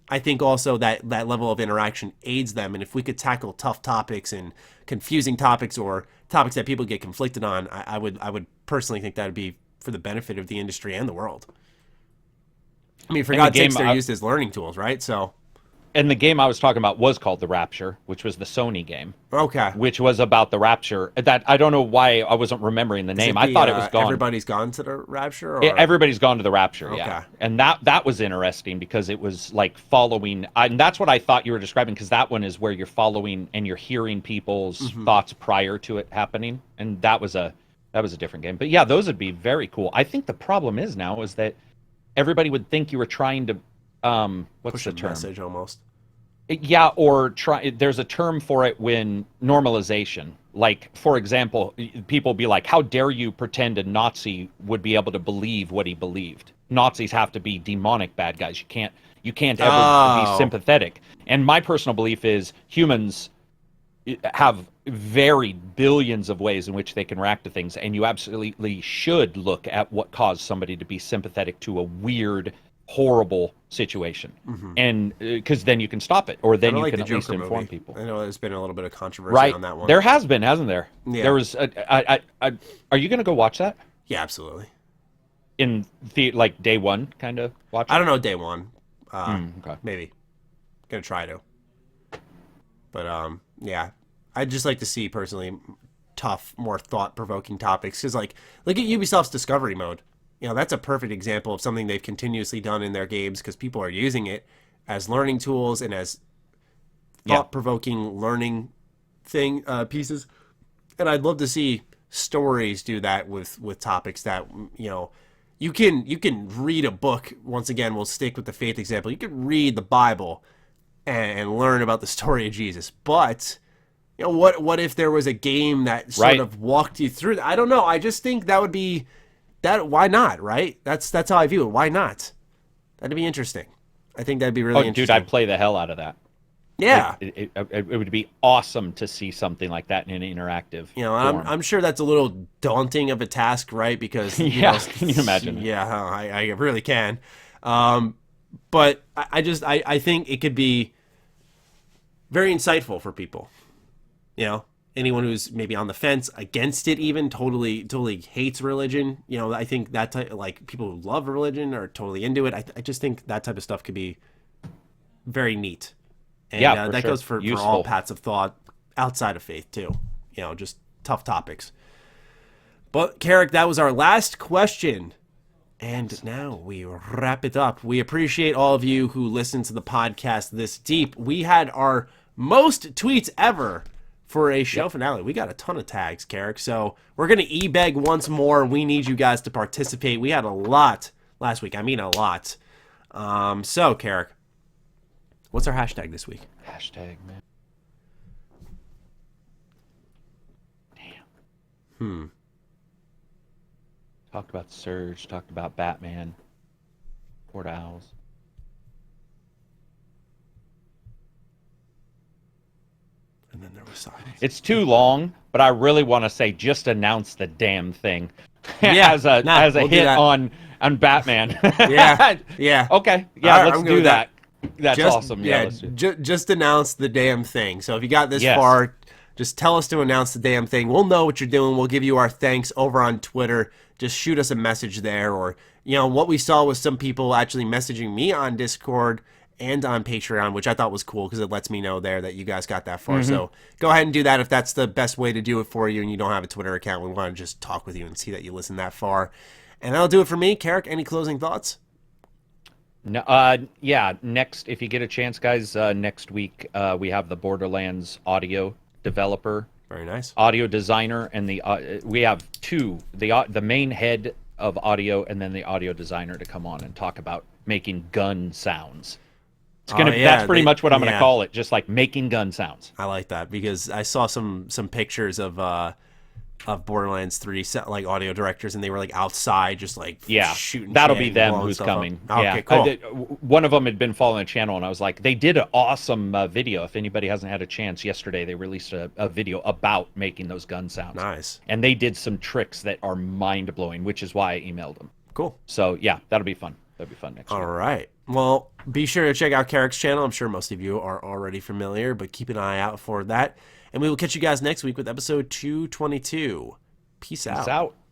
I think also that level of interaction aids them. And if we could tackle tough topics and confusing topics or topics that people get conflicted on, I would personally think that would be for the benefit of the industry and the world. I mean, for God's sakes, they're used as learning tools, right? So. And the game I was talking about was called The Rapture, which was the Sony game. Okay. Which was about the Rapture. That I don't know why I wasn't remembering the name. I thought it was gone. Everybody's gone to the Rapture? Or? Everybody's gone to the Rapture, okay. Yeah. And that was interesting because it was like following, and that's what I thought you were describing, because that one is where you're following and you're hearing people's thoughts prior to it happening. And that was a different game. But yeah, those would be very cool. I think the problem is now is that everybody would think you were trying to what's push the a term? Message almost. Yeah, or try. There's a term for it when normalization. Like, for example, people be like, "How dare you pretend a Nazi would be able to believe what he believed?" Nazis have to be demonic bad guys. You can't ever be sympathetic. And my personal belief is humans have varied billions of ways in which they can react to things, and you absolutely should look at what caused somebody to be sympathetic to a weird, horrible situation, and because then you can stop it, or then you can at least inform people. I know there's been a little bit of controversy on that one. There has been, hasn't there? Yeah. There was. Are you going to go watch that? Yeah, absolutely. In like day one, kind of watch it? I don't know day one. Okay. Maybe. Gonna try to. But yeah, I'd just like to see personally tough, more thought-provoking topics, because like look at Ubisoft's Discovery Mode. You know, that's a perfect example of something they've continuously done in their games because people are using it as learning tools and as thought-provoking learning pieces. And I'd love to see stories do that with topics that, you know, you can read a book. Once again, we'll stick with the faith example. You can read the Bible and learn about the story of Jesus. But, you know, what if there was a game that sort of walked you through that? I don't know. I just think that would be... why not, right? That's how I view it. Why not? That'd be interesting. I think that'd be really interesting. Dude, I'd play the hell out of that. Yeah. Like, it would be awesome to see something like that in an interactive form. I'm sure that's a little daunting of a task, right? Because can you imagine? Yeah, I really can. But I think it could be very insightful for people. You know, anyone who's maybe on the fence against it, even totally hates religion. You know, I think that type, like people who love religion are totally into it. I just think that type of stuff could be very neat. And that goes for all paths of thought outside of faith too. You know, just tough topics. But Karak, that was our last question. And now we wrap it up. We appreciate all of you who listen to the podcast this deep. We had our most tweets ever for a show finale. We got a ton of tags, Karak. So we're going to e-beg once more. We need you guys to participate. We had a lot last week. I mean a lot. So, Karak, what's our hashtag this week? Hashtag, man. Damn. Talked about Surge. Talked about Batman. Port Owls. And then there was silence. It's too long, but I really want to say just announce the damn thing. Yeah, as a hit on Batman. yeah. Okay. Yeah, right, let's do that. That's awesome. Yeah, just announce the damn thing. So if you got this far, just tell us to announce the damn thing. We'll know what you're doing. We'll give you our thanks over on Twitter. Just shoot us a message there. Or, you know, what we saw was some people actually messaging me on Discord and on Patreon, which I thought was cool because it lets me know there that you guys got that far. So go ahead and do that if that's the best way to do it for you and you don't have a Twitter account. We want to just talk with you and see that you listen that far. And that'll do it for me. Karak, any closing thoughts? No, next, if you get a chance, guys, next week we have the Borderlands audio developer. Very nice. Audio designer, and we have two, the main head of audio and then the audio designer to come on and talk about making gun sounds. It's that's pretty much what I'm going to call it, just like making gun sounds. I like that because I saw some pictures of Borderlands 3 like audio directors, and they were like outside just like shooting. That'll be them who's coming. Okay, cool. One of them had been following the channel, and I was like, they did an awesome video. If anybody hasn't had a chance, yesterday they released a video about making those gun sounds. Nice. And they did some tricks that are mind blowing, which is why I emailed them. Cool. So yeah, that'll be fun. That'll be fun next week. All right. Well, be sure to check out Karak's channel. I'm sure most of you are already familiar, but keep an eye out for that. And we will catch you guys next week with episode 222. Peace out. Peace out.